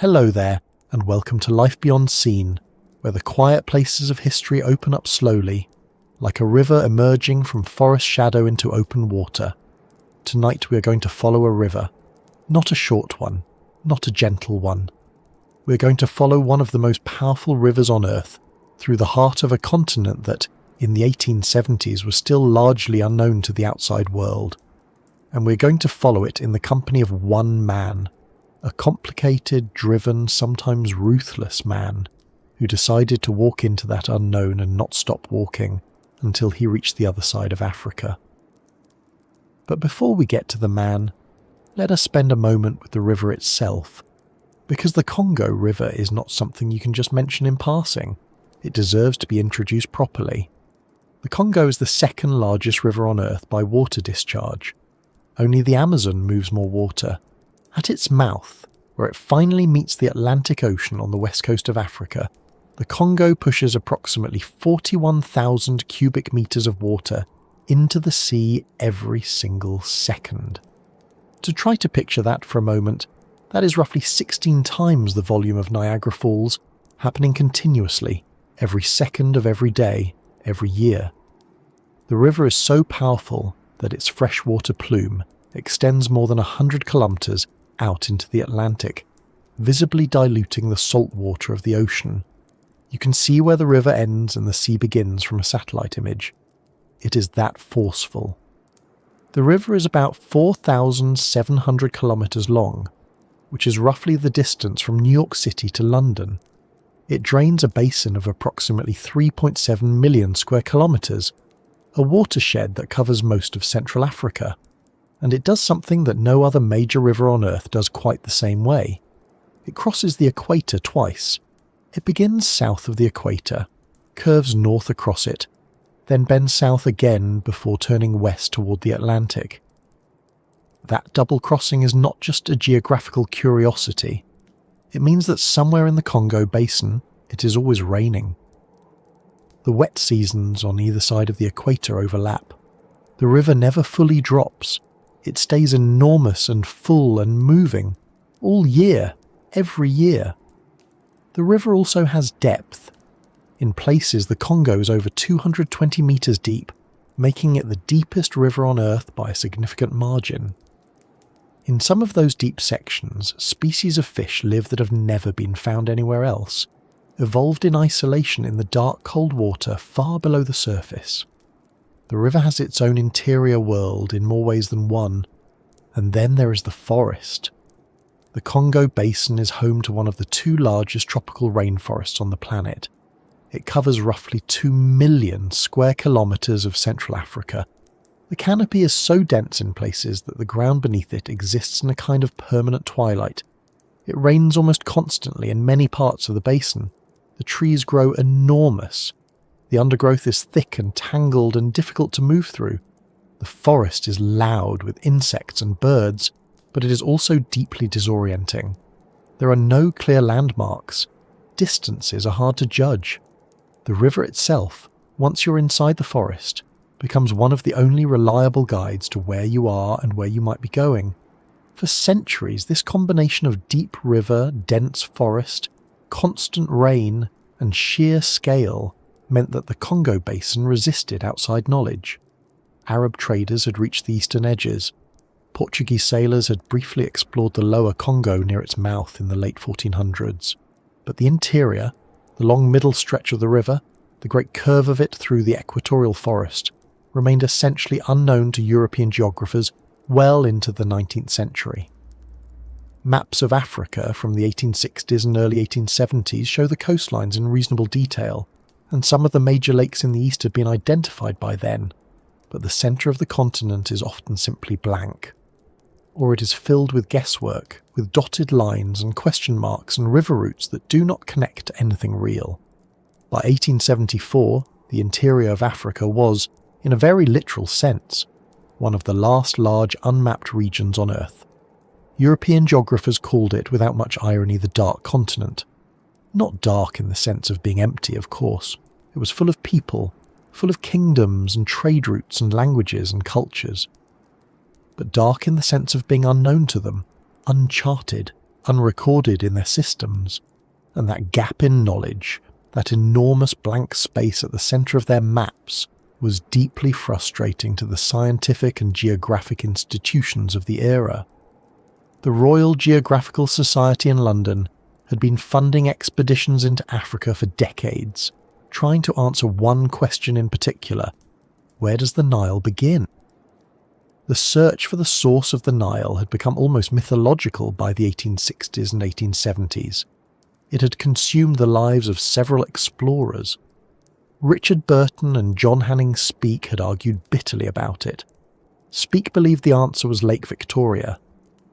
Hello there, and welcome to Life Beyond Seen, where the quiet places of history open up slowly, like a river emerging from forest shadow into open water. Tonight we are going to follow a river, not a short one, not a gentle one. We are going to follow one of the most powerful rivers on Earth through the heart of a continent that, in the 1870s, was still largely unknown to the outside world. And we're going to follow it in the company of one man, a complicated, driven, sometimes ruthless man who decided to walk into that unknown and not stop walking until he reached the other side of Africa. But before we get to the man, let us spend a moment with the river itself, because the Congo River is not something you can just mention in passing. It deserves to be introduced properly. The Congo is the second largest river on Earth by water discharge. Only the Amazon moves more water. At its mouth, where it finally meets the Atlantic Ocean on the west coast of Africa, the Congo pushes approximately 41,000 cubic meters of water into the sea every single second. To try to picture that for a moment, that is roughly 16 times the volume of Niagara Falls, happening continuously, every second of every day, every year. The river is so powerful that its freshwater plume extends more than 100 kilometers out into the Atlantic, visibly diluting the salt water of the ocean. You can see where the river ends and the sea begins from a satellite image. It is that forceful. The river is about 4,700 kilometers long, which is roughly the distance from New York City to London. It drains a basin of approximately 3.7 million square kilometers, a watershed that covers most of Central Africa. And it does something that no other major river on Earth does quite the same way. It crosses the equator twice. It begins south of the equator, curves north across it, then bends south again before turning west toward the Atlantic. That double crossing is not just a geographical curiosity. It means that somewhere in the Congo basin, it is always raining. The wet seasons on either side of the equator overlap. The river never fully drops. It stays enormous and full and moving, all year, every year. The river also has depth. In places, the Congo is over 220 meters deep, making it the deepest river on Earth by a significant margin. In some of those deep sections, species of fish live that have never been found anywhere else, evolved in isolation in the dark, cold water far below the surface. The river has its own interior world in more ways than one, and then there is the forest. The Congo Basin is home to one of the two largest tropical rainforests on the planet. It covers roughly 2 million square kilometers of Central Africa. The canopy is so dense in places that the ground beneath it exists in a kind of permanent twilight. It rains almost constantly in many parts of the basin. The trees grow enormous. The undergrowth is thick and tangled and difficult to move through. The forest is loud with insects and birds, but it is also deeply disorienting. There are no clear landmarks. Distances are hard to judge. The river itself, once you're inside the forest, becomes one of the only reliable guides to where you are and where you might be going. For centuries, this combination of deep river, dense forest, constant rain, and sheer scale meant that the Congo Basin resisted outside knowledge. Arab traders had reached the eastern edges. Portuguese sailors had briefly explored the lower Congo near its mouth in the late 1400s. But the interior, the long middle stretch of the river, the great curve of it through the equatorial forest, remained essentially unknown to European geographers well into the 19th century. Maps of Africa from the 1860s and early 1870s show the coastlines in reasonable detail, and some of the major lakes in the east had been identified by then, but the centre of the continent is often simply blank. Or it is filled with guesswork, with dotted lines and question marks and river routes that do not connect to anything real. By 1874, the interior of Africa was, in a very literal sense, one of the last large unmapped regions on Earth. European geographers called it, without much irony, the Dark Continent. Not dark in the sense of being empty, of course. It was full of people, full of kingdoms and trade routes and languages and cultures. But dark in the sense of being unknown to them, uncharted, unrecorded in their systems, and that gap in knowledge, that enormous blank space at the centre of their maps, was deeply frustrating to the scientific and geographic institutions of the era. The Royal Geographical Society in London had been funding expeditions into Africa for decades, trying to answer one question in particular: where does the Nile begin? The search for the source of the Nile had become almost mythological by the 1860s and 1870s. It had consumed the lives of several explorers. Richard Burton and John Hanning Speke had argued bitterly about it. Speke believed the answer was Lake Victoria.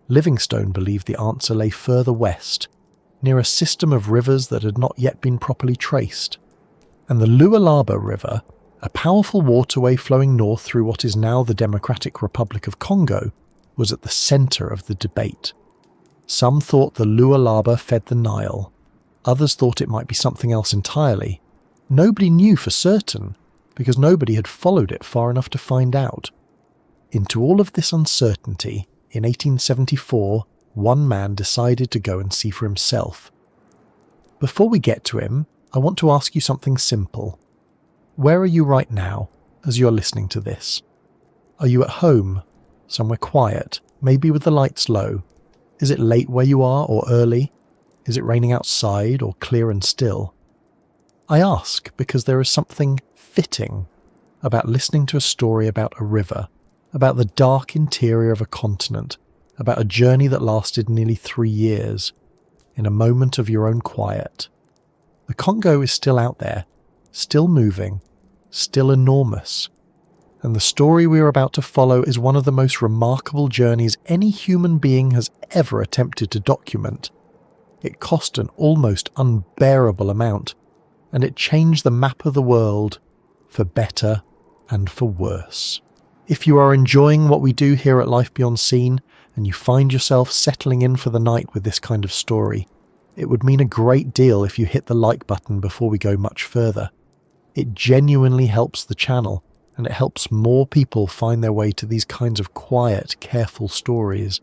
Livingstone believed the answer lay further west, near a system of rivers that had not yet been properly traced. And the Lualaba River, a powerful waterway flowing north through what is now the Democratic Republic of Congo, was at the centre of the debate. Some thought the Lualaba fed the Nile. Others thought it might be something else entirely. Nobody knew for certain, because nobody had followed it far enough to find out. Into all of this uncertainty, in 1874, one man decided to go and see for himself. Before we get to him, I want to ask you something simple. Where are you right now, as you're listening to this? Are you at home, somewhere quiet, maybe with the lights low? Is it late where you are or early? Is it raining outside or clear and still? I ask because there is something fitting about listening to a story about a river, about the dark interior of a continent, about a journey that lasted nearly 3 years, in a moment of your own quiet. The Congo is still out there, still moving, still enormous. And the story we are about to follow is one of the most remarkable journeys any human being has ever attempted to document. It cost an almost unbearable amount, and it changed the map of the world for better and for worse. If you are enjoying what we do here at Life Beyond Scene, and you find yourself settling in for the night with this kind of story, it would mean a great deal if you hit the like button before we go much further. It genuinely helps the channel, and it helps more people find their way to these kinds of quiet, careful stories.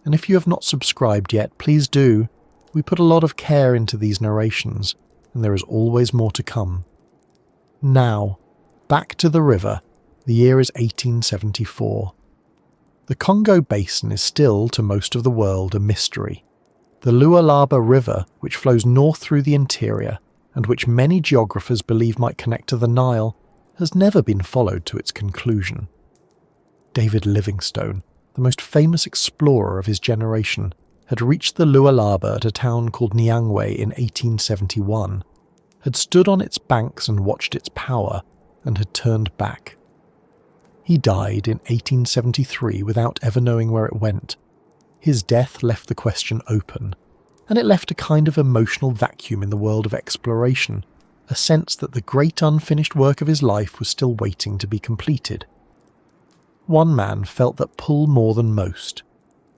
And if you have not subscribed yet, please do. We put a lot of care into these narrations, and there is always more to come. Now, back to the river. The year is 1874. The Congo Basin is still, to most of the world, a mystery. The Lualaba River, which flows north through the interior, and which many geographers believe might connect to the Nile, has never been followed to its conclusion. David Livingstone, the most famous explorer of his generation, had reached the Lualaba at a town called Nyangwe in 1871, had stood on its banks and watched its power, and had turned back. He died in 1873 without ever knowing where it went. His death left the question open, and it left a kind of emotional vacuum in the world of exploration, a sense that the great unfinished work of his life was still waiting to be completed. One man felt that pull more than most.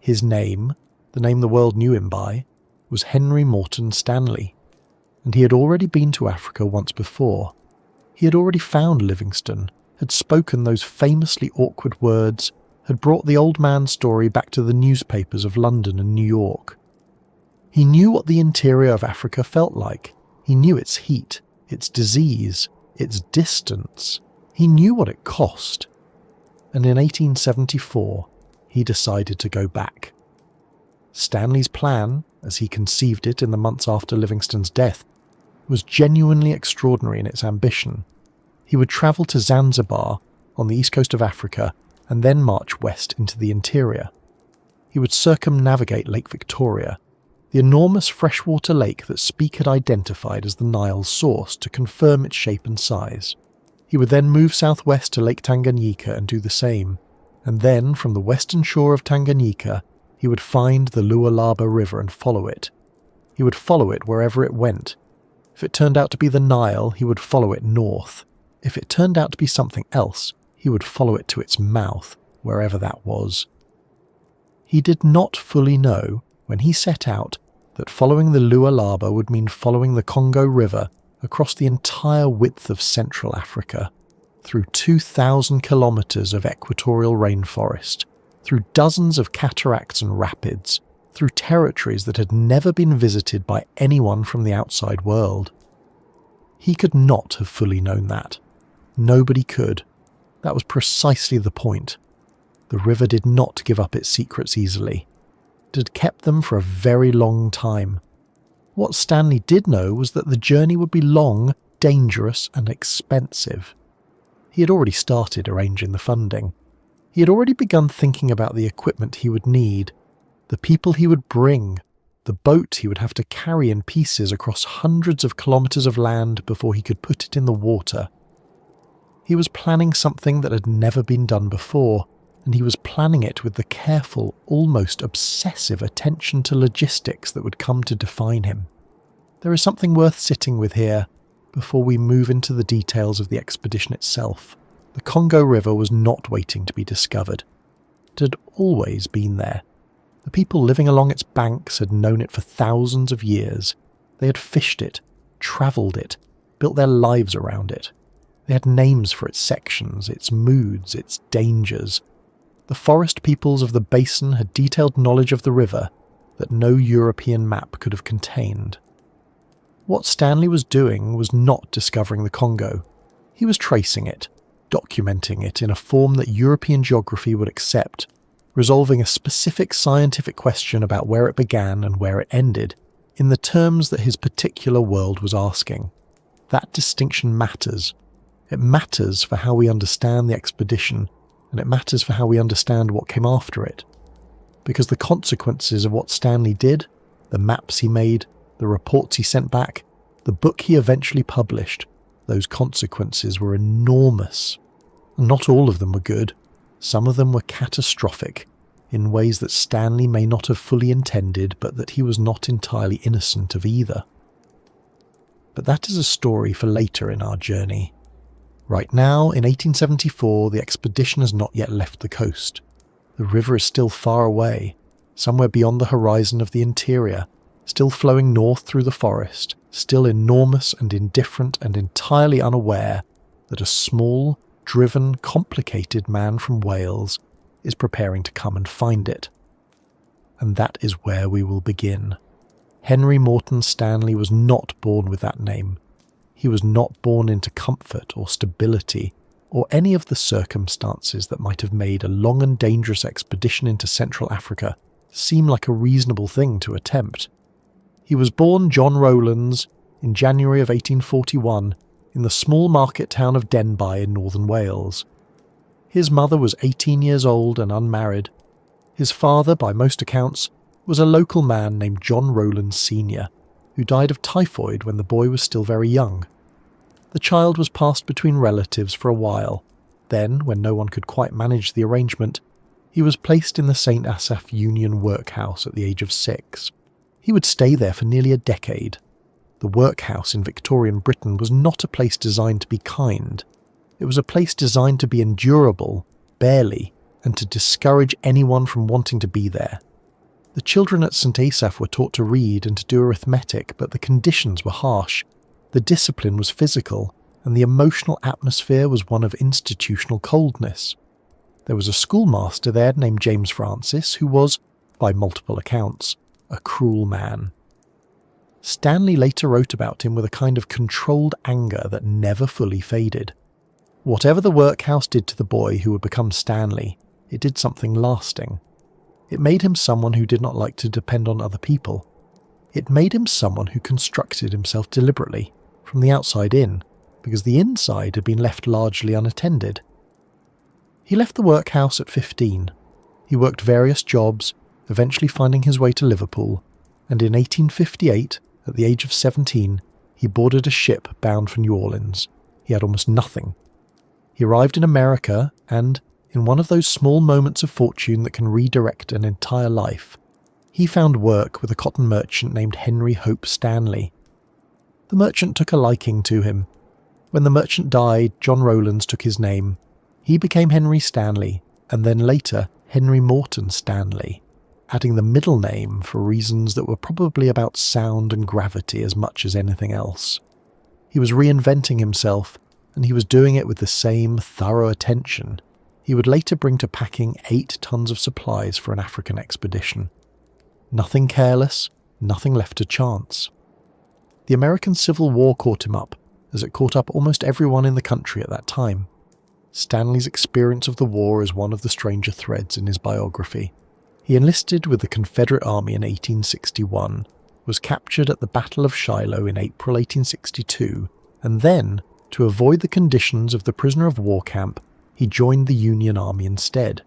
His name, the name the world knew him by, was Henry Morton Stanley, and he had already been to Africa once before. He had already found Livingstone, had spoken those famously awkward words, had brought the old man's story back to the newspapers of London and New York. He knew what the interior of Africa felt like. He knew its heat, its disease, its distance. He knew what it cost. And in 1874, he decided to go back. Stanley's plan, as he conceived it in the months after Livingstone's death, was genuinely extraordinary in its ambition. He would travel to Zanzibar, on the east coast of Africa, and then march west into the interior. He would circumnavigate Lake Victoria, the enormous freshwater lake that Speke had identified as the Nile's source, to confirm its shape and size. He would then move southwest to Lake Tanganyika and do the same, and then from the western shore of Tanganyika he would find the Lualaba River and follow it. He would follow it wherever it went. If it turned out to be the Nile, he would follow it north. If it turned out to be something else, he would follow it to its mouth, wherever that was. He did not fully know, when he set out, that following the Lualaba would mean following the Congo River across the entire width of Central Africa, through 2,000 kilometers of equatorial rainforest, through dozens of cataracts and rapids, through territories that had never been visited by anyone from the outside world. He could not have fully known that. Nobody could. That was precisely the point. The river did not give up its secrets easily. It had kept them for a very long time. What Stanley did know was that the journey would be long, dangerous, and expensive. He had already started arranging the funding. He had already begun thinking about the equipment he would need, the people he would bring, the boat he would have to carry in pieces across hundreds of kilometers of land before he could put it in the water. He was planning something that had never been done before, and he was planning it with the careful, almost obsessive attention to logistics that would come to define him. There is something worth sitting with here before we move into the details of the expedition itself. The Congo River was not waiting to be discovered. It had always been there. The people living along its banks had known it for thousands of years. They had fished it, travelled it, built their lives around it. They had names for its sections, its moods, its dangers. The forest peoples of the basin had detailed knowledge of the river that no European map could have contained. What Stanley was doing was not discovering the Congo. He was tracing it, documenting it in a form that European geography would accept, resolving a specific scientific question about where it began and where it ended, in the terms that his particular world was asking. That distinction matters. It matters for how we understand the expedition, and it matters for how we understand what came after it. Because the consequences of what Stanley did, the maps he made, the reports he sent back, the book he eventually published, those consequences were enormous. And not all of them were good. Some of them were catastrophic, in ways that Stanley may not have fully intended, but that he was not entirely innocent of either. But that is a story for later in our journey. Right now, in 1874, the expedition has not yet left the coast. The river is still far away, somewhere beyond the horizon of the interior, still flowing north through the forest, still enormous and indifferent and entirely unaware that a small, driven, complicated man from Wales is preparing to come and find it. And that is where we will begin. Henry Morton Stanley was not born with that name. He was not born into comfort or stability or any of the circumstances that might have made a long and dangerous expedition into Central Africa seem like a reasonable thing to attempt. He was born John Rowlands in January of 1841 in the small market town of Denbigh in northern Wales. His mother was 18 years old and unmarried. His father, by most accounts, was a local man named John Rowlands Sr., who died of typhoid when the boy was still very young. The child was passed between relatives for a while. Then, when no one could quite manage the arrangement, he was placed in the St. Asaph Union workhouse at the age of 6. He would stay there for nearly a decade. The workhouse in Victorian Britain was not a place designed to be kind. It was a place designed to be endurable, barely, and to discourage anyone from wanting to be there. The children at St. Asaph were taught to read and to do arithmetic, but the conditions were harsh. The discipline was physical, and the emotional atmosphere was one of institutional coldness. There was a schoolmaster there named James Francis, who was, by multiple accounts, a cruel man. Stanley later wrote about him with a kind of controlled anger that never fully faded. Whatever the workhouse did to the boy who would become Stanley, it did something lasting. It made him someone who did not like to depend on other people. It made him someone who constructed himself deliberately, from the outside in, because the inside had been left largely unattended. He left the workhouse at 15. He worked various jobs, eventually finding his way to Liverpool, and in 1858, at the age of 17, he boarded a ship bound for New Orleans. He had almost nothing. He arrived in America and, in one of those small moments of fortune that can redirect an entire life, he found work with a cotton merchant named Henry Hope Stanley. The merchant took a liking to him. When the merchant died, John Rowlands took his name. He became Henry Stanley, and then later Henry Morton Stanley, adding the middle name for reasons that were probably about sound and gravity as much as anything else. He was reinventing himself, and he was doing it with the same thorough attention he would later bring to packing 8 tons of supplies for an African expedition. Nothing careless, nothing left to chance. The American Civil War caught him up, as it caught up almost everyone in the country at that time. Stanley's experience of the war is one of the stranger threads in his biography. He enlisted with the Confederate Army in 1861, was captured at the Battle of Shiloh in April 1862, and then, to avoid the conditions of the prisoner of war camp, he joined the Union Army instead.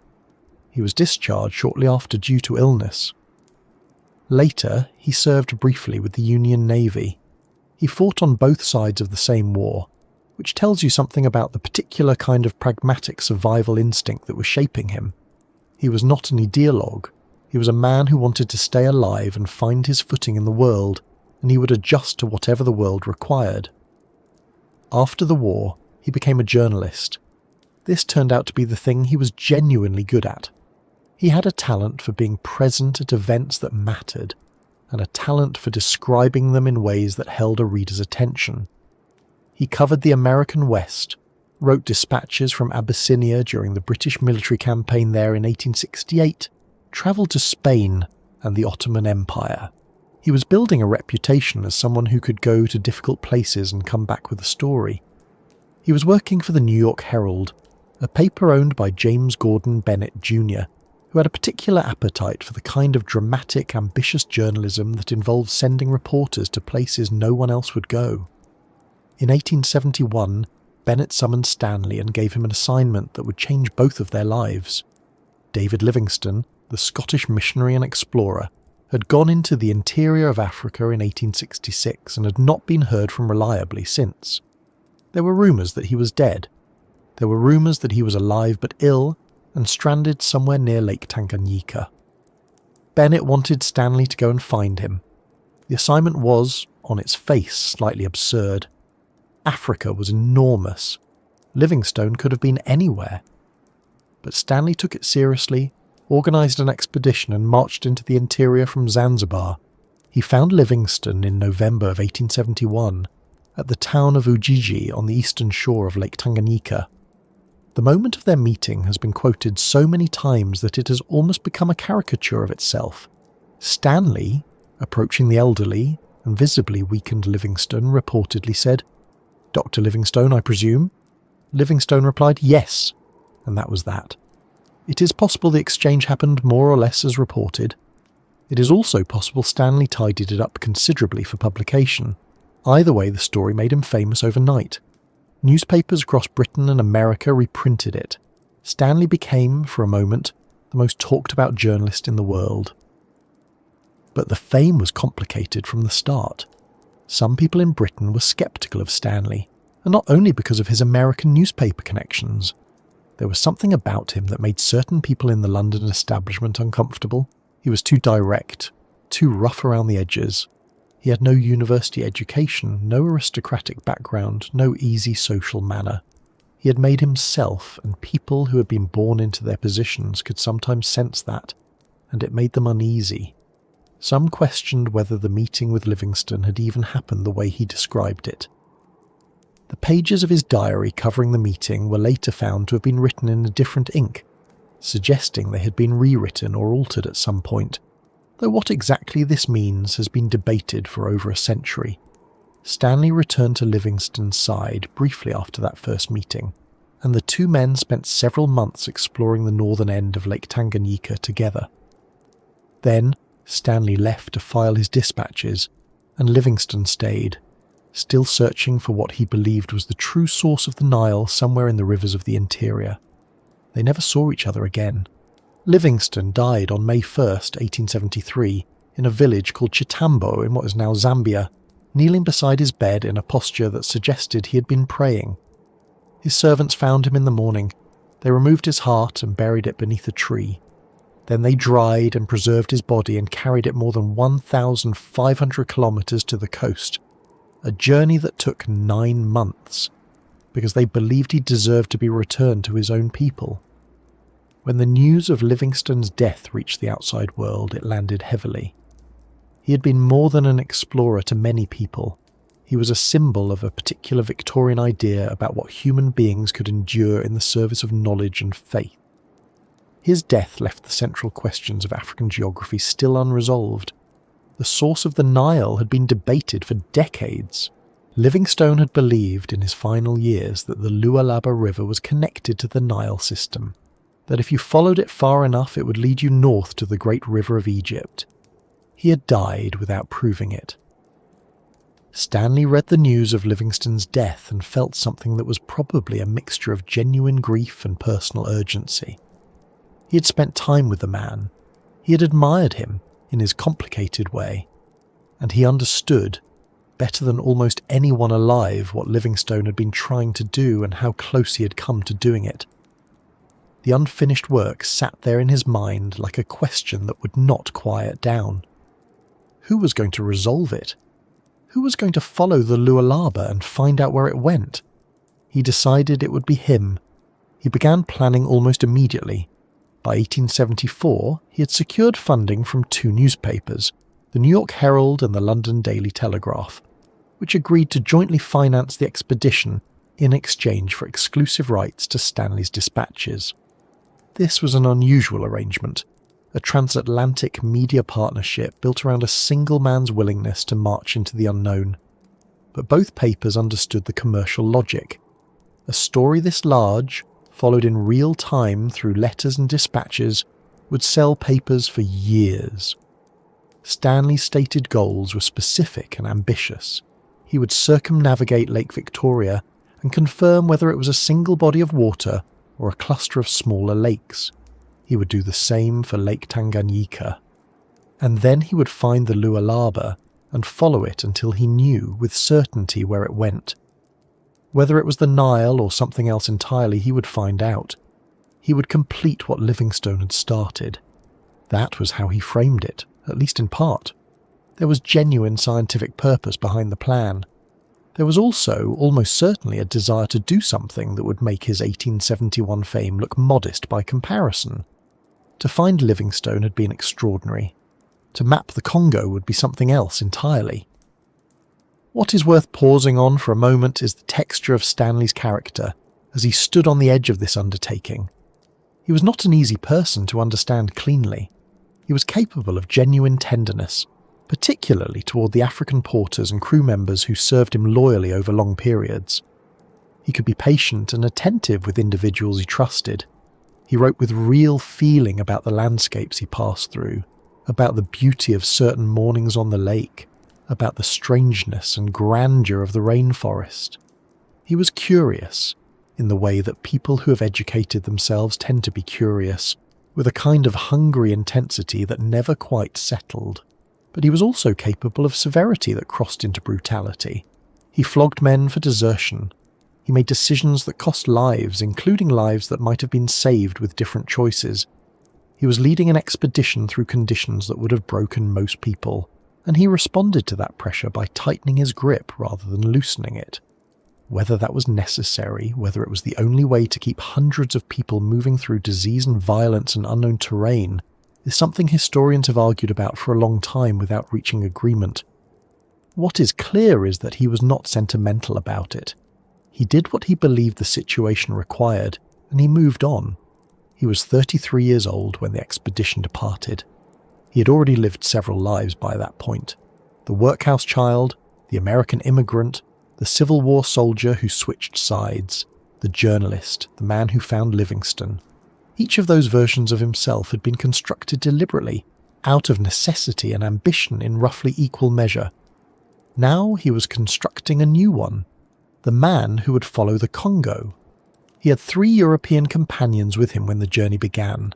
He was discharged shortly after due to illness. Later, he served briefly with the Union Navy. He fought on both sides of the same war, which tells you something about the particular kind of pragmatic survival instinct that was shaping him. He was not an ideologue. He was a man who wanted to stay alive and find his footing in the world, and he would adjust to whatever the world required. After the war, he became a journalist. This turned out to be the thing he was genuinely good at. He had a talent for being present at events that mattered, and a talent for describing them in ways that held a reader's attention. He covered the American West, wrote dispatches from Abyssinia during the British military campaign there in 1868, travelled to Spain and the Ottoman Empire. He was building a reputation as someone who could go to difficult places and come back with a story. He was working for the New York Herald, a paper owned by James Gordon Bennett Jr., who had a particular appetite for the kind of dramatic, ambitious journalism that involved sending reporters to places no one else would go. In 1871, Bennett summoned Stanley and gave him an assignment that would change both of their lives. David Livingstone, the Scottish missionary and explorer, had gone into the interior of Africa in 1866 and had not been heard from reliably since. There were rumours that he was dead. There were rumours that he was alive but ill and stranded somewhere near Lake Tanganyika. Bennett wanted Stanley to go and find him. The assignment was, on its face, slightly absurd. Africa was enormous. Livingstone could have been anywhere. But Stanley took it seriously, organised an expedition and marched into the interior from Zanzibar. He found Livingstone in November of 1871 at the town of Ujiji on the eastern shore of Lake Tanganyika. The moment of their meeting has been quoted so many times that it has almost become a caricature of itself. Stanley, approaching the elderly and visibly weakened Livingstone, reportedly said, "Dr. Livingstone, I presume?" Livingstone replied, "Yes," and that was that. It is possible the exchange happened more or less as reported. It is also possible Stanley tidied it up considerably for publication. Either way, the story made him famous overnight. Newspapers across Britain and America reprinted it. Stanley became, for a moment, the most talked about journalist in the world. But the fame was complicated from the start. Some people in Britain were sceptical of Stanley, and not only because of his American newspaper connections. There was something about him that made certain people in the London establishment uncomfortable. He was too direct, too rough around the edges. He had no university education, no aristocratic background, no easy social manner. He had made himself, and people who had been born into their positions could sometimes sense that, and it made them uneasy. Some questioned whether the meeting with Livingstone had even happened the way he described it. The pages of his diary covering the meeting were later found to have been written in a different ink, suggesting they had been rewritten or altered at some point, though what exactly this means has been debated for over a century. Stanley returned to Livingstone's side briefly after that first meeting, and the two men spent several months exploring the northern end of Lake Tanganyika together. Then, Stanley left to file his dispatches, and Livingstone stayed, still searching for what he believed was the true source of the Nile somewhere in the rivers of the interior. They never saw each other again. Livingstone died on May 1st, 1873, in a village called Chitambo in what is now Zambia, kneeling beside his bed in a posture that suggested he had been praying. His servants found him in the morning. They removed his heart and buried it beneath a tree. Then they dried and preserved his body and carried it more than 1,500 kilometres to the coast, a journey that took 9 months, because they believed he deserved to be returned to his own people. When the news of Livingstone's death reached the outside world, it landed heavily. He had been more than an explorer to many people. He was a symbol of a particular Victorian idea about what human beings could endure in the service of knowledge and faith. His death left the central questions of African geography still unresolved. The source of the Nile had been debated for decades. Livingstone had believed in his final years that the Lualaba River was connected to the Nile system, that if you followed it far enough it would lead you north to the Great River of Egypt. He had died without proving it. Stanley read the news of Livingstone's death and felt something that was probably a mixture of genuine grief and personal urgency. He had spent time with the man. He had admired him in his complicated way, and he understood, better than almost anyone alive, what Livingstone had been trying to do and how close he had come to doing it. The unfinished work sat there in his mind like a question that would not quiet down. Who was going to resolve it? Who was going to follow the Lualaba and find out where it went? He decided it would be him. He began planning almost immediately. By 1874, he had secured funding from two newspapers, the New York Herald and the London Daily Telegraph, which agreed to jointly finance the expedition in exchange for exclusive rights to Stanley's dispatches. This was an unusual arrangement, a transatlantic media partnership built around a single man's willingness to march into the unknown. But both papers understood the commercial logic. A story this large, followed in real time through letters and dispatches, would sell papers for years. Stanley's stated goals were specific and ambitious. He would circumnavigate Lake Victoria and confirm whether it was a single body of water or a cluster of smaller lakes. He would do the same for Lake Tanganyika. And then he would find the Lualaba and follow it until he knew with certainty where it went. Whether it was the Nile or something else entirely, he would find out. He would complete what Livingstone had started. That was how he framed it, at least in part. There was genuine scientific purpose behind the plan. There was also almost certainly a desire to do something that would make his 1871 fame look modest by comparison. To find Livingstone had been extraordinary. To map the Congo would be something else entirely. What is worth pausing on for a moment is the texture of Stanley's character as he stood on the edge of this undertaking. He was not an easy person to understand cleanly. He was capable of genuine tenderness, particularly toward the African porters and crew members who served him loyally over long periods. He could be patient and attentive with individuals he trusted. He wrote with real feeling about the landscapes he passed through, about the beauty of certain mornings on the lake, about the strangeness and grandeur of the rainforest. He was curious, in the way that people who have educated themselves tend to be curious, with a kind of hungry intensity that never quite settled. But he was also capable of severity that crossed into brutality. He flogged men for desertion. He made decisions that cost lives, including lives that might have been saved with different choices. He was leading an expedition through conditions that would have broken most people, and he responded to that pressure by tightening his grip rather than loosening it. Whether that was necessary, whether it was the only way to keep hundreds of people moving through disease and violence and unknown terrain, is something historians have argued about for a long time without reaching agreement. What is clear is that he was not sentimental about it. He did what he believed the situation required, and he moved on. He was 33 years old when the expedition departed. He had already lived several lives by that point. The workhouse child, the American immigrant, the Civil War soldier who switched sides, the journalist, the man who found Livingstone. Each of those versions of himself had been constructed deliberately, out of necessity and ambition in roughly equal measure. Now he was constructing a new one, the man who would follow the Congo. He had 3 European companions with him when the journey began.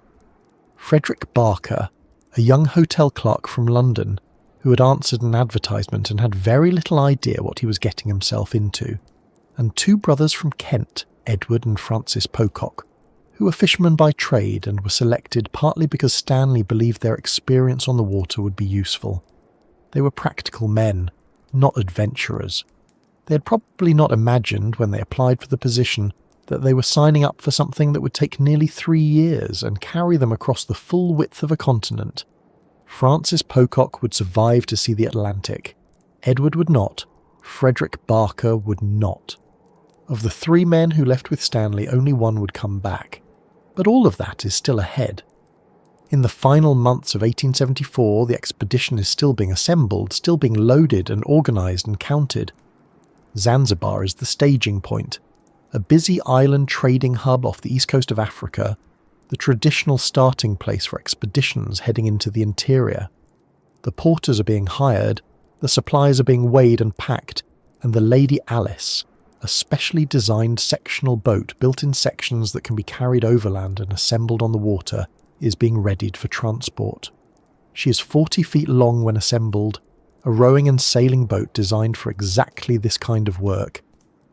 Frederick Barker, a young hotel clerk from London, who had answered an advertisement and had very little idea what he was getting himself into, and 2 brothers from Kent, Edward and Francis Pocock, who were fishermen by trade and were selected partly because Stanley believed their experience on the water would be useful. They were practical men, not adventurers. They had probably not imagined when they applied for the position that they were signing up for something that would take nearly 3 years and carry them across the full width of a continent. Francis Pocock would survive to see the Atlantic. Edward would not. Frederick Barker would not. Of the 3 men who left with Stanley, only one would come back. But all of that is still ahead. In the final months of 1874, the expedition is still being assembled, still being loaded and organised and counted. Zanzibar is the staging point, a busy island trading hub off the east coast of Africa, the traditional starting place for expeditions heading into the interior. The porters are being hired, the supplies are being weighed and packed, and the Lady Alice, a specially designed sectional boat built in sections that can be carried overland and assembled on the water, is being readied for transport. She is 40 feet long when assembled, a rowing and sailing boat designed for exactly this kind of work,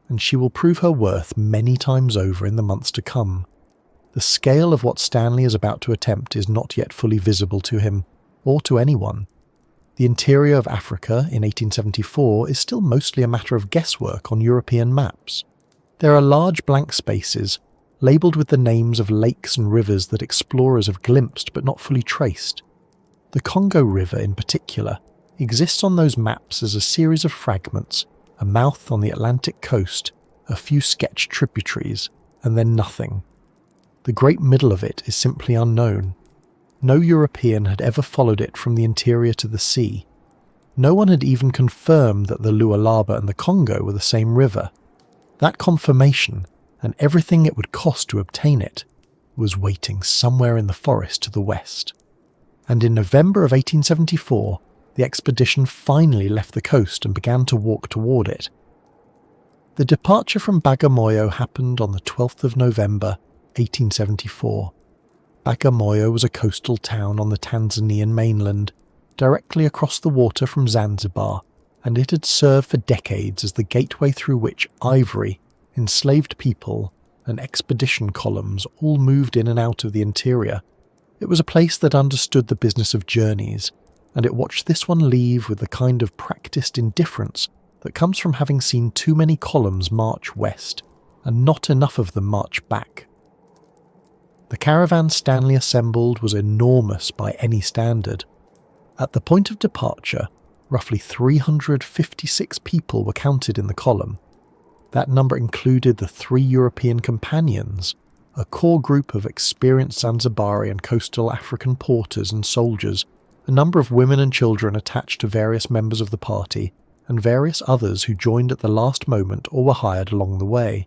and she will prove her worth many times over in the months to come. The scale of what Stanley is about to attempt is not yet fully visible to him, or to anyone. The interior of Africa in 1874 is still mostly a matter of guesswork on European maps. There are large blank spaces, labelled with the names of lakes and rivers that explorers have glimpsed but not fully traced. The Congo River in particular exists on those maps as a series of fragments, a mouth on the Atlantic coast, a few sketched tributaries, and then nothing. The great middle of it is simply unknown. No European had ever followed it from the interior to the sea. No one had even confirmed that the Lualaba and the Congo were the same river. That confirmation, and everything it would cost to obtain it, was waiting somewhere in the forest to the west. And in November of 1874, the expedition finally left the coast and began to walk toward it. The departure from Bagamoyo happened on the 12th of November, 1874. Bagamoyo was a coastal town on the Tanzanian mainland, directly across the water from Zanzibar, and it had served for decades as the gateway through which ivory, enslaved people, and expedition columns all moved in and out of the interior. It was a place that understood the business of journeys, and it watched this one leave with the kind of practiced indifference that comes from having seen too many columns march west, and not enough of them march back. The caravan Stanley assembled was enormous by any standard. At the point of departure, roughly 356 people were counted in the column. That number included the 3 European companions, a core group of experienced Zanzibari and coastal African porters and soldiers, a number of women and children attached to various members of the party, and various others who joined at the last moment or were hired along the way.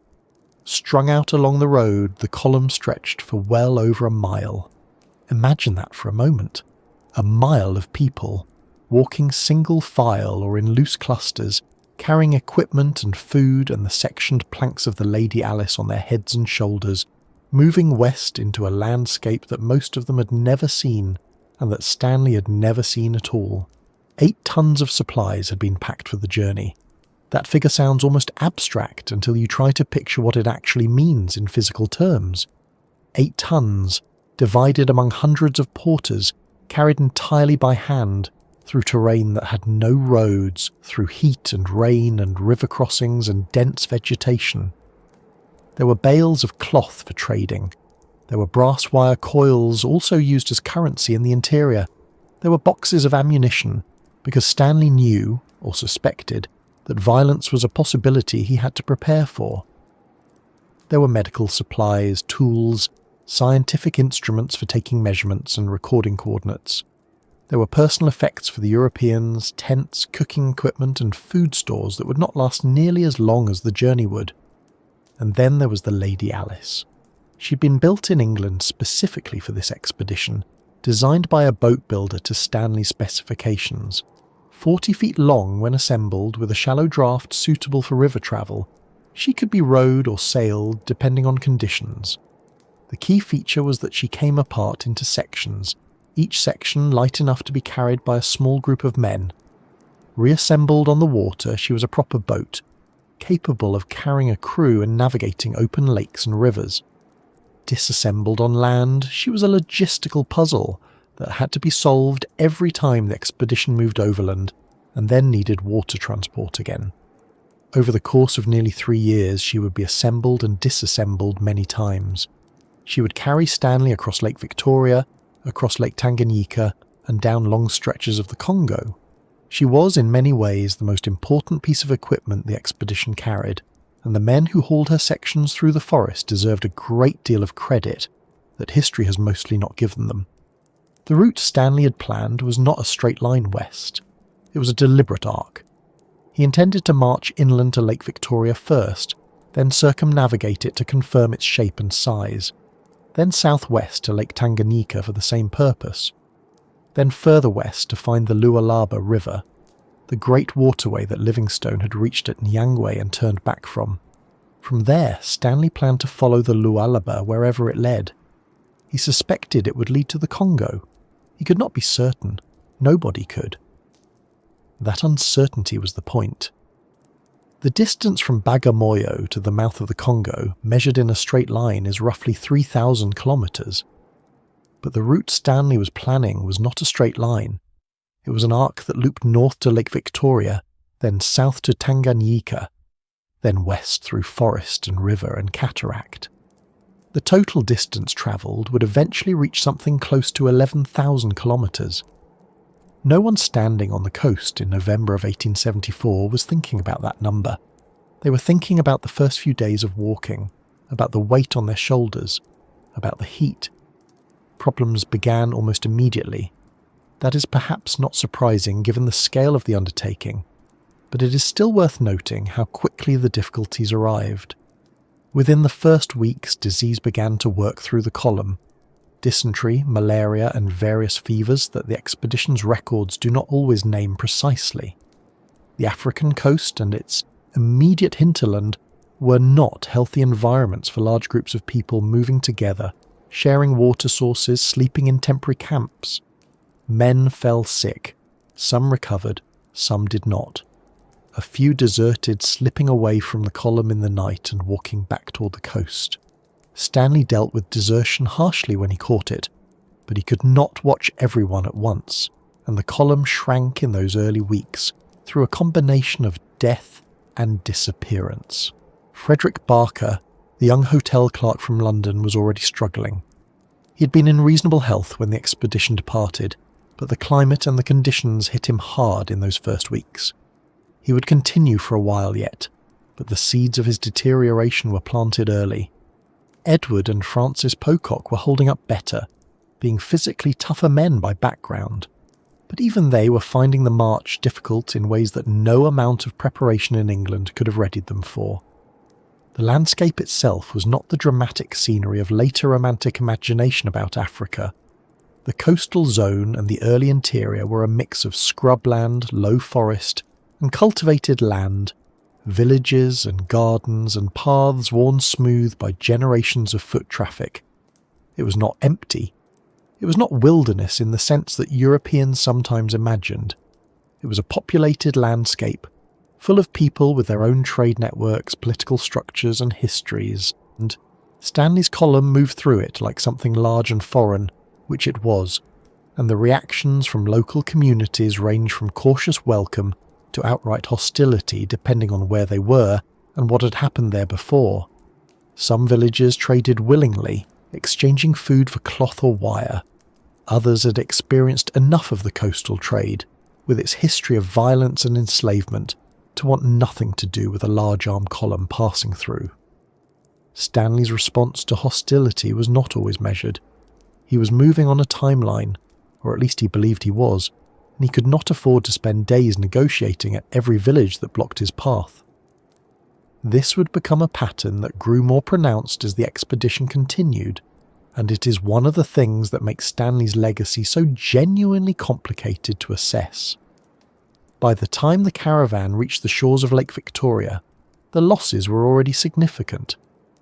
Strung out along the road, the column stretched for well over a mile. Imagine that for a moment. A mile of people, walking single file or in loose clusters, carrying equipment and food and the sectioned planks of the Lady Alice on their heads and shoulders, moving west into a landscape that most of them had never seen, and that Stanley had never seen at all. 8 tons of supplies had been packed for the journey. That figure sounds almost abstract until you try to picture what it actually means in physical terms. 8 tons, divided among hundreds of porters, carried entirely by hand, through terrain that had no roads, through heat and rain and river crossings and dense vegetation. There were bales of cloth for trading. There were brass wire coils also used as currency in the interior. There were boxes of ammunition, because Stanley knew, or suspected, that violence was a possibility he had to prepare for. There were medical supplies, tools, scientific instruments for taking measurements and recording coordinates. There were personal effects for the Europeans, tents, cooking equipment and food stores that would not last nearly as long as the journey would. And then there was the Lady Alice. She'd been built in England specifically for this expedition, designed by a boat builder to Stanley's specifications. 40 feet long when assembled with a shallow draft suitable for river travel, she could be rowed or sailed depending on conditions. The key feature was that she came apart into sections, each section light enough to be carried by a small group of men. Reassembled on the water, she was a proper boat, capable of carrying a crew and navigating open lakes and rivers. Disassembled on land, she was a logistical puzzle that had to be solved every time the expedition moved overland and then needed water transport again. Over the course of nearly 3 years, she would be assembled and disassembled many times. She would carry Stanley across Lake Victoria, across Lake Tanganyika, and down long stretches of the Congo. She was in many ways the most important piece of equipment the expedition carried, and the men who hauled her sections through the forest deserved a great deal of credit, that history has mostly not given them. The route Stanley had planned was not a straight line west. It was a deliberate arc. He intended to march inland to Lake Victoria first, then circumnavigate it to confirm its shape and size, then southwest to Lake Tanganyika for the same purpose, then further west to find the Lualaba River, the great waterway that Livingstone had reached at Nyangwe and turned back from. From there, Stanley planned to follow the Lualaba wherever it led. He suspected it would lead to the Congo. He could not be certain. Nobody could. That uncertainty was the point. The distance from Bagamoyo to the mouth of the Congo, measured in a straight line, is roughly 3,000 kilometres. But the route Stanley was planning was not a straight line. It was an arc that looped north to Lake Victoria, then south to Tanganyika, then west through forest and river and cataract. The total distance travelled would eventually reach something close to 11,000 kilometres. No one standing on the coast in November of 1874 was thinking about that number. They were thinking about the first few days of walking, about the weight on their shoulders, about the heat. Problems began almost immediately. That is perhaps not surprising given the scale of the undertaking, but it is still worth noting how quickly the difficulties arrived. Within the first weeks, disease began to work through the column. Dysentery, malaria, and various fevers that the expedition's records do not always name precisely. The African coast and its immediate hinterland were not healthy environments for large groups of people moving together, sharing water sources, sleeping in temporary camps. Men fell sick. Some recovered, some did not. A few deserted, slipping away from the column in the night and walking back toward the coast. Stanley dealt with desertion harshly when he caught it, but he could not watch everyone at once, and the column shrank in those early weeks through a combination of death and disappearance. Frederick Barker, the young hotel clerk from London, was already struggling. He had been in reasonable health when the expedition departed, but the climate and the conditions hit him hard in those first weeks. He would continue for a while yet, but the seeds of his deterioration were planted early. Edward and Francis Pocock were holding up better, being physically tougher men by background, but even they were finding the march difficult in ways that no amount of preparation in England could have readied them for. The landscape itself was not the dramatic scenery of later romantic imagination about Africa. The coastal zone and the early interior were a mix of scrubland, low forest, and cultivated land, villages and gardens and paths worn smooth by generations of foot traffic. It was not empty. It was not wilderness in the sense that Europeans sometimes imagined. It was a populated landscape, full of people with their own trade networks, political structures and histories, and Stanley's column moved through it like something large and foreign, which it was, and the reactions from local communities ranged from cautious welcome to outright hostility depending on where they were and what had happened there before. Some villages traded willingly, exchanging food for cloth or wire. Others had experienced enough of the coastal trade, with its history of violence and enslavement, to want nothing to do with a large armed column passing through. Stanley's response to hostility was not always measured. He was moving on a timeline, or at least he believed he was, and he could not afford to spend days negotiating at every village that blocked his path. This would become a pattern that grew more pronounced as the expedition continued, and it is one of the things that makes Stanley's legacy so genuinely complicated to assess. By the time the caravan reached the shores of Lake Victoria, the losses were already significant.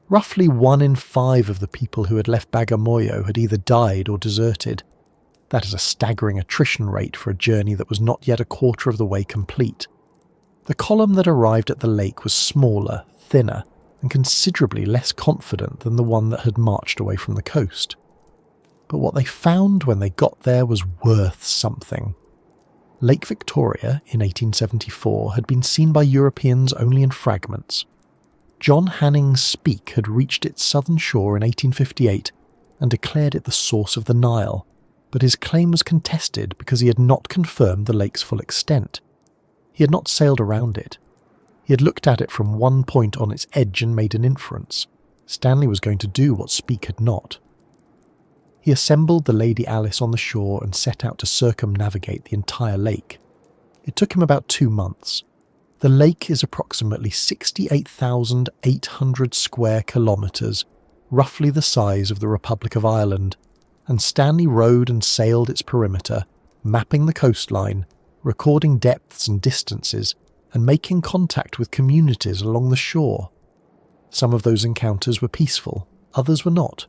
Roughly 1 in 5 of the people who had left Bagamoyo had either died or deserted. That is a staggering attrition rate for a journey that was not yet a quarter of the way complete. The column that arrived at the lake was smaller, thinner, and considerably less confident than the one that had marched away from the coast. But what they found when they got there was worth something. Lake Victoria, in 1874, had been seen by Europeans only in fragments. John Hanning's Speke had reached its southern shore in 1858 and declared it the source of the Nile, but his claim was contested because he had not confirmed the lake's full extent. He had not sailed around it. He had looked at it from one point on its edge and made an inference. Stanley was going to do what Speke had not. He assembled the Lady Alice on the shore and set out to circumnavigate the entire lake. It took him about 2 months. The lake is approximately 68,800 square kilometres, roughly the size of the Republic of Ireland, and Stanley rowed and sailed its perimeter, mapping the coastline, recording depths and distances, and making contact with communities along the shore. Some of those encounters were peaceful, others were not.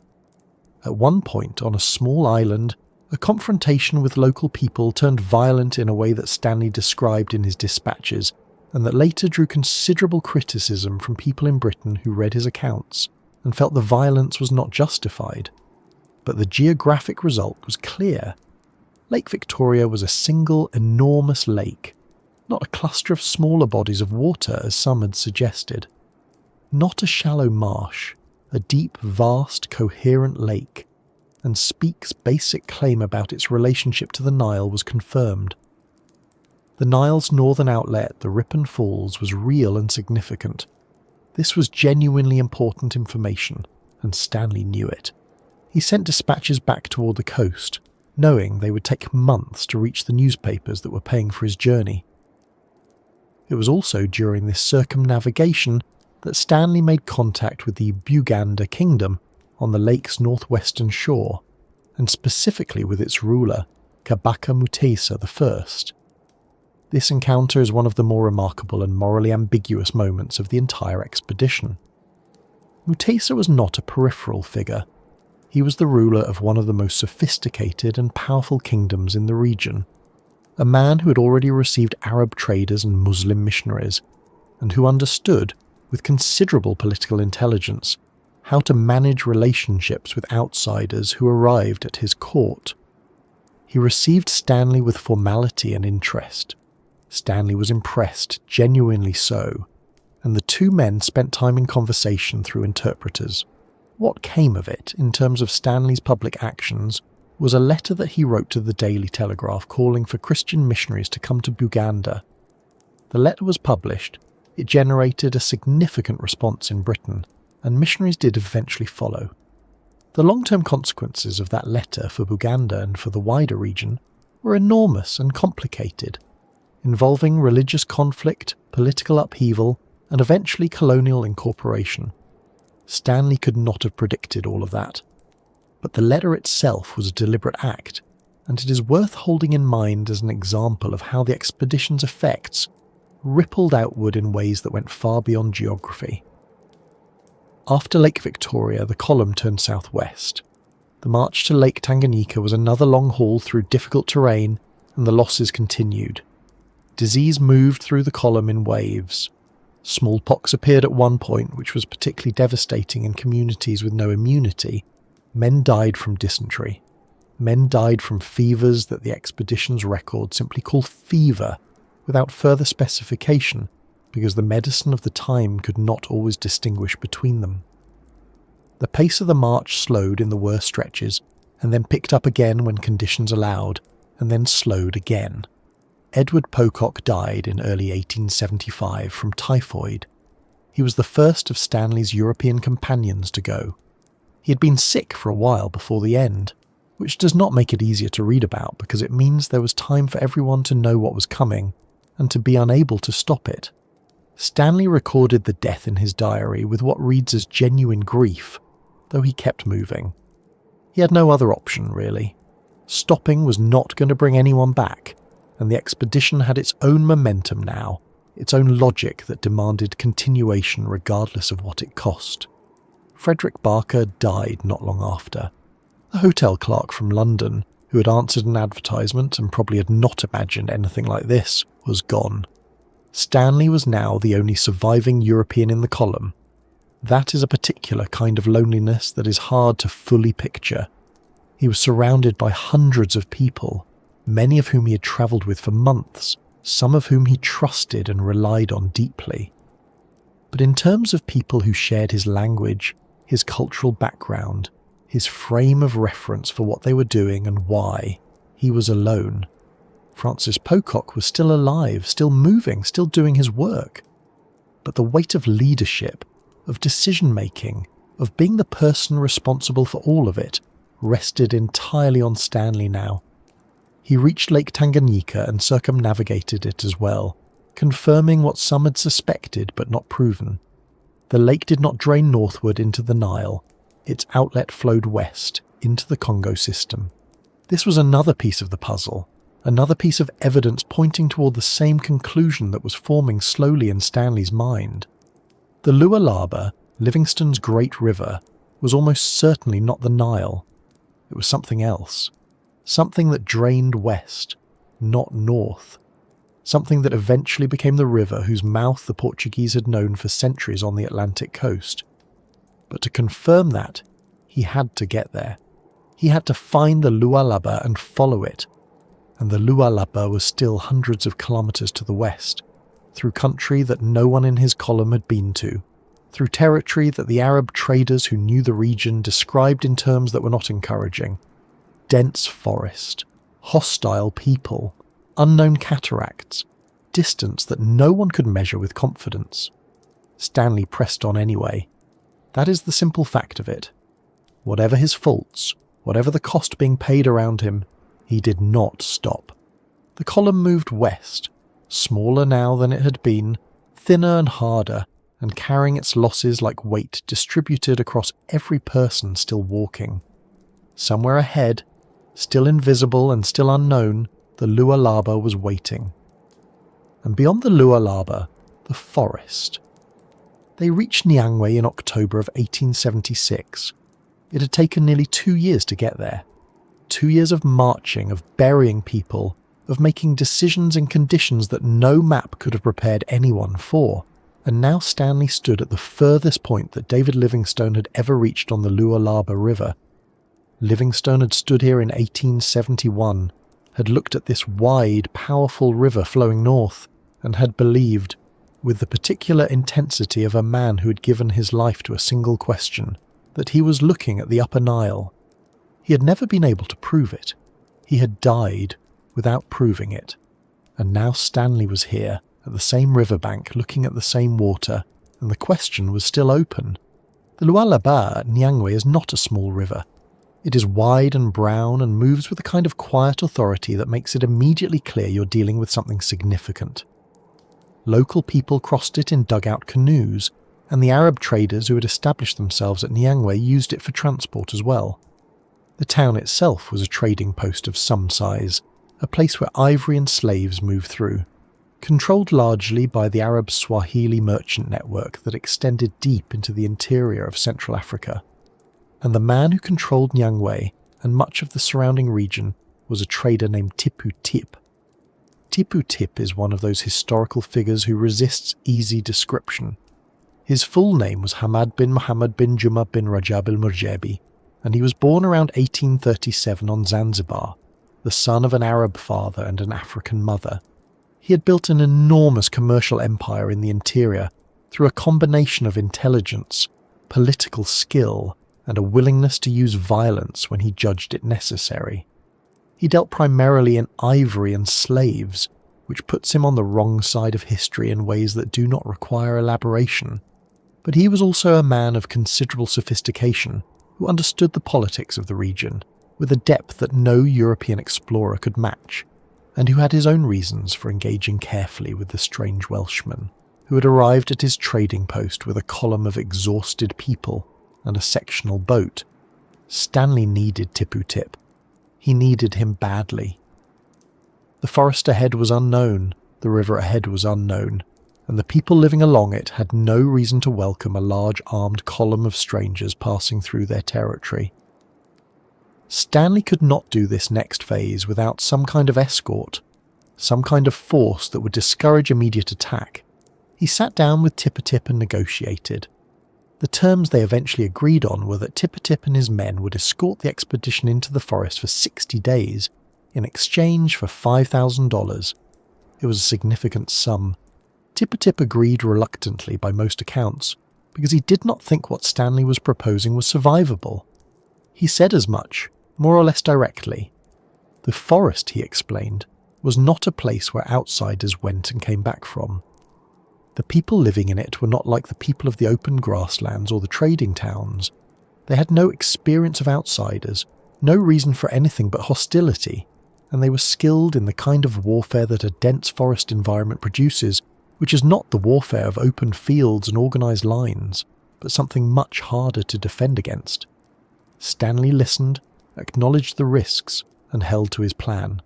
At one point, on a small island, a confrontation with local people turned violent in a way that Stanley described in his dispatches, and that later drew considerable criticism from people in Britain who read his accounts and felt the violence was not justified. But the geographic result was clear. Lake Victoria was a single, enormous lake, not a cluster of smaller bodies of water as some had suggested. Not a shallow marsh, a deep, vast, coherent lake, and Speke's basic claim about its relationship to the Nile was confirmed. The Nile's northern outlet, the Ripon Falls, was real and significant. This was genuinely important information, and Stanley knew it. He sent dispatches back toward the coast, knowing they would take months to reach the newspapers that were paying for his journey. It was also during this circumnavigation that Stanley made contact with the Buganda Kingdom on the lake's northwestern shore, and specifically with its ruler, Kabaka Mutesa I. This encounter is one of the more remarkable and morally ambiguous moments of the entire expedition. Mutesa was not a peripheral figure. He was the ruler of one of the most sophisticated and powerful kingdoms in the region, a man who had already received Arab traders and Muslim missionaries, and who understood, with considerable political intelligence, how to manage relationships with outsiders who arrived at his court. He received Stanley with formality and interest. Stanley was impressed, genuinely so, and the two men spent time in conversation through interpreters. What came of it, in terms of Stanley's public actions, was a letter that he wrote to the Daily Telegraph calling for Christian missionaries to come to Buganda. The letter was published, it generated a significant response in Britain, and missionaries did eventually follow. The long-term consequences of that letter for Buganda and for the wider region were enormous and complicated, involving religious conflict, political upheaval, and eventually colonial incorporation. Stanley could not have predicted all of that. But the letter itself was a deliberate act, and it is worth holding in mind as an example of how the expedition's effects rippled outward in ways that went far beyond geography. After Lake Victoria, the column turned southwest. The march to Lake Tanganyika was another long haul through difficult terrain, and the losses continued. Disease moved through the column in waves. Smallpox appeared at one point, which was particularly devastating in communities with no immunity. Men died from dysentery. Men died from fevers that the expedition's record simply called fever, without further specification, because the medicine of the time could not always distinguish between them. The pace of the march slowed in the worst stretches, and then picked up again when conditions allowed, and then slowed again. Edward Pocock died in early 1875 from typhoid. He was the first of Stanley's European companions to go. He had been sick for a while before the end, which does not make it easier to read about because it means there was time for everyone to know what was coming and to be unable to stop it. Stanley recorded the death in his diary with what reads as genuine grief, though he kept moving. He had no other option, really. Stopping was not going to bring anyone back, and the expedition had its own momentum now, its own logic that demanded continuation regardless of what it cost. Frederick Barker died not long after. The hotel clerk from London, who had answered an advertisement and probably had not imagined anything like this, was gone. Stanley was now the only surviving European in the column. That is a particular kind of loneliness that is hard to fully picture. He was surrounded by hundreds of people, many of whom he had travelled with for months, some of whom he trusted and relied on deeply. But in terms of people who shared his language, his cultural background, his frame of reference for what they were doing and why, he was alone. Francis Pocock was still alive, still moving, still doing his work. But the weight of leadership, of decision-making, of being the person responsible for all of it, rested entirely on Stanley now. He reached Lake Tanganyika and circumnavigated it as well, confirming what some had suspected but not proven. The lake did not drain northward into the Nile. Its outlet flowed west into the Congo system. This was another piece of the puzzle, another piece of evidence pointing toward the same conclusion that was forming slowly in Stanley's mind. The Lualaba, Livingstone's great river, was almost certainly not the Nile. It was something else. Something that drained west, not north. Something that eventually became the river whose mouth the Portuguese had known for centuries on the Atlantic coast. But to confirm that, he had to get there. He had to find the Lualaba and follow it. And the Lualaba was still hundreds of kilometers to the west, through country that no one in his column had been to, through territory that the Arab traders who knew the region described in terms that were not encouraging. Dense forest, hostile people, unknown cataracts, distance that no one could measure with confidence. Stanley pressed on anyway. That is the simple fact of it. Whatever his faults, whatever the cost being paid around him, he did not stop. The column moved west, smaller now than it had been, thinner and harder, and carrying its losses like weight distributed across every person still walking. Somewhere ahead, still invisible and still unknown, the Lualaba was waiting. And beyond the Lualaba, the forest. They reached Nyangwe in October of 1876. It had taken nearly 2 years to get there. 2 years of marching, of burying people, of making decisions in conditions that no map could have prepared anyone for. And now Stanley stood at the furthest point that David Livingstone had ever reached on the Lualaba River. Livingstone had stood here in 1871, had looked at this wide, powerful river flowing north, and had believed, with the particular intensity of a man who had given his life to a single question, that he was looking at the Upper Nile. He had never been able to prove it. He had died without proving it. And now Stanley was here, at the same riverbank, looking at the same water, and the question was still open. The Lualaba at Nyangwe is not a small river. It is wide and brown and moves with a kind of quiet authority that makes it immediately clear you're dealing with something significant. Local people crossed it in dugout canoes, and the Arab traders who had established themselves at Nyangwe used it for transport as well. The town itself was a trading post of some size, a place where ivory and slaves moved through, controlled largely by the Arab Swahili merchant network that extended deep into the interior of Central Africa. And the man who controlled Nyangwe and much of the surrounding region was a trader named Tipu Tip. Tipu Tip is one of those historical figures who resists easy description. His full name was Hamad bin Muhammad bin Juma bin Rajab al-Murjabi, and he was born around 1837 on Zanzibar, the son of an Arab father and an African mother. He had built an enormous commercial empire in the interior through a combination of intelligence, political skill, and a willingness to use violence when he judged it necessary. He dealt primarily in ivory and slaves, which puts him on the wrong side of history in ways that do not require elaboration. But he was also a man of considerable sophistication, who understood the politics of the region, with a depth that no European explorer could match, and who had his own reasons for engaging carefully with the strange Welshman, who had arrived at his trading post with a column of exhausted people and a sectional boat. Stanley needed Tipu Tip. He needed him badly. The forest ahead was unknown, the river ahead was unknown, and the people living along it had no reason to welcome a large armed column of strangers passing through their territory. Stanley could not do this next phase without some kind of escort, some kind of force that would discourage immediate attack. He sat down with Tipu Tip and negotiated. The terms they eventually agreed on were that Tipu Tip and his men would escort the expedition into the forest for 60 days in exchange for $5,000. It was a significant sum. Tipu Tip agreed reluctantly by most accounts, because he did not think what Stanley was proposing was survivable. He said as much, more or less directly. The forest, he explained, was not a place where outsiders went and came back from. The people living in it were not like the people of the open grasslands or the trading towns. They had no experience of outsiders, No reason for anything but hostility, and they were skilled in the kind of warfare that a dense forest environment produces, which is not the warfare of open fields and organised lines, but something much harder to defend against. Stanley listened, acknowledged the risks, and held to his plan.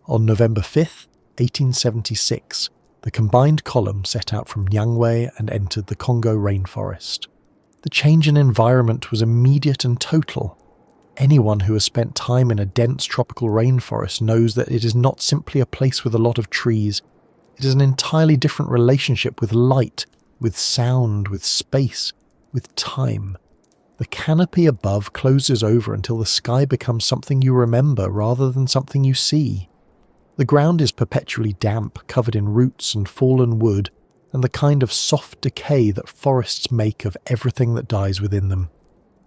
On November 5th, 1876, the combined column set out from Nyangwe and entered the Congo rainforest. The change in environment was immediate and total. Anyone who has spent time in a dense tropical rainforest knows that it is not simply a place with a lot of trees. It is an entirely different relationship with light, with sound, with space, with time. The canopy above closes over until the sky becomes something you remember rather than something you see. The ground is perpetually damp, covered in roots and fallen wood, and the kind of soft decay that forests make of everything that dies within them.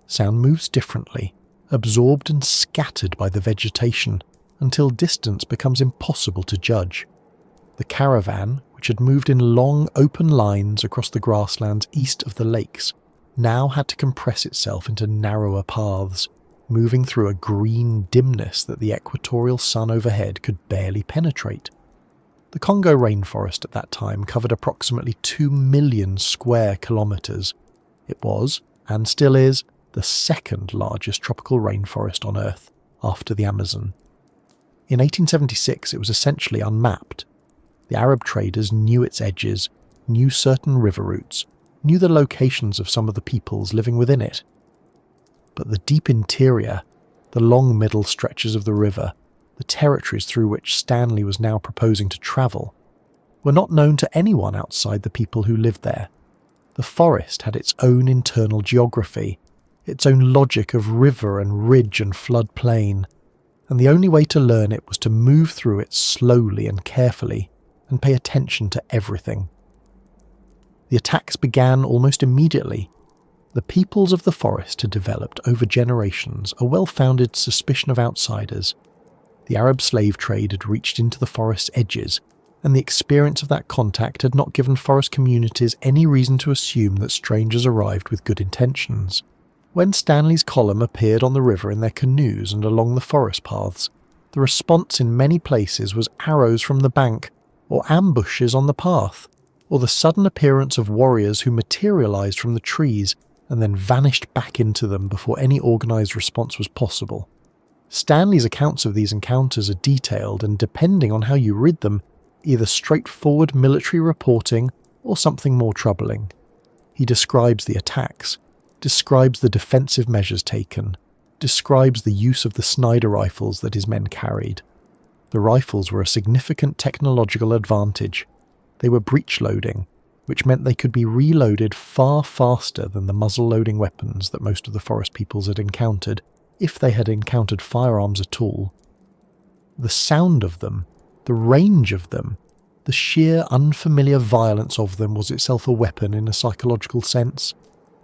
Sound moves differently, absorbed and scattered by the vegetation, until distance becomes impossible to judge. The caravan, which had moved in long, open lines across the grasslands east of the lakes, now had to compress itself into narrower paths, moving through a green dimness that the equatorial sun overhead could barely penetrate. The Congo rainforest at that time covered approximately 2 million square kilometres. It was, and still is, the second largest tropical rainforest on Earth, after the Amazon. In 1876 it was essentially unmapped. The Arab traders knew its edges, knew certain river routes, knew the locations of some of the peoples living within it. But the deep interior, the long middle stretches of the river, the territories through which Stanley was now proposing to travel, were not known to anyone outside the people who lived there. The forest had its own internal geography, its own logic of river and ridge and flood plain, and the only way to learn it was to move through it slowly and carefully and pay attention to everything. The attacks began almost immediately. The peoples of the forest had developed over generations a well-founded suspicion of outsiders. The Arab slave trade had reached into the forest's edges, and the experience of that contact had not given forest communities any reason to assume that strangers arrived with good intentions. When Stanley's column appeared on the river in their canoes and along the forest paths, the response in many places was arrows from the bank, or ambushes on the path, or the sudden appearance of warriors who materialized from the trees and then vanished back into them before any organized response was possible. Stanley's accounts of these encounters are detailed and, depending on how you read them, either straightforward military reporting or something more troubling. He describes the attacks, describes the defensive measures taken, describes the use of the Sniper rifles that his men carried. The rifles were a significant technological advantage. They were breech-loading, which meant they could be reloaded far faster than the muzzle-loading weapons that most of the forest peoples had encountered, if they had encountered firearms at all. The sound of them, the range of them, the sheer unfamiliar violence of them was itself a weapon in a psychological sense.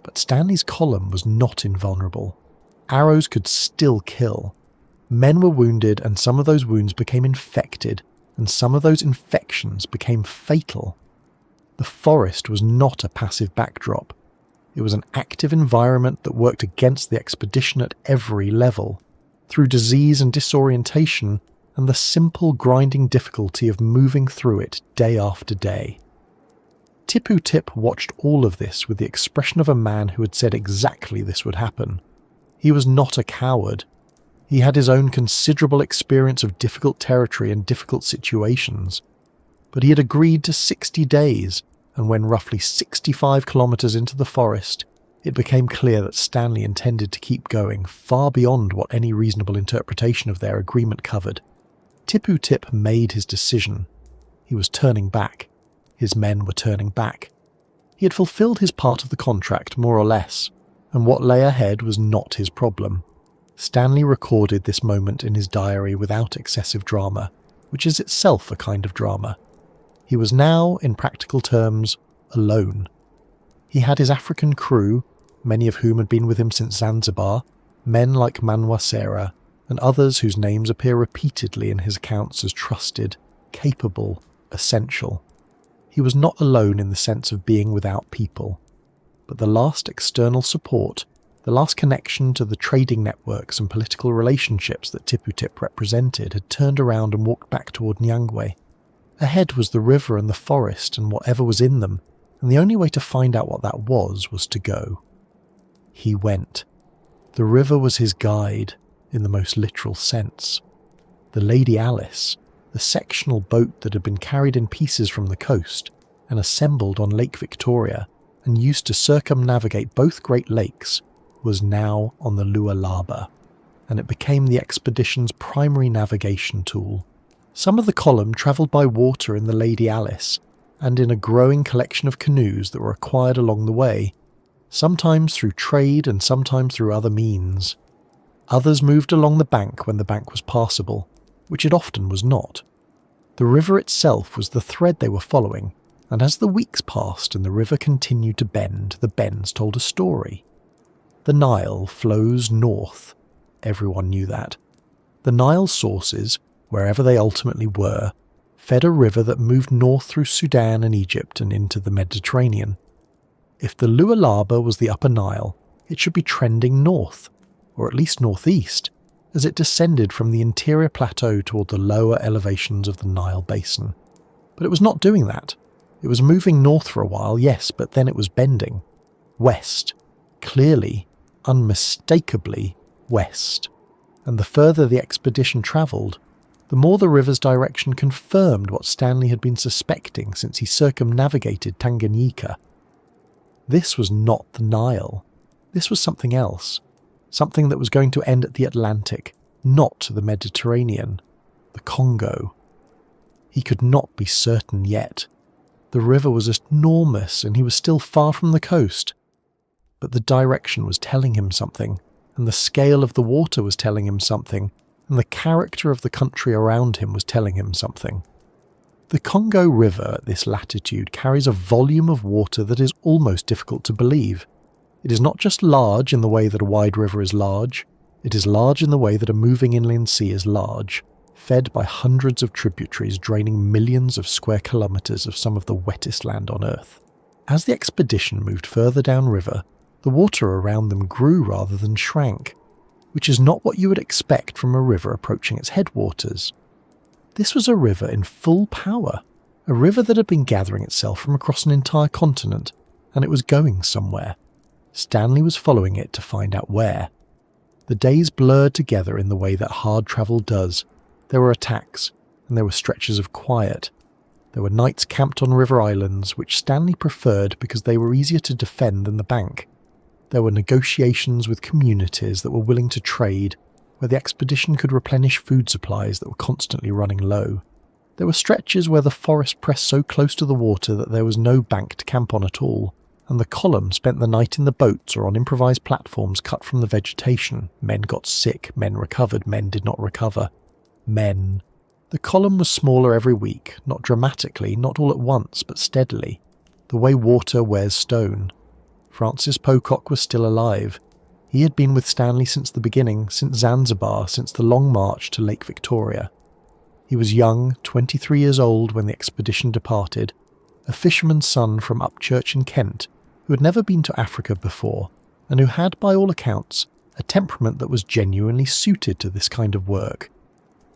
But Stanley's column was not invulnerable. Arrows could still kill. Men were wounded, and some of those wounds became infected, and some of those infections became fatal. The forest was not a passive backdrop. It was an active environment that worked against the expedition at every level, through disease and disorientation and the simple grinding difficulty of moving through it day after day. Tipu Tip watched all of this with the expression of a man who had said exactly this would happen. He was not a coward. He had his own considerable experience of difficult territory and difficult situations. But he had agreed to 60 days, and when roughly 65 kilometers into the forest, it became clear that Stanley intended to keep going far beyond what any reasonable interpretation of their agreement covered. Tipu Tip made his decision. He was turning back. His men were turning back. He had fulfilled his part of the contract, more or less, and what lay ahead was not his problem. Stanley recorded this moment in his diary without excessive drama, which is itself a kind of drama. He was now, in practical terms, alone. He had his African crew, many of whom had been with him since Zanzibar, men like Manwasera, and others whose names appear repeatedly in his accounts as trusted, capable, essential. He was not alone in the sense of being without people, but the last external support, The last connection to the trading networks and political relationships that Tipu Tip represented had turned around and walked back toward Nyangwe. Ahead was the river and the forest and whatever was in them, and the only way to find out what that was to go. He went. The river was his guide, in the most literal sense. The Lady Alice, the sectional boat that had been carried in pieces from the coast and assembled on Lake Victoria and used to circumnavigate both Great Lakes, was now on the Lualaba, and it became the expedition's primary navigation tool. Some of the column travelled by water in the Lady Alice, and in a growing collection of canoes that were acquired along the way, sometimes through trade and sometimes through other means. Others moved along the bank when the bank was passable, which it often was not. The river itself was the thread they were following, and as the weeks passed and the river continued to bend, the bends told a story. The Nile flows north. Everyone knew that. The Nile's sources, wherever they ultimately were, fed a river that moved north through Sudan and Egypt and into the Mediterranean. If the Lualaba was the Upper Nile, it should be trending north, or at least northeast, as it descended from the interior plateau toward the lower elevations of the Nile basin. But it was not doing that. It was moving north for a while, yes, but then it was bending. West. Clearly, unmistakably west. And the further the expedition travelled, the more the river's direction confirmed what Stanley had been suspecting since he circumnavigated Tanganyika. This was not the Nile. This was something else. Something that was going to end at the Atlantic, not the Mediterranean. The Congo. He could not be certain yet. The river was enormous and he was still far from the coast. But the direction was telling him something, and the scale of the water was telling him something, and the character of the country around him was telling him something. The Congo River at this latitude carries a volume of water that is almost difficult to believe. It is not just large in the way that a wide river is large, it is large in the way that a moving inland sea is large, fed by hundreds of tributaries draining millions of square kilometres of some of the wettest land on Earth. As the expedition moved further downriver, the water around them grew rather than shrank, which is not what you would expect from a river approaching its headwaters. This was a river in full power, a river that had been gathering itself from across an entire continent, and it was going somewhere. Stanley was following it to find out where. The days blurred together in the way that hard travel does. There were attacks, and there were stretches of quiet. There were nights camped on river islands, which Stanley preferred because they were easier to defend than the bank. There were negotiations with communities that were willing to trade, where the expedition could replenish food supplies that were constantly running low. There were stretches where the forest pressed so close to the water that there was no bank to camp on at all, and the column spent the night in the boats or on improvised platforms cut from the vegetation. Men got sick, men recovered, men did not recover. Men. The column was smaller every week, not dramatically, not all at once, but steadily, the way water wears stone. Francis Pocock was still alive. He had been with Stanley since the beginning, since Zanzibar, since the long march to Lake Victoria. He was young, 23 years old when the expedition departed, a fisherman's son from Upchurch in Kent, who had never been to Africa before, and who had, by all accounts, a temperament that was genuinely suited to this kind of work.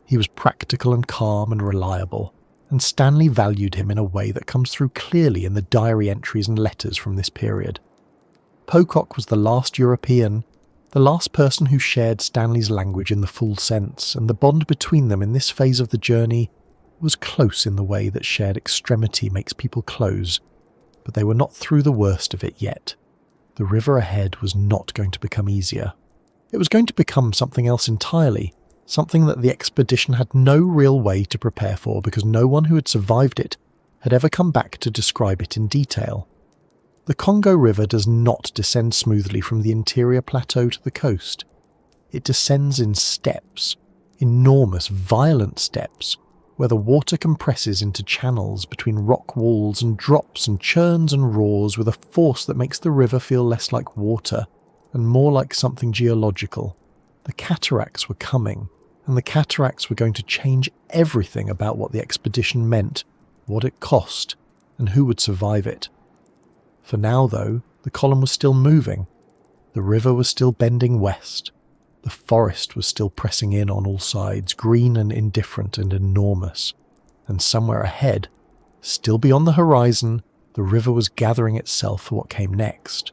He was practical and calm and reliable, and Stanley valued him in a way that comes through clearly in the diary entries and letters from this period. Pocock was the last European, the last person who shared Stanley's language in the full sense, and the bond between them in this phase of the journey was close in the way that shared extremity makes people close, but they were not through the worst of it yet. The river ahead was not going to become easier. It was going to become something else entirely, something that the expedition had no real way to prepare for because no one who had survived it had ever come back to describe it in detail. The Congo River does not descend smoothly from the interior plateau to the coast. It descends in steps, enormous, violent steps, where the water compresses into channels between rock walls and drops and churns and roars with a force that makes the river feel less like water and more like something geological. The cataracts were coming, and the cataracts were going to change everything about what the expedition meant, what it cost, and who would survive it. For now, though, the column was still moving. The river was still bending west. The forest was still pressing in on all sides, green and indifferent and enormous. And somewhere ahead, still beyond the horizon, the river was gathering itself for what came next.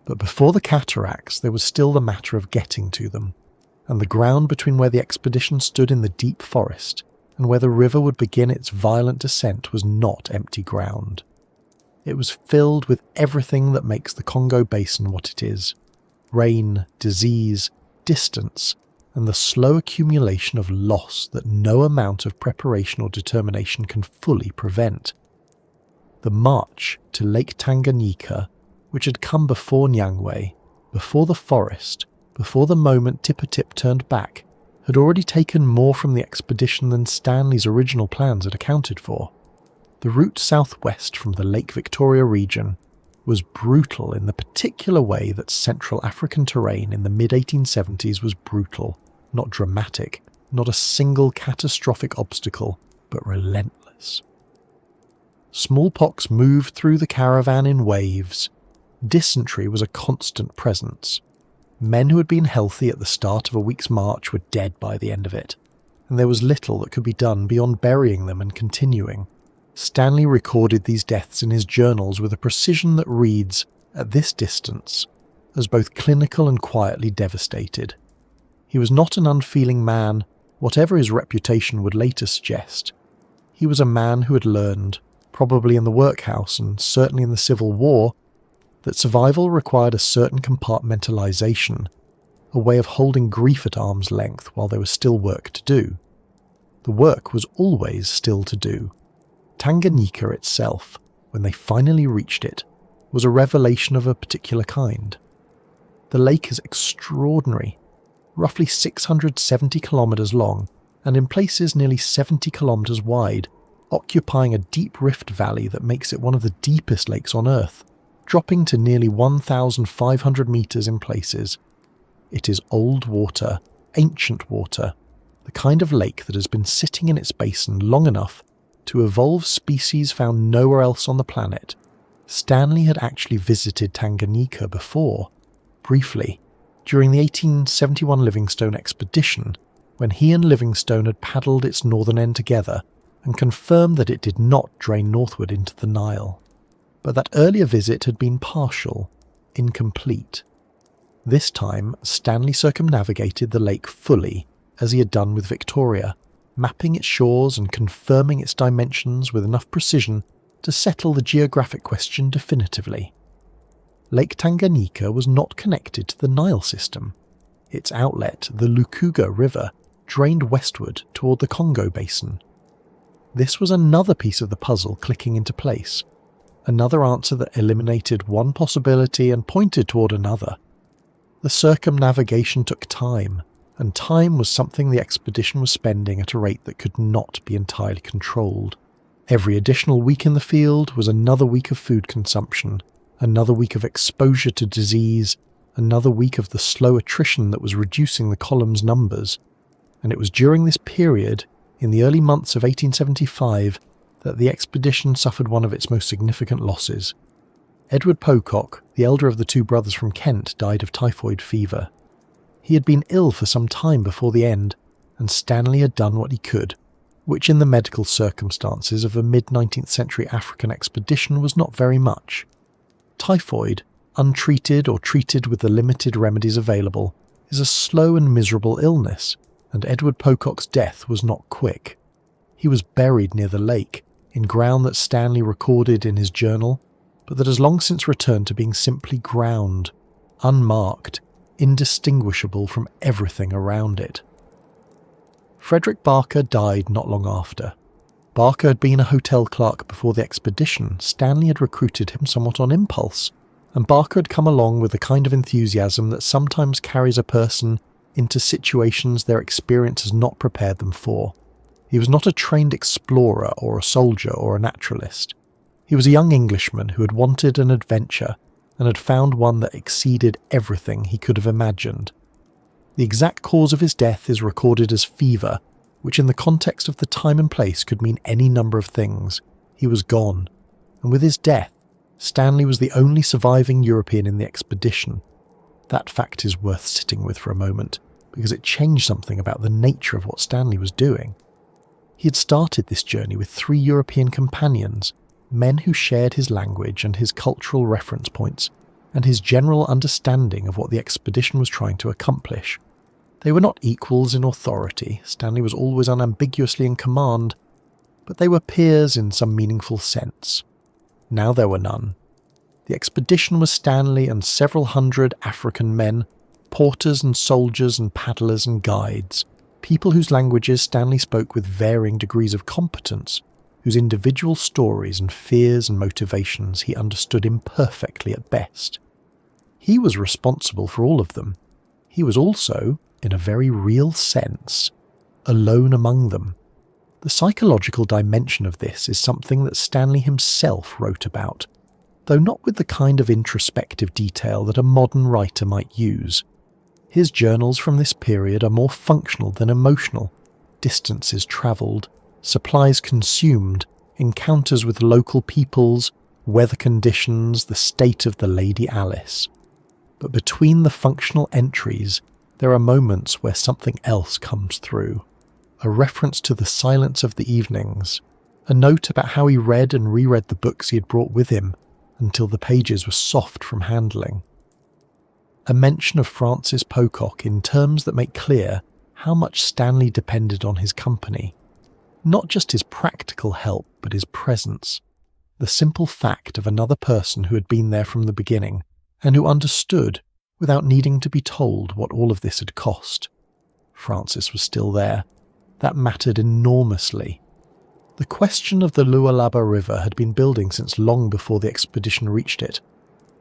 But before the cataracts, there was still the matter of getting to them, and the ground between where the expedition stood in the deep forest and where the river would begin its violent descent was not empty ground. It was filled with everything that makes the Congo Basin what it is: rain, disease, distance, and the slow accumulation of loss that no amount of preparation or determination can fully prevent. The march to Lake Tanganyika, which had come before Nyangwe, before the forest, before the moment Tipper-Tip turned back, had already taken more from the expedition than Stanley's original plans had accounted for. The route southwest from the Lake Victoria region was brutal in the particular way that Central African terrain in the mid-1870s was brutal, not dramatic, not a single catastrophic obstacle, but relentless. Smallpox moved through the caravan in waves. Dysentery was a constant presence. Men who had been healthy at the start of a week's march were dead by the end of it, and there was little that could be done beyond burying them and continuing. Stanley recorded these deaths in his journals with a precision that reads, at this distance, as both clinical and quietly devastated. He was not an unfeeling man, whatever his reputation would later suggest. He was a man who had learned, probably in the workhouse and certainly in the Civil War, that survival required a certain compartmentalization, a way of holding grief at arm's length while there was still work to do. The work was always still to do. Tanganyika itself, when they finally reached it, was a revelation of a particular kind. The lake is extraordinary, roughly 670 kilometers long, and in places nearly 70 kilometers wide, occupying a deep rift valley that makes it one of the deepest lakes on Earth, dropping to nearly 1,500 meters in places. It is old water, ancient water, the kind of lake that has been sitting in its basin long enough to evolve species found nowhere else on the planet. Stanley had actually visited Tanganyika before, briefly, during the 1871 Livingstone expedition, when he and Livingstone had paddled its northern end together and confirmed that it did not drain northward into the Nile. But that earlier visit had been partial, incomplete. This time, Stanley circumnavigated the lake fully, as he had done with Victoria, mapping its shores and confirming its dimensions with enough precision to settle the geographic question definitively. Lake Tanganyika was not connected to the Nile system. Its outlet, the Lukuga River, drained westward toward the Congo Basin. This was another piece of the puzzle clicking into place, another answer that eliminated one possibility and pointed toward another. The circumnavigation took time, and time was something the expedition was spending at a rate that could not be entirely controlled. Every additional week in the field was another week of food consumption, another week of exposure to disease, another week of the slow attrition that was reducing the column's numbers, and it was during this period, in the early months of 1875, that the expedition suffered one of its most significant losses. Edward Pocock, the elder of the two brothers from Kent, died of typhoid fever. He had been ill for some time before the end, and Stanley had done what he could, which in the medical circumstances of a mid-19th century African expedition was not very much. Typhoid, untreated or treated with the limited remedies available, is a slow and miserable illness, and Edward Pocock's death was not quick. He was buried near the lake, in ground that Stanley recorded in his journal, but that has long since returned to being simply ground, unmarked, indistinguishable from everything around it. Frederick Barker died not long after. Barker had been a hotel clerk before the expedition. Stanley had recruited him somewhat on impulse, and Barker had come along with the kind of enthusiasm that sometimes carries a person into situations their experience has not prepared them for. He was not a trained explorer or a soldier or a naturalist. He was a young Englishman who had wanted an adventure and had found one that exceeded everything he could have imagined. The exact cause of his death is recorded as fever, which in the context of the time and place could mean any number of things. He was gone, and with his death, Stanley was the only surviving European in the expedition, That fact is worth sitting with for a moment, because it changed something about the nature of what Stanley was doing. He had started this journey with 3 European companions, men who shared his language and his cultural reference points, and his general understanding of what the expedition was trying to accomplish. They were not equals in authority, Stanley was always unambiguously in command, but they were peers in some meaningful sense. Now there were none. The expedition was Stanley and several hundred African men, porters and soldiers and paddlers and guides, people whose languages Stanley spoke with varying degrees of competence, whose individual stories and fears and motivations he understood imperfectly at best. He was responsible for all of them. He was also, in a very real sense, alone among them. The psychological dimension of this is something that Stanley himself wrote about, though not with the kind of introspective detail that a modern writer might use. His journals from this period are more functional than emotional. Distances travelled, supplies consumed, encounters with local peoples, weather conditions, the state of the Lady Alice. But between the functional entries, there are moments where something else comes through. A reference to the silence of the evenings, a note about how he read and reread the books he had brought with him until the pages were soft from handling. A mention of Francis Pocock in terms that make clear how much Stanley depended on his company. Not just his practical help, but his presence. The simple fact of another person who had been there from the beginning, and who understood, without needing to be told, what all of this had cost. Francis was still there. That mattered enormously. The question of the Lualaba River had been building since long before the expedition reached it.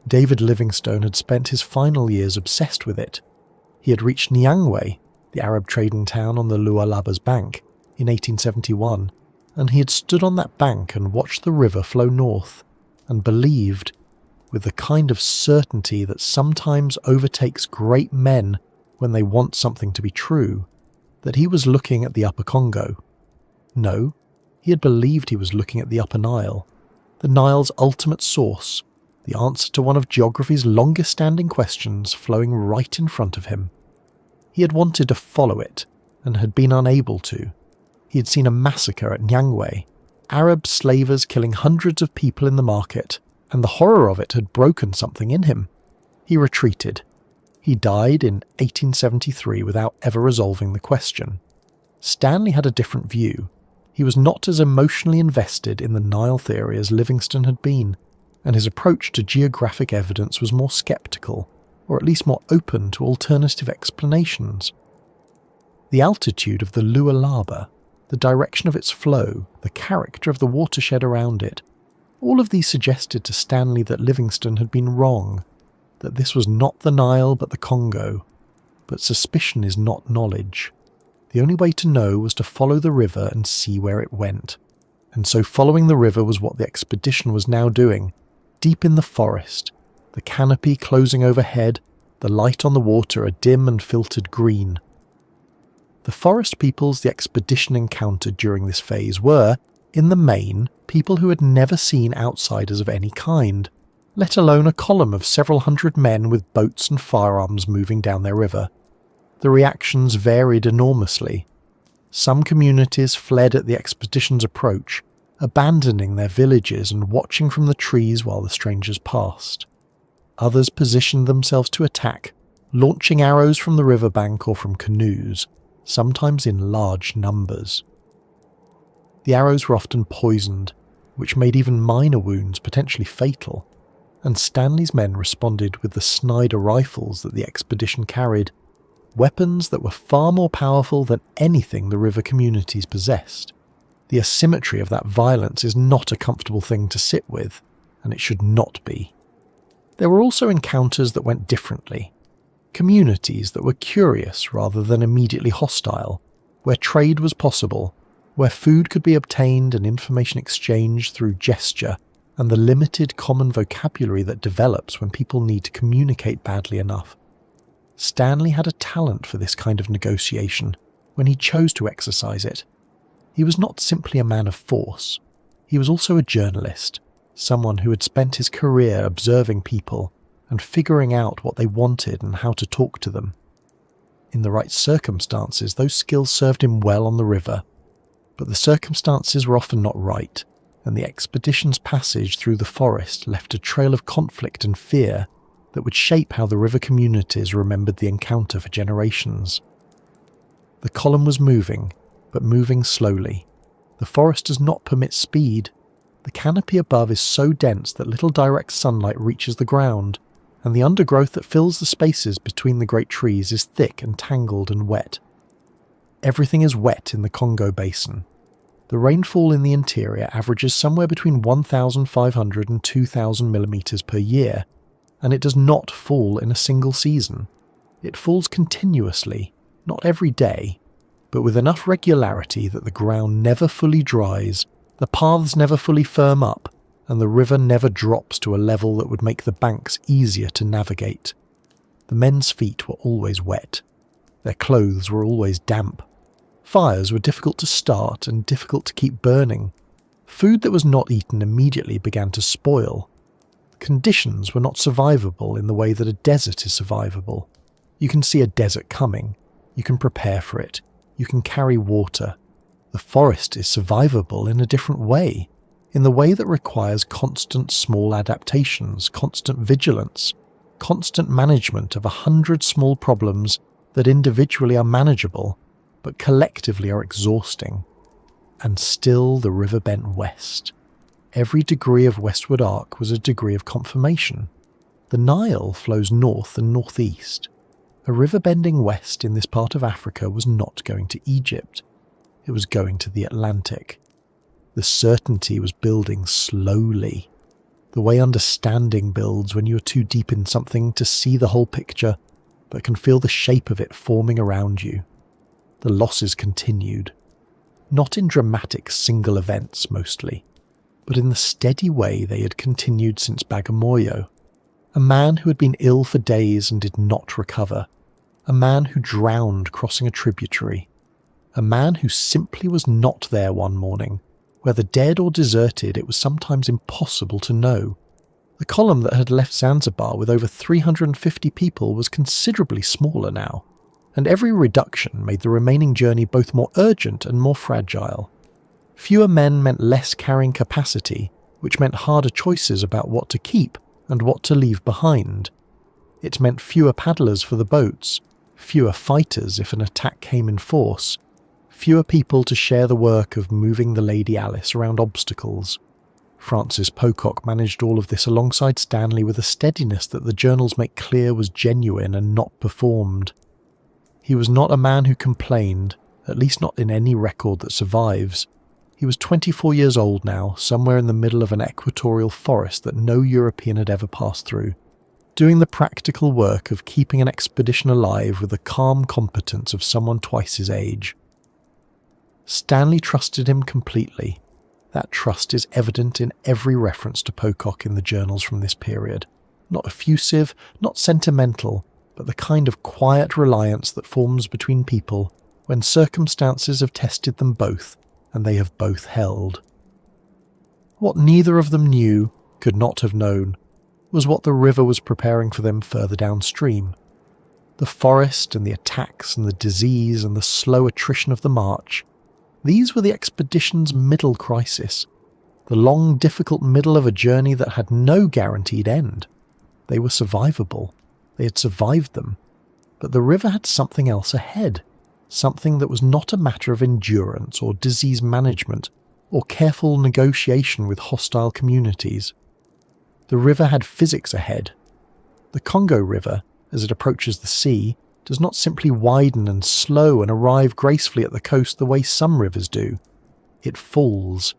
David Livingstone had spent his final years obsessed with it. He had reached Nyangwe, the Arab trading town on the Lualaba's bank, in 1871, and he had stood on that bank and watched the river flow north, and believed, with the kind of certainty that sometimes overtakes great men when they want something to be true, that he was looking at the Upper Congo. No, he had believed he was looking at the Upper Nile, the Nile's ultimate source, the answer to one of geography's longest-standing questions flowing right in front of him. He had wanted to follow it, and had been unable to. He had seen a massacre at Nyangwe, Arab slavers killing hundreds of people in the market, and the horror of it had broken something in him. He retreated. He died in 1873 without ever resolving the question. Stanley had a different view. He was not as emotionally invested in the Nile theory as Livingstone had been, and his approach to geographic evidence was more sceptical, or at least more open to alternative explanations. The altitude of the Lualaba, the direction of its flow, the character of the watershed around it, all of these suggested to Stanley that Livingstone had been wrong, that this was not the Nile but the Congo. But suspicion is not knowledge. The only way to know was to follow the river and see where it went. And so following the river was what the expedition was now doing, deep in the forest, the canopy closing overhead, the light on the water a dim and filtered green. The forest peoples the expedition encountered during this phase were, in the main, people who had never seen outsiders of any kind, let alone a column of several hundred men with boats and firearms moving down their river. The reactions varied enormously. Some communities fled at the expedition's approach, abandoning their villages and watching from the trees while the strangers passed. Others positioned themselves to attack, launching arrows from the riverbank or from canoes, sometimes in large numbers. The arrows were often poisoned, which made even minor wounds potentially fatal, and Stanley's men responded with the Snyder rifles that the expedition carried, weapons that were far more powerful than anything the river communities possessed. The asymmetry of that violence is not a comfortable thing to sit with, and it should not be. There were also encounters that went differently. Communities that were curious rather than immediately hostile, where trade was possible, where food could be obtained and information exchanged through gesture and the limited common vocabulary that develops when people need to communicate badly enough. Stanley had a talent for this kind of negotiation when he chose to exercise it. He was not simply a man of force. He was also a journalist, someone who had spent his career observing people, and figuring out what they wanted and how to talk to them. In the right circumstances, those skills served him well on the river, but the circumstances were often not right, and the expedition's passage through the forest left a trail of conflict and fear that would shape how the river communities remembered the encounter for generations. The column was moving, but moving slowly. The forest does not permit speed. The canopy above is so dense that little direct sunlight reaches the ground, and the undergrowth that fills the spaces between the great trees is thick and tangled and wet. Everything is wet in the Congo basin. The rainfall in the interior averages somewhere between 1,500 and 2,000 millimeters per year, and it does not fall in a single season. It falls continuously, not every day, but with enough regularity that the ground never fully dries, the paths never fully firm up, and the river never drops to a level that would make the banks easier to navigate. The men's feet were always wet. Their clothes were always damp. Fires were difficult to start and difficult to keep burning. Food that was not eaten immediately began to spoil. Conditions were not survivable in the way that a desert is survivable. You can see a desert coming. You can prepare for it. You can carry water. The forest is survivable in a different way, in the way that requires constant small adaptations, constant vigilance, constant management of 100 small problems that individually are manageable, but collectively are exhausting. And still the river bent west. Every degree of westward arc was a degree of confirmation. The Nile flows north and northeast. A river bending west in this part of Africa was not going to Egypt. It was going to the Atlantic. The certainty was building slowly. The way understanding builds when you are too deep in something to see the whole picture, but can feel the shape of it forming around you. The losses continued. Not in dramatic single events mostly, but in the steady way they had continued since Bagamoyo. A man who had been ill for days and did not recover. A man who drowned crossing a tributary. A man who simply was not there one morning. Whether dead or deserted, it was sometimes impossible to know. The column that had left Zanzibar with over 350 people was considerably smaller now, and every reduction made the remaining journey both more urgent and more fragile. Fewer men meant less carrying capacity, which meant harder choices about what to keep and what to leave behind. It meant fewer paddlers for the boats, fewer fighters if an attack came in force, fewer people to share the work of moving the Lady Alice around obstacles. Francis Pocock managed all of this alongside Stanley with a steadiness that the journals make clear was genuine and not performed. He was not a man who complained, at least not in any record that survives. He was 24 years old now, somewhere in the middle of an equatorial forest that no European had ever passed through, doing the practical work of keeping an expedition alive with the calm competence of someone twice his age. Stanley trusted him completely. That trust is evident in every reference to Pocock in the journals from this period. Not effusive, not sentimental, but the kind of quiet reliance that forms between people when circumstances have tested them both and they have both held. What neither of them knew, could not have known, was what the river was preparing for them further downstream. The forest and the attacks and the disease and the slow attrition of the march, these were the expedition's middle crisis, the long, difficult middle of a journey that had no guaranteed end. They were survivable. They had survived them. But the river had something else ahead, something that was not a matter of endurance or disease management or careful negotiation with hostile communities. The river had physics ahead. The Congo River, as it approaches the sea, does not simply widen and slow and arrive gracefully at the coast the way some rivers do. It falls.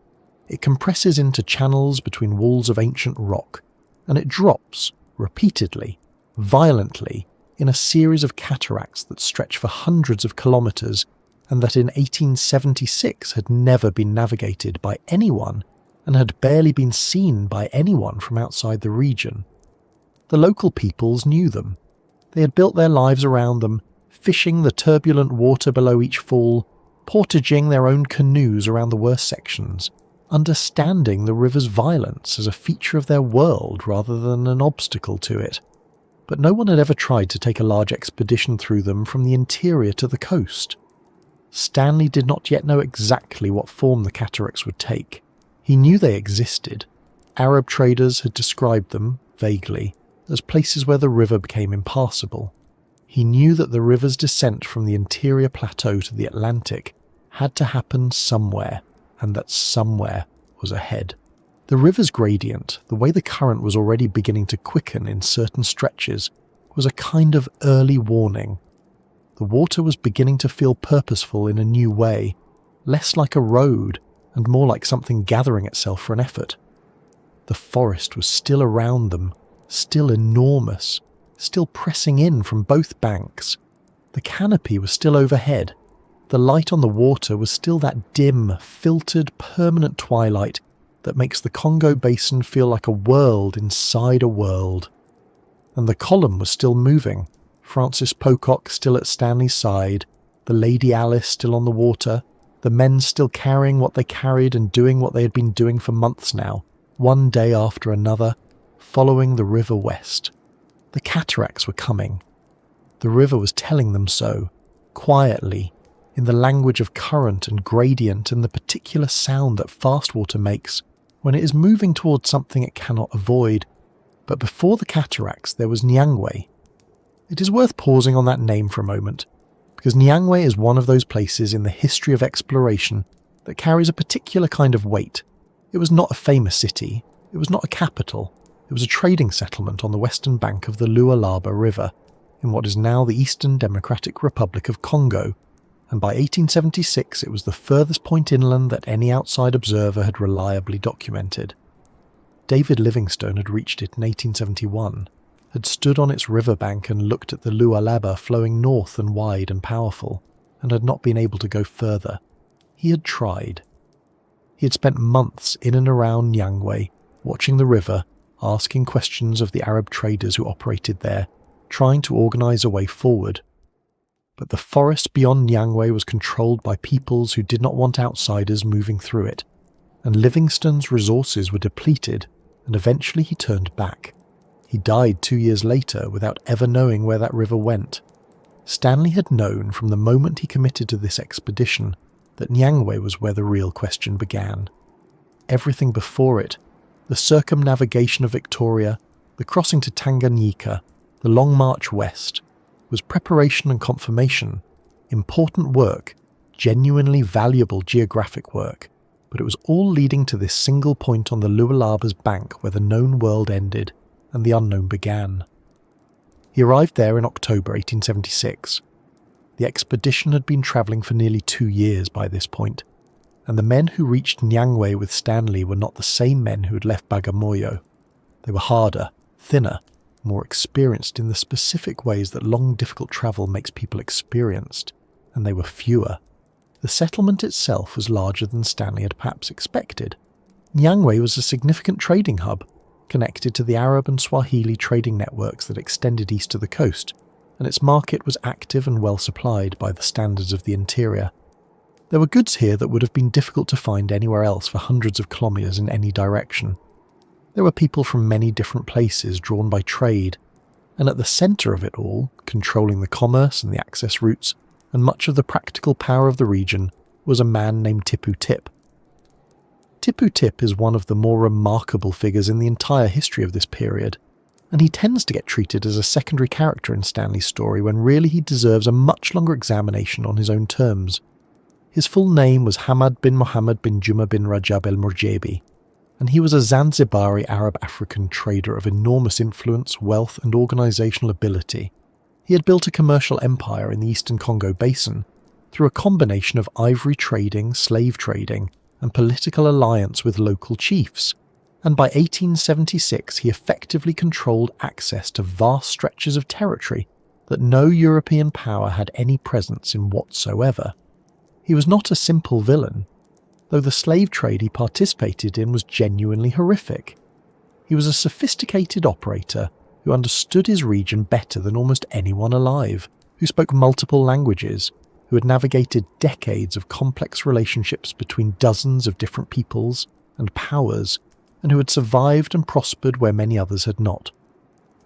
It compresses into channels between walls of ancient rock, and it drops, repeatedly, violently, in a series of cataracts that stretch for hundreds of kilometres and that in 1876 had never been navigated by anyone and had barely been seen by anyone from outside the region. The local peoples knew them. They had built their lives around them, fishing the turbulent water below each fall, portaging their own canoes around the worst sections, understanding the river's violence as a feature of their world rather than an obstacle to it, but no one had ever tried to take a large expedition through them from the interior to the coast. Stanley did not yet know exactly what form the cataracts would take. He knew they existed. Arab traders had described them, vaguely, as places where the river became impassable. He knew that the river's descent from the interior plateau to the Atlantic had to happen somewhere, and that somewhere was ahead. The river's gradient, the way the current was already beginning to quicken in certain stretches, was a kind of early warning. The water was beginning to feel purposeful in a new way, less like a road and more like something gathering itself for an effort. The forest was still around them, still enormous, still pressing in from both banks. The canopy was still overhead. The light on the water was still that dim, filtered, permanent twilight that makes the Congo Basin feel like a world inside a world. And the column was still moving, Francis Pocock still at Stanley's side, the Lady Alice still on the water, the men still carrying what they carried and doing what they had been doing for months now, one day after another, following the river west. The cataracts were coming. The river was telling them so, quietly, in the language of current and gradient and the particular sound that fast water makes when it is moving towards something it cannot avoid. But before the cataracts there was Nyangwe. It is worth pausing on that name for a moment, because Nyangwe is one of those places in the history of exploration that carries a particular kind of weight. It was not a famous city, it was not a capital, it was a trading settlement on the western bank of the Lualaba River, in what is now the Eastern Democratic Republic of Congo, and by 1876 it was the furthest point inland that any outside observer had reliably documented. David Livingstone had reached it in 1871, had stood on its riverbank and looked at the Lualaba flowing north and wide and powerful, and had not been able to go further. He had tried. He had spent months in and around Nyangwe, watching the river, asking questions of the Arab traders who operated there, trying to organise a way forward. But the forest beyond Nyangwe was controlled by peoples who did not want outsiders moving through it, and Livingstone's resources were depleted, and eventually he turned back. He died 2 years later without ever knowing where that river went. Stanley had known from the moment he committed to this expedition that Nyangwe was where the real question began. Everything before it, the circumnavigation of Victoria, the crossing to Tanganyika, the long march west, was preparation and confirmation, important work, genuinely valuable geographic work, but it was all leading to this single point on the Lualaba's bank where the known world ended and the unknown began. He arrived there in October 1876. The expedition had been travelling for nearly 2 years by this point, and the men who reached Nyangwe with Stanley were not the same men who had left Bagamoyo. They were harder, thinner, more experienced in the specific ways that long, difficult travel makes people experienced, and they were fewer. The settlement itself was larger than Stanley had perhaps expected. Nyangwe was a significant trading hub, connected to the Arab and Swahili trading networks that extended east to the coast, and its market was active and well supplied by the standards of the interior. There were goods here that would have been difficult to find anywhere else for hundreds of kilometres in any direction. There were people from many different places drawn by trade, and at the centre of it all, controlling the commerce and the access routes, and much of the practical power of the region, was a man named Tipu Tip. Tipu Tip is one of the more remarkable figures in the entire history of this period, and he tends to get treated as a secondary character in Stanley's story when really he deserves a much longer examination on his own terms. His full name was Hamad bin Mohammed bin Juma bin Rajab el-Murjabi, and he was a Zanzibari Arab-African trader of enormous influence, wealth and organisational ability. He had built a commercial empire in the eastern Congo Basin through a combination of ivory trading, slave trading, and political alliance with local chiefs, and by 1876 he effectively controlled access to vast stretches of territory that no European power had any presence in whatsoever. He was not a simple villain, though the slave trade he participated in was genuinely horrific. He was a sophisticated operator who understood his region better than almost anyone alive, who spoke multiple languages, who had navigated decades of complex relationships between dozens of different peoples and powers, and who had survived and prospered where many others had not.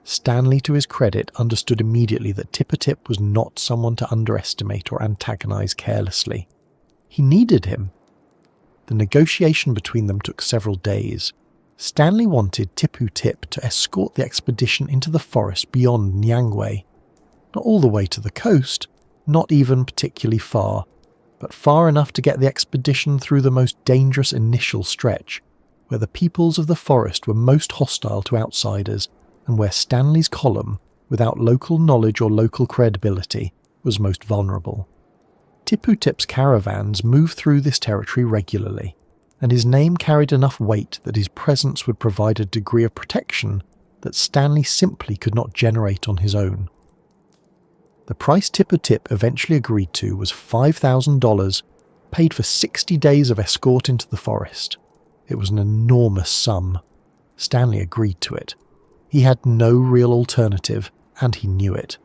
Stanley, to his credit, understood immediately that Tipper-Tip was not someone to underestimate or antagonize carelessly. He needed him. The negotiation between them took several days. Stanley wanted Tipu-Tip to escort the expedition into the forest beyond Nyangwe. Not all the way to the coast, not even particularly far, but far enough to get the expedition through the most dangerous initial stretch, where the peoples of the forest were most hostile to outsiders, and where Stanley's column, without local knowledge or local credibility, was most vulnerable. Tipu-Tip's caravans moved through this territory regularly, and his name carried enough weight that his presence would provide a degree of protection that Stanley simply could not generate on his own. The price Tipper-Tip eventually agreed to was $5,000, paid for 60 days of escort into the forest. It was an enormous sum. Stanley agreed to it. He had no real alternative, and he knew it.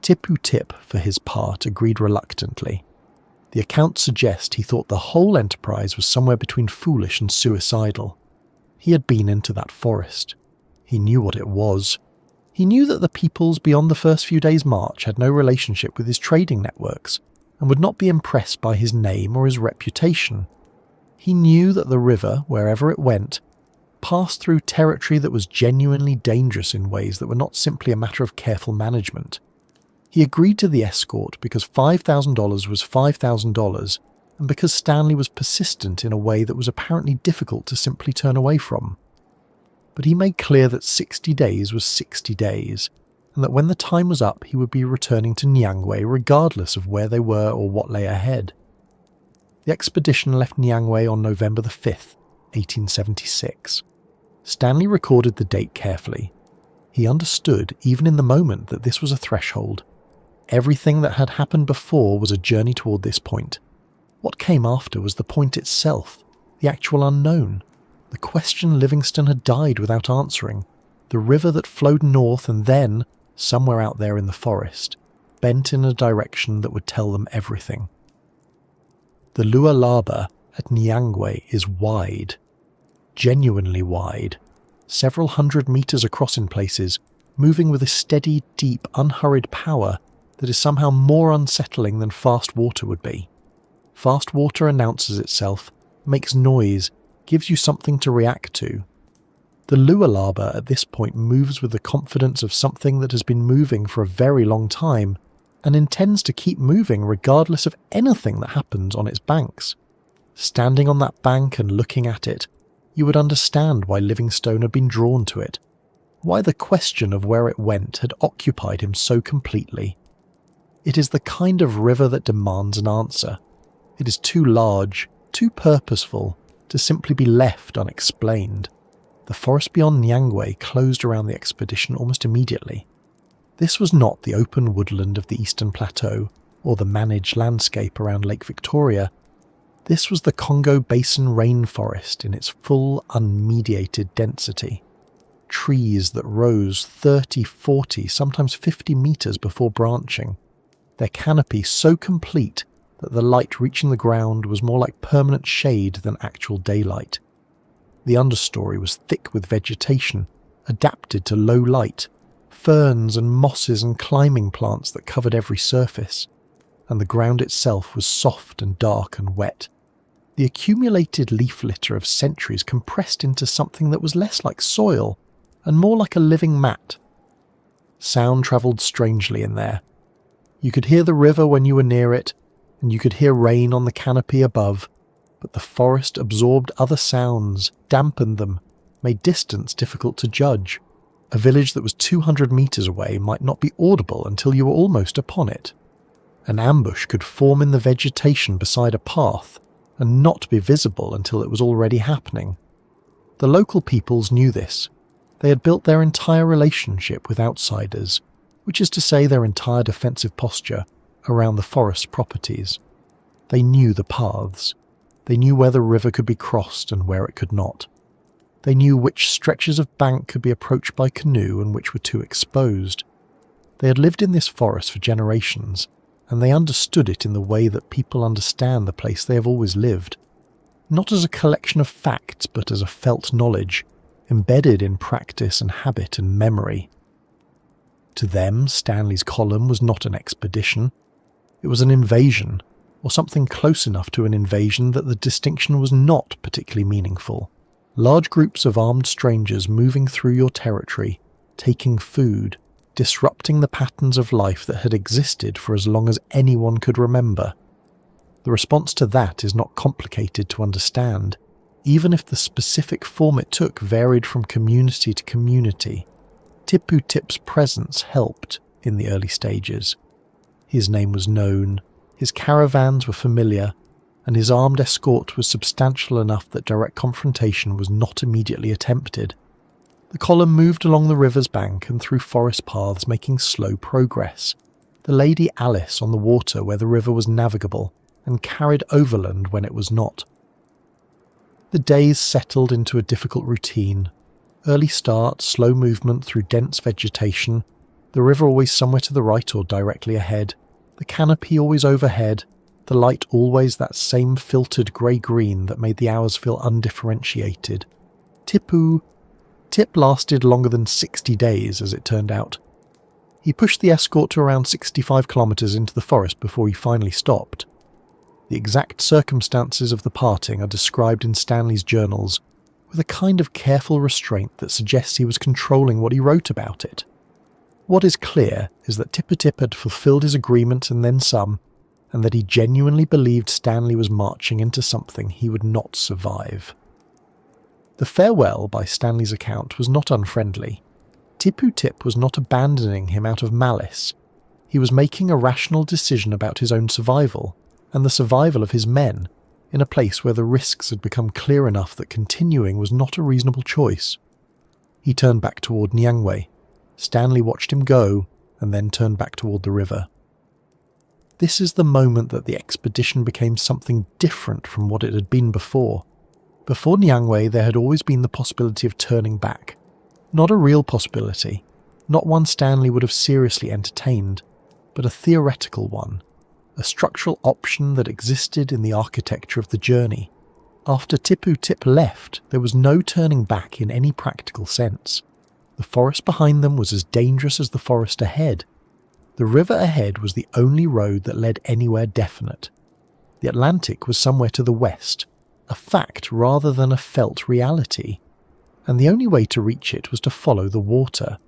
Tipu-Tip, for his part, agreed reluctantly. The accounts suggest he thought the whole enterprise was somewhere between foolish and suicidal. He had been into that forest. He knew what it was. He knew that the peoples beyond the first few days' march had no relationship with his trading networks, and would not be impressed by his name or his reputation. He knew that the river, wherever it went, passed through territory that was genuinely dangerous in ways that were not simply a matter of careful management. He agreed to the escort because $5,000 was $5,000, and because Stanley was persistent in a way that was apparently difficult to simply turn away from. But he made clear that 60 days was 60 days, and that when the time was up he would be returning to Nyangwe regardless of where they were or what lay ahead. The expedition left Nyangwe on November the 5th, 1876. Stanley recorded the date carefully. He understood, even in the moment, that this was a threshold. Everything that had happened before was a journey toward this point. What came after was the point itself, the actual unknown, the question Livingstone had died without answering, the river that flowed north and then, somewhere out there in the forest, bent in a direction that would tell them everything. The Lualaba at Nyangwe is wide. Genuinely wide, several hundred meters across in places, moving with a steady, deep, unhurried power that is somehow more unsettling than fast water would be. Fast water announces itself, makes noise, gives you something to react to. The Lualaba at this point moves with the confidence of something that has been moving for a very long time, and intends to keep moving regardless of anything that happens on its banks. Standing on that bank and looking at it, you would understand why Livingstone had been drawn to it, why the question of where it went had occupied him so completely. It is the kind of river that demands an answer. It is too large, too purposeful, to simply be left unexplained. The forest beyond Nyangwe closed around the expedition almost immediately. This was not the open woodland of the Eastern Plateau, or the managed landscape around Lake Victoria. This was the Congo Basin rainforest in its full, unmediated density. Trees that rose 30, 40, sometimes 50 meters before branching. Their canopy so complete that the light reaching the ground was more like permanent shade than actual daylight. The understory was thick with vegetation, adapted to low light, ferns and mosses and climbing plants that covered every surface, and the ground itself was soft and dark and wet. The accumulated leaf litter of centuries compressed into something that was less like soil and more like a living mat. Sound travelled strangely in there. You could hear the river when you were near it, and you could hear rain on the canopy above, but the forest absorbed other sounds, dampened them, made distance difficult to judge. A village that was 200 meters away might not be audible until you were almost upon it. An ambush could form in the vegetation beside a path, and not be visible until it was already happening. The local peoples knew this. They had built their entire relationship with outsiders, which is to say their entire defensive posture, around the forest properties. They knew the paths. They knew where the river could be crossed and where it could not. They knew which stretches of bank could be approached by canoe and which were too exposed. They had lived in this forest for generations, and they understood it in the way that people understand the place they have always lived, not as a collection of facts but as a felt knowledge, embedded in practice and habit and memory. To them, Stanley's column was not an expedition. It was an invasion, or something close enough to an invasion that the distinction was not particularly meaningful. Large groups of armed strangers moving through your territory, taking food, disrupting the patterns of life that had existed for as long as anyone could remember. The response to that is not complicated to understand, even if the specific form it took varied from community to community. Tipu Tip's presence helped in the early stages. His name was known, his caravans were familiar, and his armed escort was substantial enough that direct confrontation was not immediately attempted. The column moved along the river's bank and through forest paths, making slow progress. The Lady Alice on the water where the river was navigable, and carried overland when it was not. The days settled into a difficult routine. Early start, slow movement through dense vegetation, the river always somewhere to the right or directly ahead, the canopy always overhead, the light always that same filtered grey-green that made the hours feel undifferentiated. Tip lasted longer than 60 days, as it turned out. He pushed the escort to around 65 kilometres into the forest before he finally stopped. The exact circumstances of the parting are described in Stanley's journals, with a kind of careful restraint that suggests he was controlling what he wrote about it. What is clear is that Tipu Tip had fulfilled his agreement and then some, and that he genuinely believed Stanley was marching into something he would not survive. The farewell, by Stanley's account, was not unfriendly. Tipu Tip was not abandoning him out of malice. He was making a rational decision about his own survival, and the survival of his men, in a place where the risks had become clear enough that continuing was not a reasonable choice. He turned back toward Nyangwe. Stanley watched him go, and then turned back toward the river. This is the moment that the expedition became something different from what it had been before. Before Nyangwe, there had always been the possibility of turning back. Not a real possibility, not one Stanley would have seriously entertained, but a theoretical one, a structural option that existed in the architecture of the journey. After Tipu Tip left, there was no turning back in any practical sense. The forest behind them was as dangerous as the forest ahead. The river ahead was the only road that led anywhere definite. The Atlantic was somewhere to the west, a fact rather than a felt reality, and the only way to reach it was to follow the water.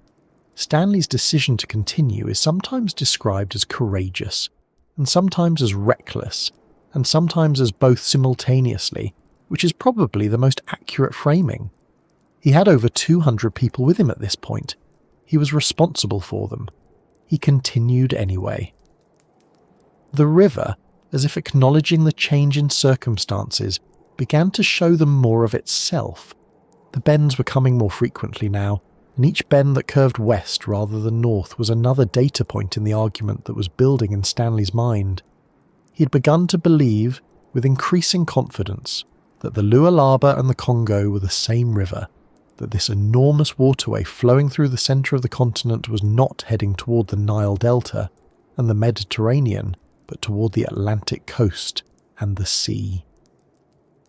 Stanley's decision to continue is sometimes described as courageous, and sometimes as reckless, and sometimes as both simultaneously, which is probably the most accurate framing. He had over 200 people with him at this point. He was responsible for them. He continued anyway. The river, as if acknowledging the change in circumstances, began to show them more of itself. The bends were coming more frequently now, and each bend that curved west rather than north was another data point in the argument that was building in Stanley's mind. He had begun to believe, with increasing confidence, that the Lualaba and the Congo were the same river, that this enormous waterway flowing through the centre of the continent was not heading toward the Nile Delta and the Mediterranean, but toward the Atlantic coast and the sea.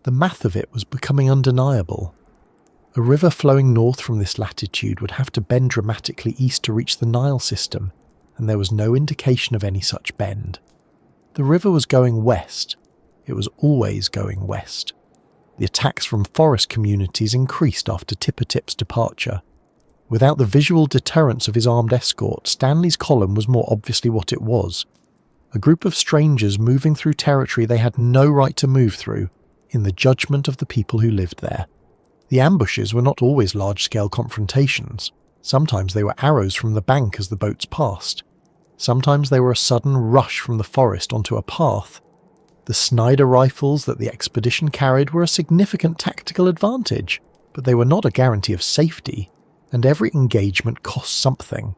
The math of it was becoming undeniable. A river flowing north from this latitude would have to bend dramatically east to reach the Nile system, and there was no indication of any such bend. The river was going west. It was always going west. The attacks from forest communities increased after Tipu Tip's departure. Without the visual deterrence of his armed escort, Stanley's column was more obviously what it was. A group of strangers moving through territory they had no right to move through, in the judgment of the people who lived there. The ambushes were not always large-scale confrontations. Sometimes they were arrows from the bank as the boats passed. Sometimes they were a sudden rush from the forest onto a path. The Snyder rifles that the expedition carried were a significant tactical advantage, but they were not a guarantee of safety, and every engagement cost something.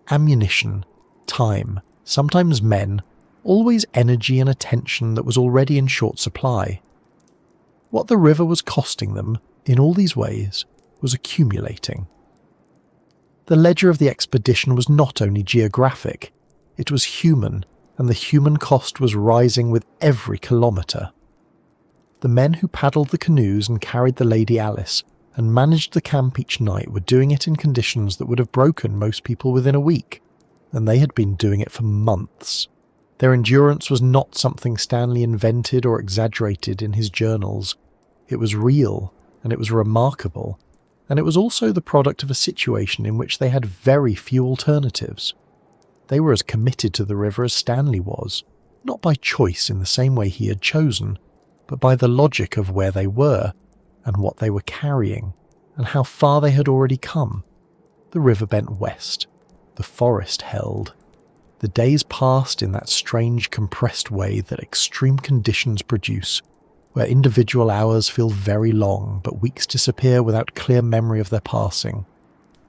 Ammunition, time, sometimes men, always energy and attention that was already in short supply. What the river was costing them, in all these ways, was accumulating. The ledger of the expedition was not only geographic, it was human, and the human cost was rising with every kilometre. The men who paddled the canoes and carried the Lady Alice and managed the camp each night were doing it in conditions that would have broken most people within a week. and they had been doing it for months. Their endurance was not something Stanley invented or exaggerated in his journals. It was real, and it was remarkable, and it was also the product of a situation in which they had very few alternatives. They were as committed to the river as Stanley was, not by choice in the same way he had chosen, but by the logic of where they were, and what they were carrying, and how far they had already come. The river bent west. The forest held. The days passed in that strange compressed way that extreme conditions produce, where individual hours feel very long but weeks disappear without clear memory of their passing.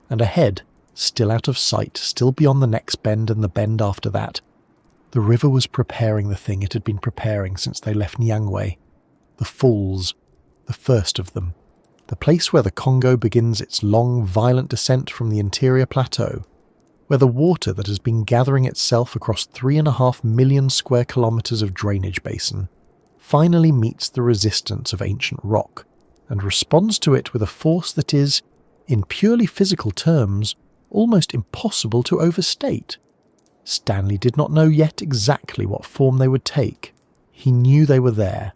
And ahead, still out of sight, still beyond the next bend and the bend after that, the river was preparing the thing it had been preparing since they left Nyangwe. The falls, the first of them, the place where the Congo begins its long, violent descent from the interior plateau, where the water that has been gathering itself across 3.5 million square kilometres of drainage basin finally meets the resistance of ancient rock and responds to it with a force that is, in purely physical terms, almost impossible to overstate. Stanley did not know yet exactly what form they would take. He knew they were there.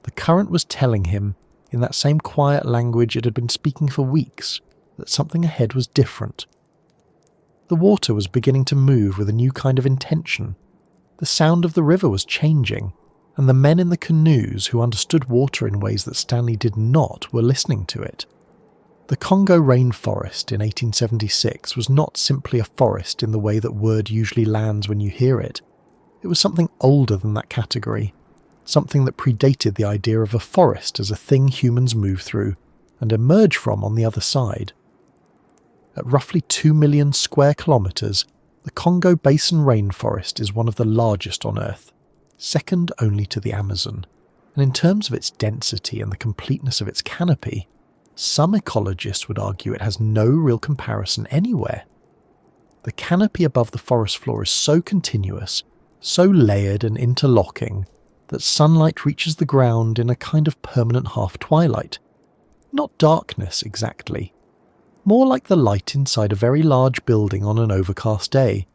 The current was telling him, in that same quiet language it had been speaking for weeks, that something ahead was different. The water was beginning to move with a new kind of intention. The sound of the river was changing, and the men in the canoes who understood water in ways that Stanley did not were listening to it. The Congo rainforest in 1876 was not simply a forest in the way that word usually lands when you hear it. It was something older than that category, something that predated the idea of a forest as a thing humans move through and emerge from on the other side. At roughly 2 million square kilometres, the Congo Basin rainforest is one of the largest on Earth, second only to the Amazon, and in terms of its density and the completeness of its canopy, some ecologists would argue it has no real comparison anywhere. The canopy above the forest floor is so continuous, so layered and interlocking, that sunlight reaches the ground in a kind of permanent half-twilight. Not darkness exactly, more like the light inside a very large building on an overcast day,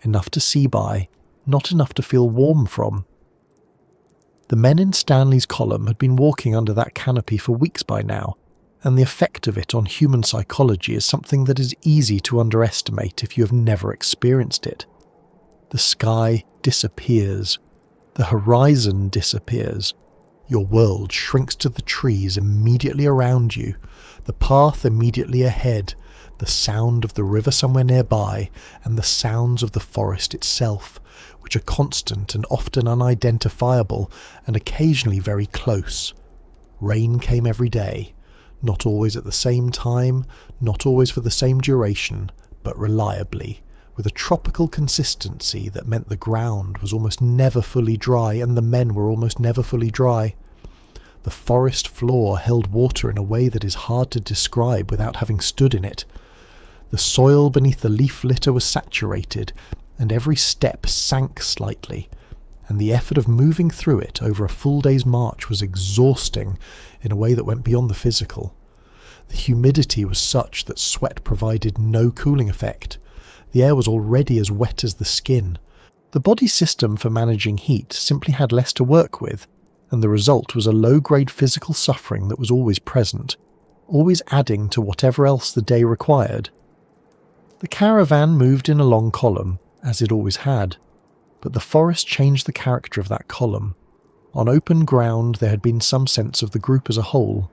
enough to see by, not enough to feel warm from. The men in Stanley's column had been walking under that canopy for weeks by now, and the effect of it on human psychology is something that is easy to underestimate if you have never experienced it. The sky disappears. The horizon disappears. Your world shrinks to the trees immediately around you, the path immediately ahead, the sound of the river somewhere nearby, and the sounds of the forest itself, which are constant and often unidentifiable and occasionally very close. Rain came every day, not always at the same time, not always for the same duration, but reliably, with a tropical consistency that meant the ground was almost never fully dry and the men were almost never fully dry. The forest floor held water in a way that is hard to describe without having stood in it. The soil beneath the leaf litter was saturated, and every step sank slightly, and the effort of moving through it over a full day's march was exhausting in a way that went beyond the physical. The humidity was such that sweat provided no cooling effect. The air was already as wet as the skin. The body's system for managing heat simply had less to work with, and the result was a low-grade physical suffering that was always present, always adding to whatever else the day required. The caravan moved in a long column, as it always had, but the forest changed the character of that column. On open ground there had been some sense of the group as a whole.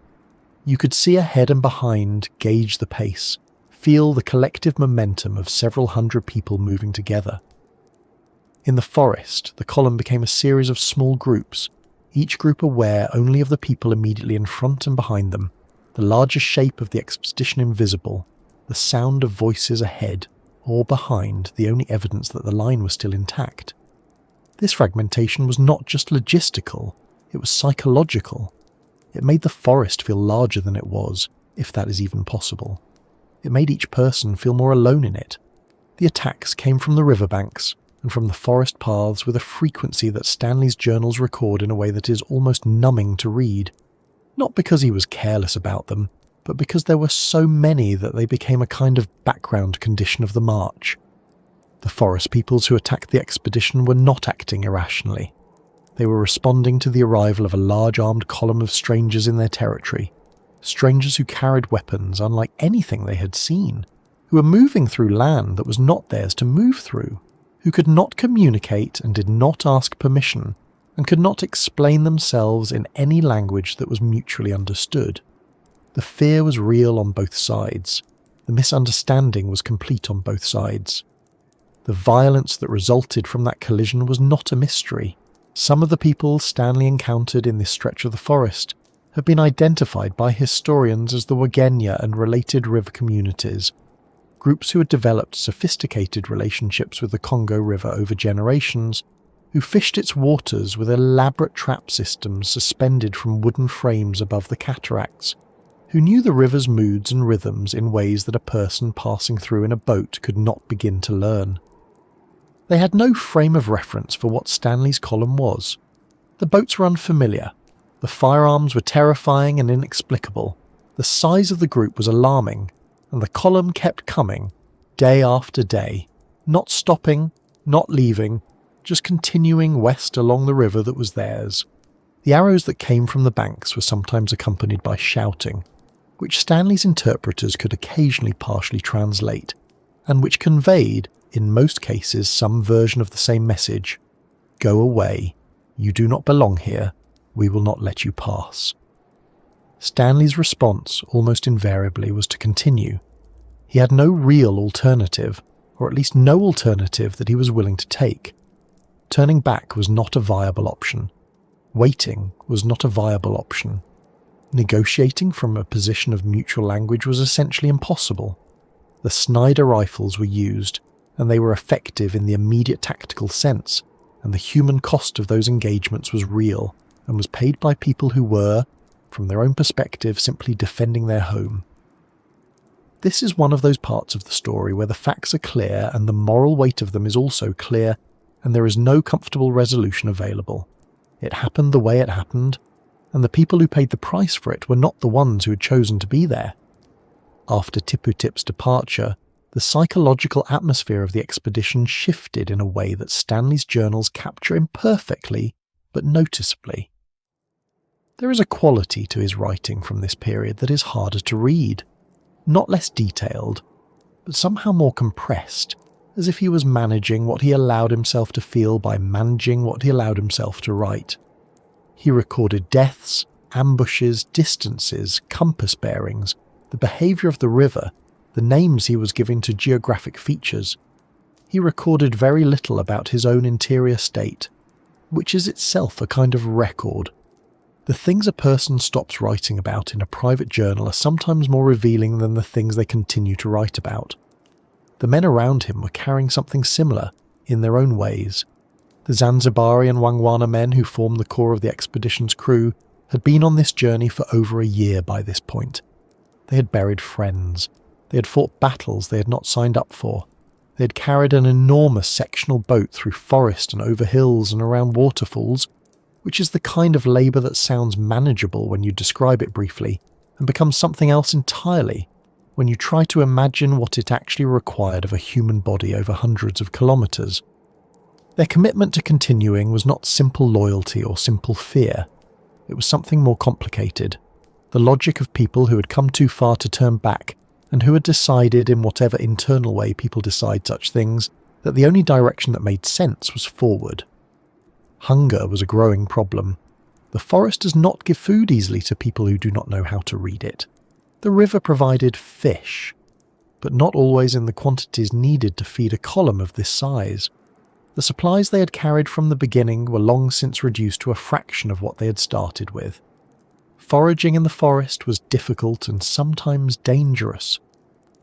You could see ahead and behind, gauge the pace, feel the collective momentum of several hundred people moving together. In the forest, the column became a series of small groups, each group aware only of the people immediately in front and behind them, the larger shape of the expedition invisible, the sound of voices ahead or behind the only evidence that the line was still intact. This fragmentation was not just logistical, it was psychological. It made the forest feel larger than it was, if that is even possible. It made each person feel more alone in it. The attacks came from the riverbanks and from the forest paths with a frequency that Stanley's journals record in a way that is almost numbing to read. Not because he was careless about them, but because there were so many that they became a kind of background condition of the march. The forest peoples who attacked the expedition were not acting irrationally. They were responding to the arrival of a large armed column of strangers in their territory, strangers who carried weapons unlike anything they had seen, who were moving through land that was not theirs to move through, who could not communicate and did not ask permission, and could not explain themselves in any language that was mutually understood. The fear was real on both sides. The misunderstanding was complete on both sides. The violence that resulted from that collision was not a mystery. Some of the people Stanley encountered in this stretch of the forest have been identified by historians as the Wagenya and related river communities, groups who had developed sophisticated relationships with the Congo River over generations, who fished its waters with elaborate trap systems suspended from wooden frames above the cataracts, who knew the river's moods and rhythms in ways that a person passing through in a boat could not begin to learn. They had no frame of reference for what Stanley's column was. The boats were unfamiliar. The firearms were terrifying and inexplicable. The size of the group was alarming, and the column kept coming, day after day, not stopping, not leaving, just continuing west along the river that was theirs. The arrows that came from the banks were sometimes accompanied by shouting, which Stanley's interpreters could occasionally partially translate, and which conveyed, in most cases, some version of the same message: "Go away, you do not belong here, we will not let you pass." Stanley's response, almost invariably, was to continue. He had no real alternative, or at least no alternative that he was willing to take. Turning back was not a viable option. Waiting was not a viable option. Negotiating from a position of mutual language was essentially impossible. The Snyder rifles were used, and they were effective in the immediate tactical sense, and the human cost of those engagements was real, and was paid by people who were, from their own perspective, simply defending their home. This is one of those parts of the story where the facts are clear and the moral weight of them is also clear, and there is no comfortable resolution available. It happened the way it happened, and the people who paid the price for it were not the ones who had chosen to be there. After Tipu Tip's departure, the psychological atmosphere of the expedition shifted in a way that Stanley's journals capture imperfectly, but noticeably. There is a quality to his writing from this period that is harder to read, not less detailed, but somehow more compressed, as if he was managing what he allowed himself to feel by managing what he allowed himself to write. He recorded deaths, ambushes, distances, compass bearings, the behaviour of the river, the names he was giving to geographic features. He recorded very little about his own interior state, which is itself a kind of record. The things a person stops writing about in a private journal are sometimes more revealing than the things they continue to write about. The men around him were carrying something similar, in their own ways. The Zanzibari and Wangwana men who formed the core of the expedition's crew had been on this journey for over a year by this point. They had buried friends. They had fought battles they had not signed up for. They had carried an enormous sectional boat through forest and over hills and around waterfalls, which is the kind of labour that sounds manageable when you describe it briefly, and becomes something else entirely when you try to imagine what it actually required of a human body over hundreds of kilometres. Their commitment to continuing was not simple loyalty or simple fear. It was something more complicated. The logic of people who had come too far to turn back, and who had decided, in whatever internal way people decide such things, that the only direction that made sense was forward. Hunger was a growing problem. The forest does not give food easily to people who do not know how to read it. The river provided fish, but not always in the quantities needed to feed a column of this size. The supplies they had carried from the beginning were long since reduced to a fraction of what they had started with. Foraging in the forest was difficult and sometimes dangerous.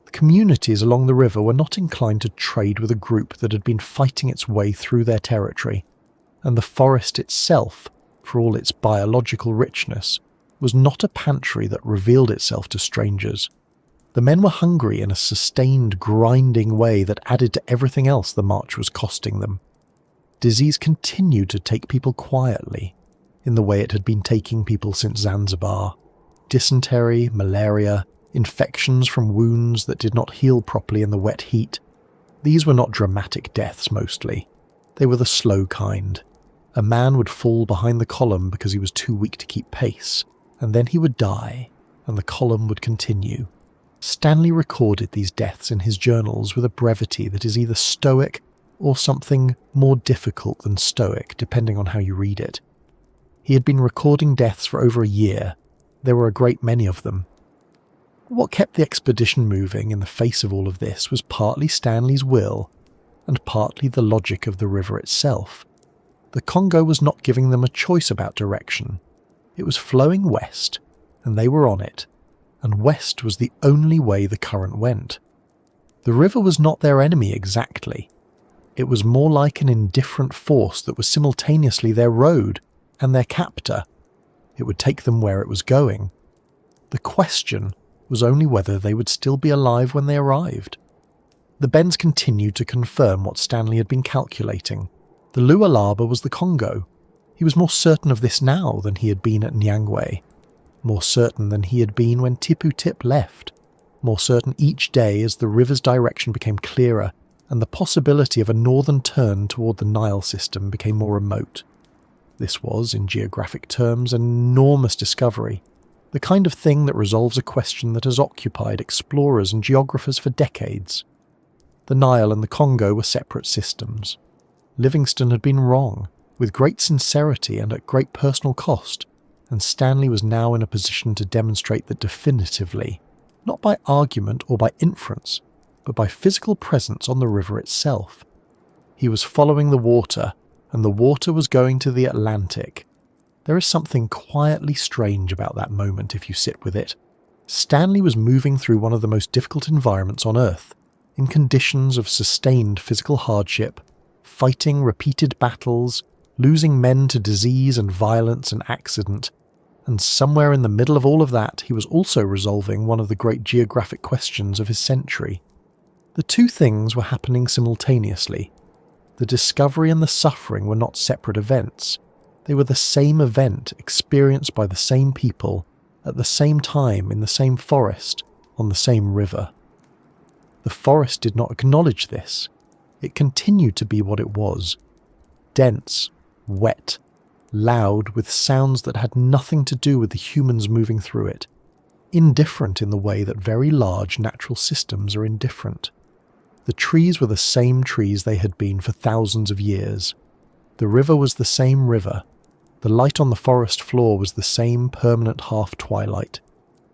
The communities along the river were not inclined to trade with a group that had been fighting its way through their territory, and the forest itself, for all its biological richness, was not a pantry that revealed itself to strangers. The men were hungry in a sustained, grinding way that added to everything else the march was costing them. Disease continued to take people quietly, in the way it had been taking people since Zanzibar. Dysentery, malaria, infections from wounds that did not heal properly in the wet heat. These were not dramatic deaths mostly. They were the slow kind. A man would fall behind the column because he was too weak to keep pace, and then he would die, and the column would continue. Stanley recorded these deaths in his journals with a brevity that is either stoic or something more difficult than stoic, depending on how you read it. He had been recording deaths for over a year. There were a great many of them. What kept the expedition moving in the face of all of this was partly Stanley's will and partly the logic of the river itself. The Congo was not giving them a choice about direction. It was flowing west, and they were on it, and west was the only way the current went. The river was not their enemy exactly. It was more like an indifferent force that was simultaneously their road and their captor. It would take them where it was going. The question was only whether they would still be alive when they arrived. The bends continued to confirm what Stanley had been calculating. The Lualaba was the Congo. He was more certain of this now than he had been at Nyangwe, more certain than he had been when Tipu Tip left, more certain each day as the river's direction became clearer and the possibility of a northern turn toward the Nile system became more remote. This was, in geographic terms, an enormous discovery, the kind of thing that resolves a question that has occupied explorers and geographers for decades. The Nile and the Congo were separate systems. Livingstone had been wrong, with great sincerity and at great personal cost, and Stanley was now in a position to demonstrate that definitively, not by argument or by inference, but by physical presence on the river itself. He was following the water, and the water was going to the Atlantic. There is something quietly strange about that moment if you sit with it. Stanley was moving through one of the most difficult environments on Earth, in conditions of sustained physical hardship, fighting repeated battles, losing men to disease and violence and accident, and somewhere in the middle of all of that he was also resolving one of the great geographic questions of his century. The two things were happening simultaneously. The discovery and the suffering were not separate events. They were the same event experienced by the same people, at the same time in the same forest, on the same river. The forest did not acknowledge this. It continued to be what it was. Dense, wet, loud, with sounds that had nothing to do with the humans moving through it. Indifferent in the way that very large natural systems are indifferent. The trees were the same trees they had been for thousands of years. The river was the same river. The light on the forest floor was the same permanent half-twilight.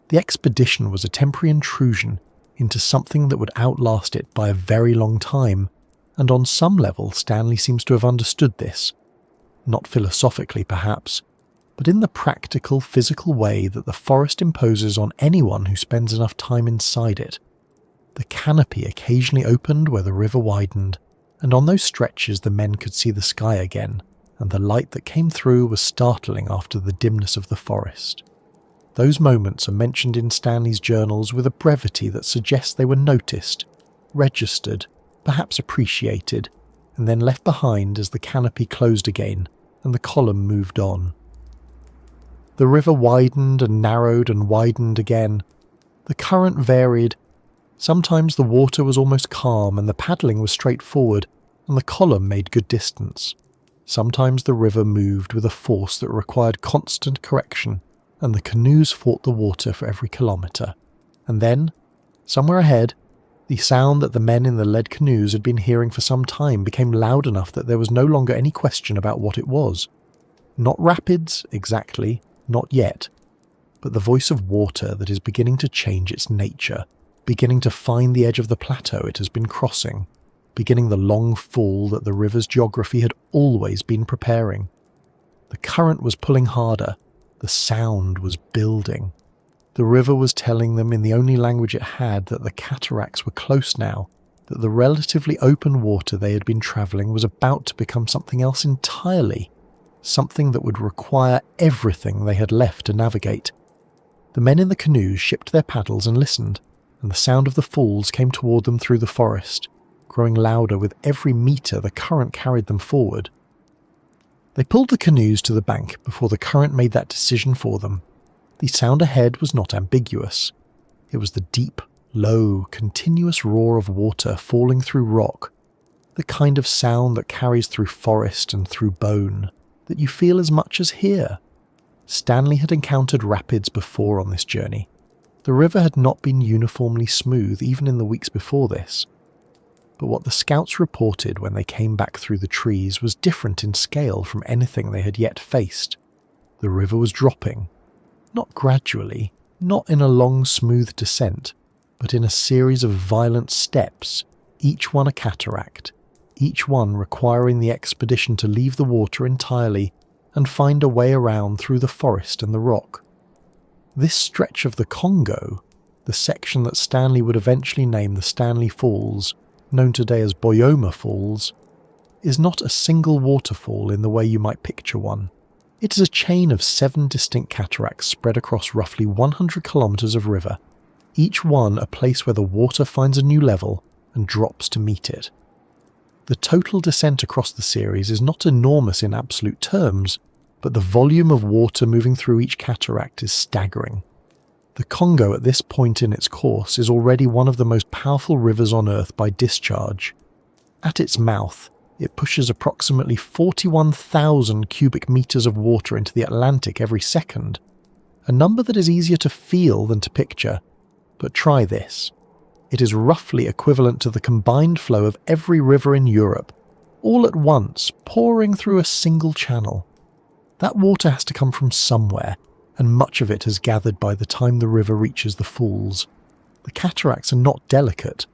The expedition was a temporary intrusion into something that would outlast it by a very long time, and on some level Stanley seems to have understood this. Not philosophically perhaps, but in the practical, physical way that the forest imposes on anyone who spends enough time inside it. The canopy occasionally opened where the river widened, and on those stretches the men could see the sky again, and the light that came through was startling after the dimness of the forest. Those moments are mentioned in Stanley's journals with a brevity that suggests they were noticed, registered, perhaps appreciated, and then left behind as the canopy closed again and the column moved on. The river widened and narrowed and widened again. The current varied. Sometimes the water was almost calm and the paddling was straightforward, and the column made good distance. Sometimes the river moved with a force that required constant correction, and the canoes fought the water for every kilometre. And then, somewhere ahead, the sound that the men in the lead canoes had been hearing for some time became loud enough that there was no longer any question about what it was. Not rapids, exactly, not yet, but the voice of water that is beginning to change its nature, beginning to find the edge of the plateau it has been crossing, beginning the long fall that the river's geography had always been preparing. The current was pulling harder. The sound was building. The river was telling them in the only language it had that the cataracts were close now, that the relatively open water they had been travelling was about to become something else entirely, something that would require everything they had left to navigate. The men in the canoes shipped their paddles and listened, and the sound of the falls came toward them through the forest, growing louder with every metre the current carried them forward. They pulled the canoes to the bank before the current made that decision for them. The sound ahead was not ambiguous. It was the deep, low, continuous roar of water falling through rock, the kind of sound that carries through forest and through bone, that you feel as much as here. Stanley had encountered rapids before on this journey. The river had not been uniformly smooth even in the weeks before this. But what the scouts reported when they came back through the trees was different in scale from anything they had yet faced. The river was dropping. Not gradually, not in a long smooth descent, but in a series of violent steps, each one a cataract, each one requiring the expedition to leave the water entirely and find a way around through the forest and the rock. This stretch of the Congo, the section that Stanley would eventually name the Stanley Falls, known today as Boyoma Falls, is not a single waterfall in the way you might picture one. It is a chain of 7 distinct cataracts spread across roughly 100 kilometers of river, each one a place where the water finds a new level and drops to meet it. The total descent across the series is not enormous in absolute terms, but the volume of water moving through each cataract is staggering. The Congo at this point in its course is already one of the most powerful rivers on Earth by discharge. At its mouth, it pushes approximately 41,000 cubic meters of water into the Atlantic every second, a number that is easier to feel than to picture. But try this. It is roughly equivalent to the combined flow of every river in Europe, all at once, pouring through a single channel. That water has to come from somewhere, and much of it has gathered by the time the river reaches the falls. The cataracts are not delicate.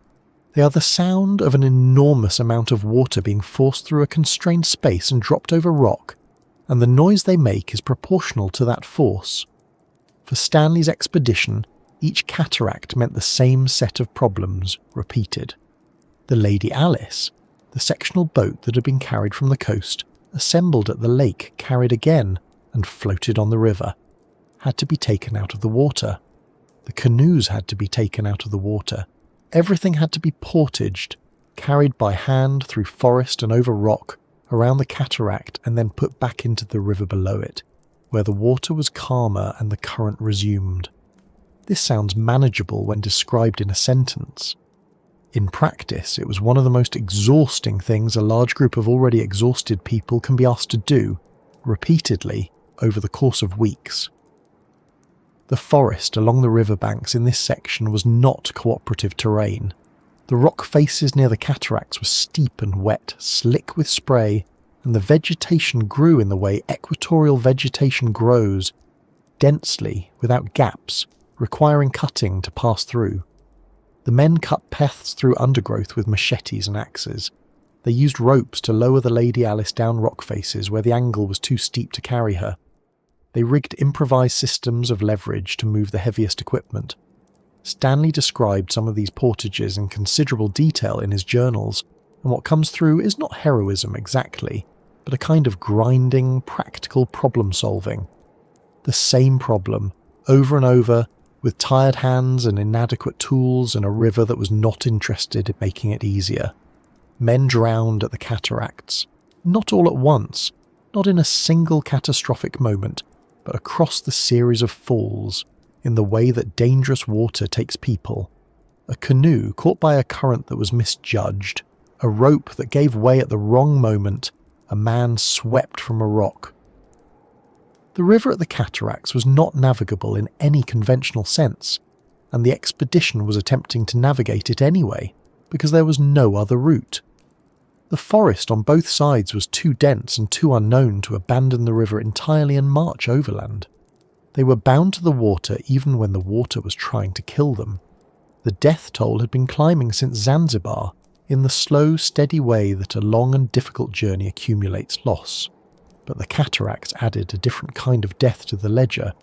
They are the sound of an enormous amount of water being forced through a constrained space and dropped over rock, and the noise they make is proportional to that force. For Stanley's expedition, each cataract meant the same set of problems, repeated. The Lady Alice, the sectional boat that had been carried from the coast, assembled at the lake, carried again, and floated on the river, had to be taken out of the water. The canoes had to be taken out of the water. Everything had to be portaged, carried by hand through forest and over rock, around the cataract and then put back into the river below it, where the water was calmer and the current resumed. This sounds manageable when described in a sentence. In practice, it was one of the most exhausting things a large group of already exhausted people can be asked to do, repeatedly, over the course of weeks. The forest along the riverbanks in this section was not cooperative terrain. The rock faces near the cataracts were steep and wet, slick with spray, and the vegetation grew in the way equatorial vegetation grows, densely, without gaps, requiring cutting to pass through. The men cut paths through undergrowth with machetes and axes. They used ropes to lower the Lady Alice down rock faces where the angle was too steep to carry her. They rigged improvised systems of leverage to move the heaviest equipment. Stanley described some of these portages in considerable detail in his journals, and what comes through is not heroism exactly, but a kind of grinding, practical problem-solving. The same problem, over and over, with tired hands and inadequate tools and a river that was not interested in making it easier. Men drowned at the cataracts, not all at once, not in a single catastrophic moment, but across the series of falls, in the way that dangerous water takes people. A canoe caught by a current that was misjudged, a rope that gave way at the wrong moment, a man swept from a rock. The river at the cataracts was not navigable in any conventional sense, and the expedition was attempting to navigate it anyway, because there was no other route. The forest on both sides was too dense and too unknown to abandon the river entirely and march overland. They were bound to the water even when the water was trying to kill them. The death toll had been climbing since Zanzibar, in the slow, steady way that a long and difficult journey accumulates loss. But the cataracts added a different kind of death to the ledger,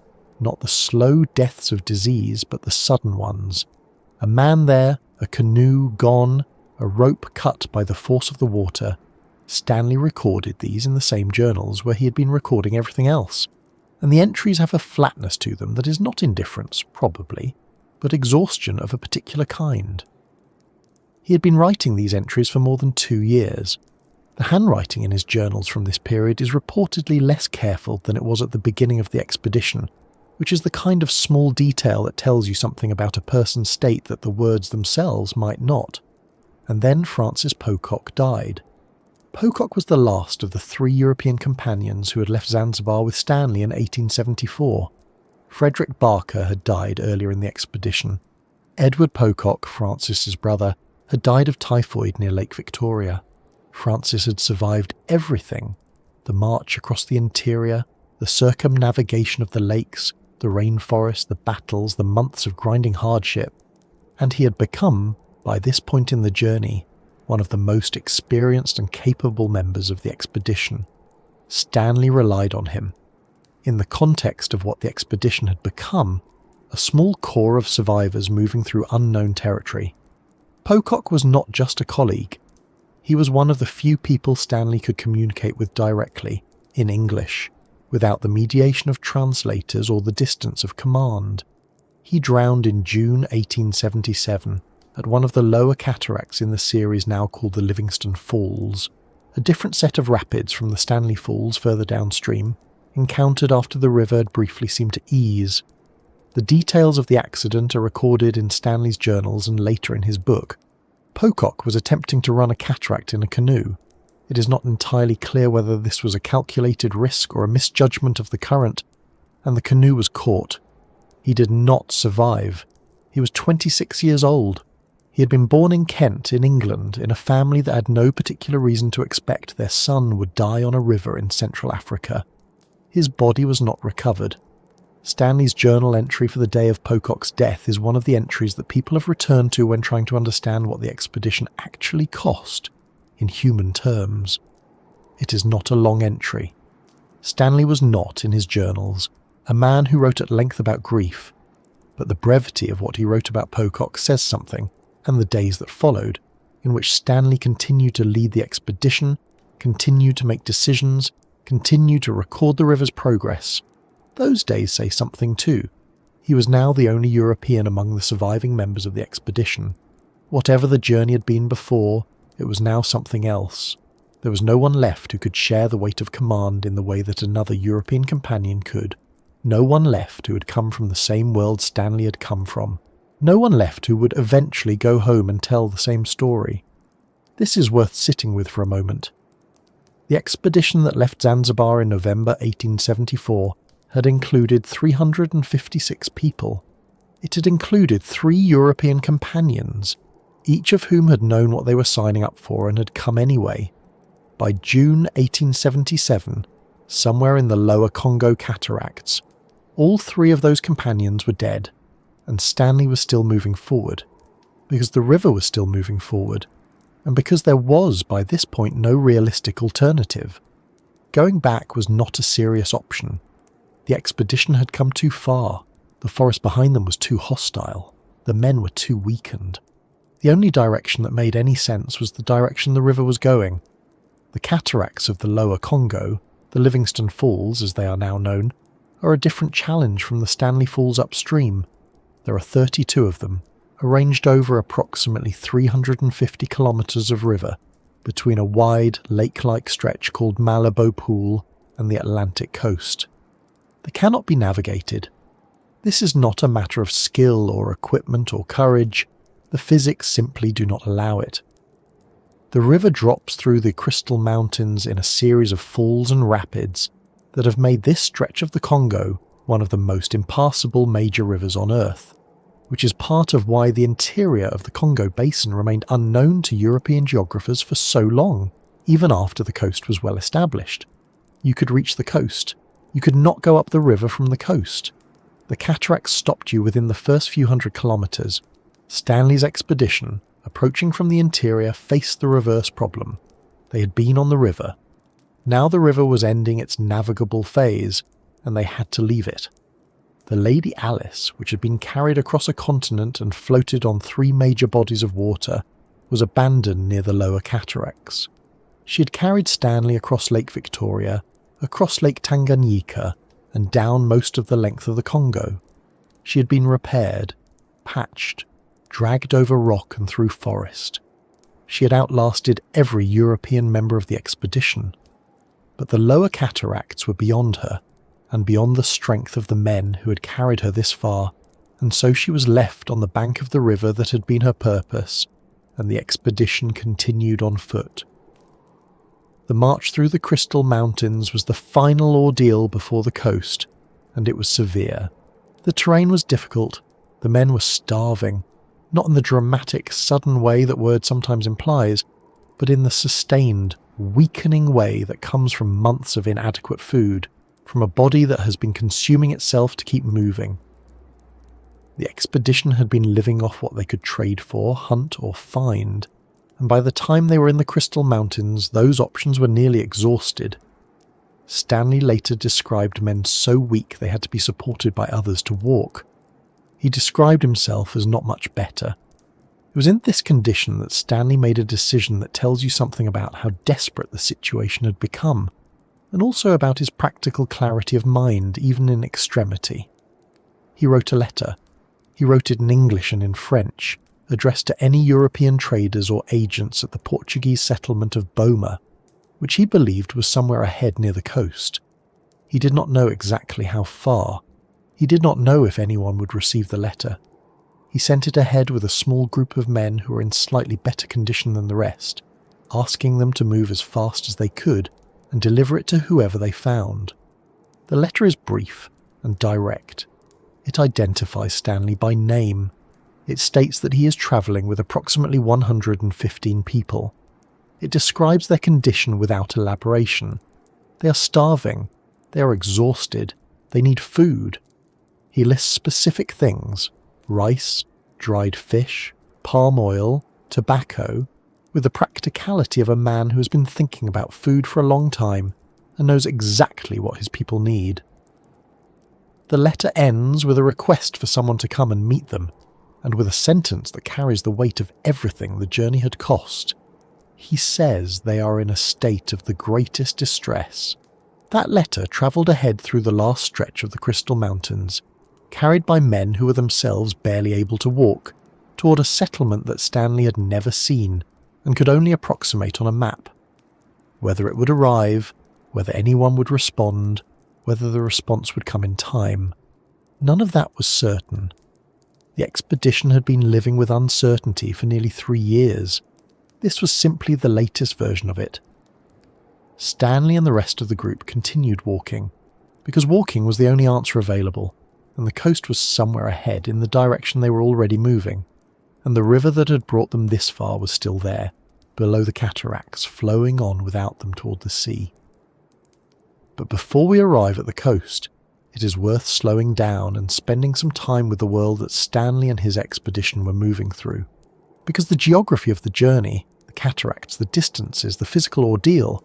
not the slow deaths of disease, but the sudden ones. A man there, a canoe gone, a rope cut by the force of the water. Stanley recorded these in the same journals where he had been recording everything else, and the entries have a flatness to them that is not indifference, probably, but exhaustion of a particular kind. He had been writing these entries for more than 2 years. The handwriting in his journals from this period is reportedly less careful than it was at the beginning of the expedition, which is the kind of small detail that tells you something about a person's state that the words themselves might not. And then Francis Pocock died. Pocock was the last of the 3 European companions who had left Zanzibar with Stanley in 1874. Frederick Barker had died earlier in the expedition. Edward Pocock, Francis's brother, had died of typhoid near Lake Victoria. Francis had survived everything: the march across the interior, the circumnavigation of the lakes, the rainforest, the battles, the months of grinding hardship, and he had become, by this point in the journey, one of the most experienced and capable members of the expedition. Stanley relied on him. In the context of what the expedition had become, a small corps of survivors moving through unknown territory, Pocock was not just a colleague. He was one of the few people Stanley could communicate with directly, in English, without the mediation of translators or the distance of command. He drowned in June 1877 at one of the lower cataracts in the series now called the Livingston Falls, a different set of rapids from the Stanley Falls further downstream, encountered after the river had briefly seemed to ease. The details of the accident are recorded in Stanley's journals and later in his book. Pocock was attempting to run a cataract in a canoe. It is not entirely clear whether this was a calculated risk or a misjudgment of the current, and the canoe was caught. He did not survive. He was 26 years old. He had been born in Kent, in England, in a family that had no particular reason to expect their son would die on a river in Central Africa. His body was not recovered. Stanley's journal entry for the day of Pocock's death is one of the entries that people have returned to when trying to understand what the expedition actually cost, in human terms. It is not a long entry. Stanley was not, in his journals, a man who wrote at length about grief, but the brevity of what he wrote about Pocock says something, and the days that followed, in which Stanley continued to lead the expedition, continued to make decisions, continued to record the river's progress. Those days say something too. He was now the only European among the surviving members of the expedition. Whatever the journey had been before, it was now something else. There was no one left who could share the weight of command in the way that another European companion could. No one left who had come from the same world Stanley had come from. No one left who would eventually go home and tell the same story. This is worth sitting with for a moment. The expedition that left Zanzibar in November 1874 had included 356 people. It had included 3 European companions, each of whom had known what they were signing up for and had come anyway. By June 1877, somewhere in the lower Congo cataracts, all 3 of those companions were dead, and Stanley was still moving forward, because the river was still moving forward, and because there was, by this point, no realistic alternative. Going back was not a serious option. The expedition had come too far. The forest behind them was too hostile. The men were too weakened. The only direction that made any sense was the direction the river was going. The cataracts of the lower Congo, the Livingston Falls as they are now known, are a different challenge from the Stanley Falls upstream. There are 32 of them, arranged over approximately 350 kilometres of river, between a wide, lake-like stretch called Malabo Pool and the Atlantic coast. They cannot be navigated. This is not a matter of skill or equipment or courage. The physics simply do not allow it. The river drops through the Crystal Mountains in a series of falls and rapids that have made this stretch of the Congo one of the most impassable major rivers on Earth, which is part of why the interior of the Congo basin remained unknown to European geographers for so long, even after the coast was well established. You could reach the coast. You could not go up the river from the coast. The cataracts stopped you within the first few hundred kilometres. Stanley's expedition, approaching from the interior, faced the reverse problem. They had been on the river. Now the river was ending its navigable phase, and they had to leave it. The Lady Alice, which had been carried across a continent and floated on 3 major bodies of water, was abandoned near the lower cataracts. She had carried Stanley across Lake Victoria, across Lake Tanganyika, and down most of the length of the Congo. She had been repaired, patched, dragged over rock and through forest. She had outlasted every European member of the expedition. But the lower cataracts were beyond her, and beyond the strength of the men who had carried her this far, and so she was left on the bank of the river that had been her purpose, and the expedition continued on foot. The march through the Crystal Mountains was the final ordeal before the coast, and it was severe. The terrain was difficult, the men were starving, not in the dramatic, sudden way that word sometimes implies, but in the sustained, weakening way that comes from months of inadequate food, from a body that has been consuming itself to keep moving. The expedition had been living off what they could trade for, hunt or find, and by the time they were in the Crystal Mountains, those options were nearly exhausted. Stanley later described men so weak they had to be supported by others to walk. He described himself as not much better. It was in this condition that Stanley made a decision that tells you something about how desperate the situation had become, and also about his practical clarity of mind even in extremity. He wrote a letter. He wrote it in English and in French, addressed to any European traders or agents at the Portuguese settlement of Boma, which he believed was somewhere ahead near the coast. He did not know exactly how far. He did not know if anyone would receive the letter. He sent it ahead with a small group of men who were in slightly better condition than the rest, asking them to move as fast as they could and deliver it to whoever they found. The letter is brief and direct. It identifies Stanley by name. It states that he is travelling with approximately 115 people. It describes their condition without elaboration. They are starving. They are exhausted. They need food. He lists specific things: rice, dried fish, palm oil, tobacco, with the practicality of a man who has been thinking about food for a long time and knows exactly what his people need. The letter ends with a request for someone to come and meet them, and with a sentence that carries the weight of everything the journey had cost. He says they are in a state of the greatest distress. That letter travelled ahead through the last stretch of the Crystal Mountains, carried by men who were themselves barely able to walk, toward a settlement that Stanley had never seen and could only approximate on a map. Whether it would arrive, whether anyone would respond, whether the response would come in time, none of that was certain. The expedition had been living with uncertainty for nearly 3 years. This was simply the latest version of it. Stanley and the rest of the group continued walking, because walking was the only answer available, and the coast was somewhere ahead in the direction they were already moving, and the river that had brought them this far was still there, below the cataracts, flowing on without them toward the sea. But before we arrive at the coast, it is worth slowing down and spending some time with the world that Stanley and his expedition were moving through, because the geography of the journey, the cataracts, the distances, the physical ordeal,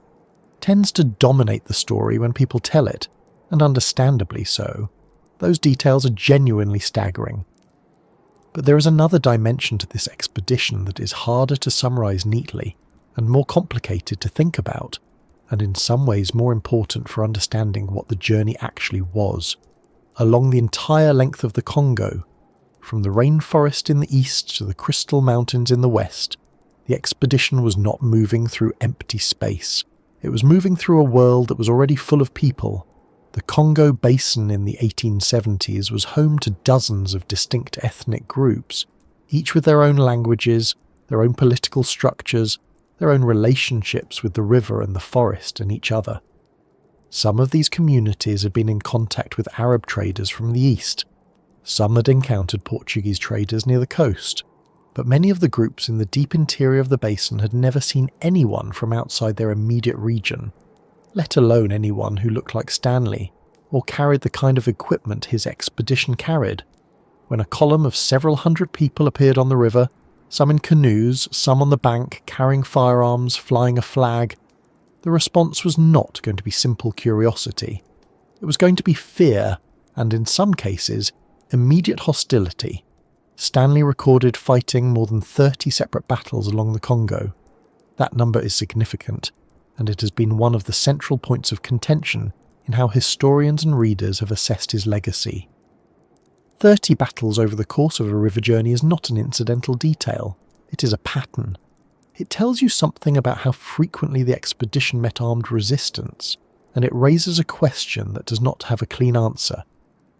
tends to dominate the story when people tell it, and understandably so. Those details are genuinely staggering. But there is another dimension to this expedition that is harder to summarize neatly, and more complicated to think about, and in some ways more important for understanding what the journey actually was. Along the entire length of the Congo, from the rainforest in the east to the Crystal Mountains in the west, the expedition was not moving through empty space. It was moving through a world that was already full of people. The Congo basin in the 1870s was home to dozens of distinct ethnic groups, each with their own languages, their own political structures, their own relationships with the river and the forest and each other. Some of these communities had been in contact with Arab traders from the east. Some had encountered Portuguese traders near the coast, but many of the groups in the deep interior of the basin had never seen anyone from outside their immediate region, let alone anyone who looked like Stanley, or carried the kind of equipment his expedition carried. When a column of several hundred people appeared on the river, some in canoes, some on the bank, carrying firearms, flying a flag, the response was not going to be simple curiosity. It was going to be fear, and in some cases, immediate hostility. Stanley recorded fighting more than 30 separate battles along the Congo. That number is significant, and it has been one of the central points of contention in how historians and readers have assessed his legacy. 30 battles over the course of a river journey is not an incidental detail. It is a pattern. It tells you something about how frequently the expedition met armed resistance, and it raises a question that does not have a clean answer.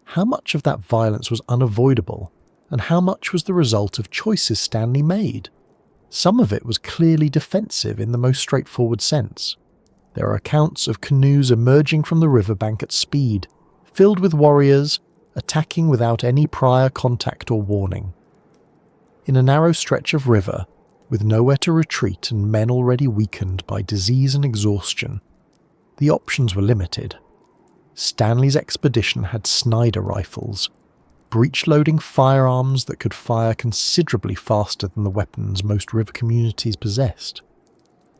How much of that violence was unavoidable, and how much was the result of choices Stanley made? Some of it was clearly defensive in the most straightforward sense. There are accounts of canoes emerging from the riverbank at speed, filled with warriors, attacking without any prior contact or warning. In a narrow stretch of river, with nowhere to retreat and men already weakened by disease and exhaustion, the options were limited. Stanley's expedition had Snyder rifles, breech-loading firearms that could fire considerably faster than the weapons most river communities possessed.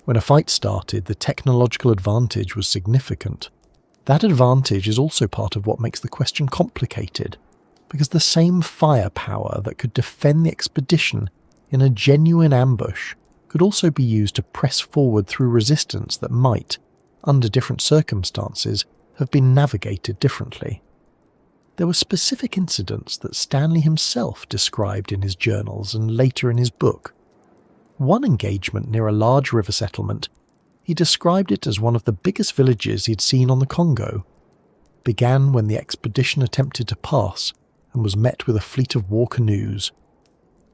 When a fight started, the technological advantage was significant. That advantage is also part of what makes the question complicated, because the same firepower that could defend the expedition in a genuine ambush could also be used to press forward through resistance that might, under different circumstances, have been navigated differently. There were specific incidents that Stanley himself described in his journals and later in his book. One engagement near a large river settlement, he described it as one of the biggest villages he'd seen on the Congo, began when the expedition attempted to pass and was met with a fleet of war canoes.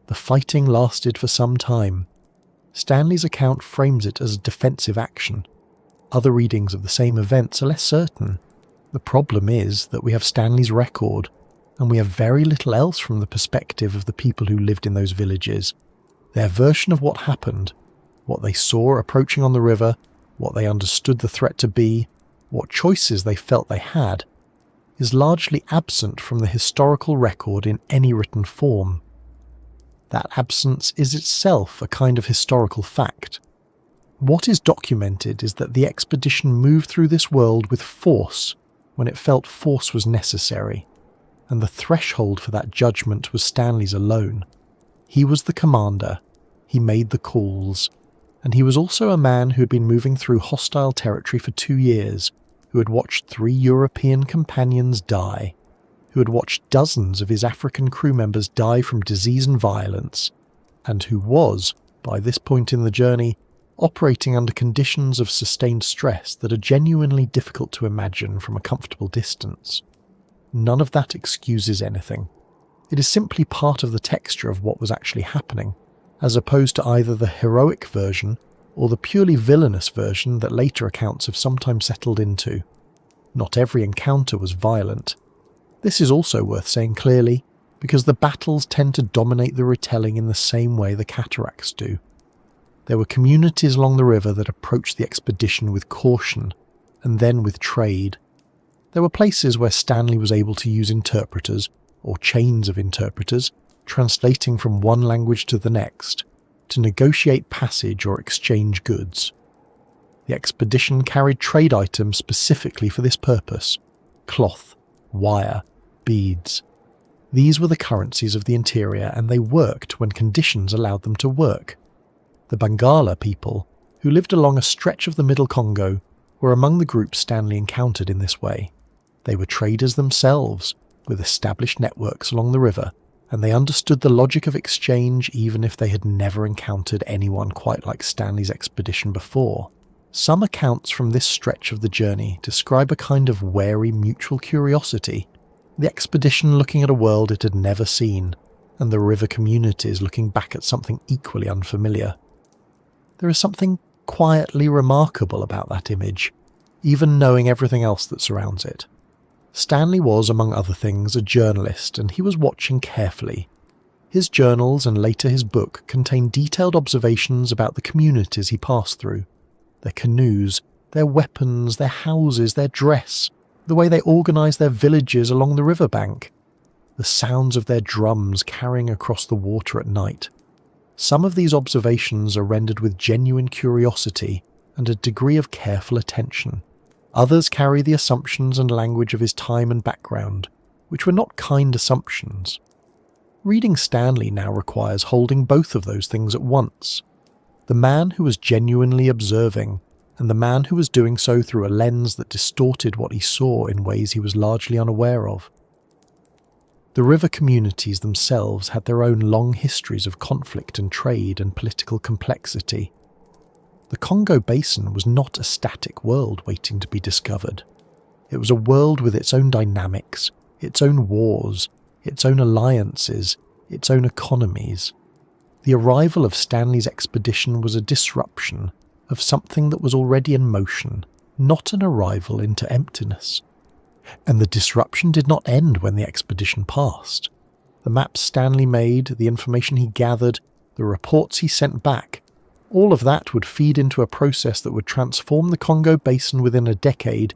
The fighting lasted for some time. Stanley's account frames it as a defensive action. Other readings of the same events are less certain. The problem is that we have Stanley's record, and we have very little else from the perspective of the people who lived in those villages. Their version of what happened, what they saw approaching on the river, what they understood the threat to be, what choices they felt they had, is largely absent from the historical record in any written form. That absence is itself a kind of historical fact. What is documented is that the expedition moved through this world with force when it felt force was necessary, and the threshold for that judgment was Stanley's alone. He was the commander, he made the calls, and he was also a man who had been moving through hostile territory for 2 years, who had watched 3 European companions die, who had watched dozens of his African crew members die from disease and violence, and who was, by this point in the journey, operating under conditions of sustained stress that are genuinely difficult to imagine from a comfortable distance. None of that excuses anything. It is simply part of the texture of what was actually happening, as opposed to either the heroic version or the purely villainous version that later accounts have sometimes settled into. Not every encounter was violent. This is also worth saying clearly, because the battles tend to dominate the retelling in the same way the cataracts do. There were communities along the river that approached the expedition with caution, and then with trade. There were places where Stanley was able to use interpreters, or chains of interpreters, translating from one language to the next, to negotiate passage or exchange goods. The expedition carried trade items specifically for this purpose: cloth, wire, beads. These were the currencies of the interior, and they worked when conditions allowed them to work. The Bangala people, who lived along a stretch of the Middle Congo, were among the groups Stanley encountered in this way. They were traders themselves, with established networks along the river, and they understood the logic of exchange even if they had never encountered anyone quite like Stanley's expedition before. Some accounts from this stretch of the journey describe a kind of wary mutual curiosity, the expedition looking at a world it had never seen, and the river communities looking back at something equally unfamiliar. There is something quietly remarkable about that image, even knowing everything else that surrounds it. Stanley was, among other things, a journalist, and he was watching carefully. His journals and later his book contain detailed observations about the communities he passed through, their canoes, their weapons, their houses, their dress, the way they organised their villages along the riverbank, the sounds of their drums carrying across the water at night. Some of these observations are rendered with genuine curiosity and a degree of careful attention. Others carry the assumptions and language of his time and background, which were not kind assumptions. Reading Stanley now requires holding both of those things at once. The man who was genuinely observing, and the man who was doing so through a lens that distorted what he saw in ways he was largely unaware of. The river communities themselves had their own long histories of conflict and trade and political complexity. The Congo Basin was not a static world waiting to be discovered. It was a world with its own dynamics, its own wars, its own alliances, its own economies. The arrival of Stanley's expedition was a disruption of something that was already in motion, not an arrival into emptiness. And the disruption did not end when the expedition passed. The maps Stanley made, the information he gathered, the reports he sent back, all of that would feed into a process that would transform the Congo Basin within a decade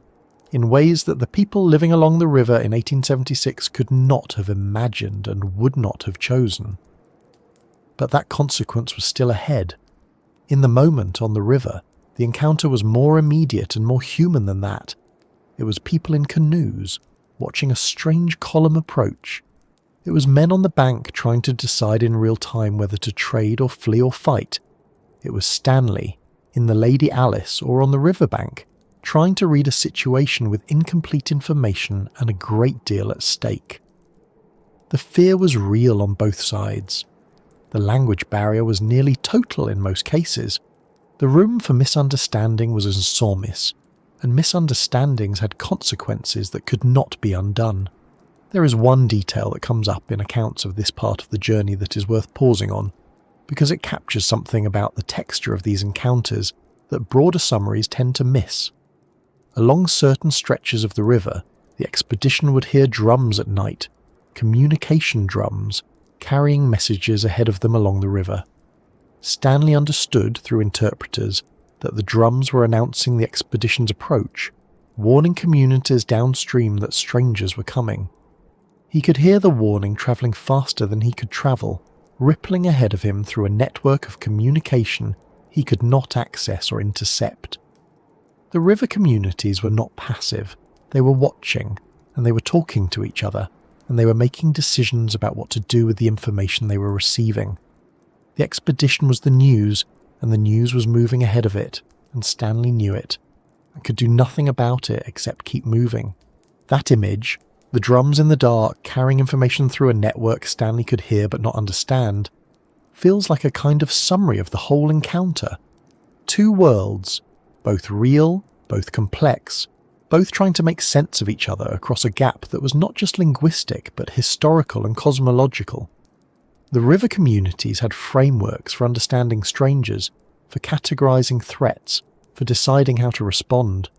in ways that the people living along the river in 1876 could not have imagined and would not have chosen. But that consequence was still ahead. In the moment on the river, the encounter was more immediate and more human than that. It was people in canoes, watching a strange column approach. It was men on the bank trying to decide in real time whether to trade or flee or fight. It was Stanley, in the Lady Alice or on the riverbank, trying to read a situation with incomplete information and a great deal at stake. The fear was real on both sides. The language barrier was nearly total in most cases. The room for misunderstanding was enormous, and misunderstandings had consequences that could not be undone. There is one detail that comes up in accounts of this part of the journey that is worth pausing on, because it captures something about the texture of these encounters that broader summaries tend to miss. Along certain stretches of the river, the expedition would hear drums at night, communication drums, carrying messages ahead of them along the river. Stanley understood through interpreters that the drums were announcing the expedition's approach, warning communities downstream that strangers were coming. He could hear the warning travelling faster than he could travel, rippling ahead of him through a network of communication he could not access or intercept. The river communities were not passive. They were watching, and they were talking to each other, and they were making decisions about what to do with the information they were receiving. The expedition was the news, and the news was moving ahead of it, and Stanley knew it, and could do nothing about it except keep moving. That image, the drums in the dark carrying information through a network Stanley could hear but not understand, feels like a kind of summary of the whole encounter. Two worlds, both real, both complex, both trying to make sense of each other across a gap that was not just linguistic but historical and cosmological. The river communities had frameworks for understanding strangers, for categorizing threats, for deciding how to respond.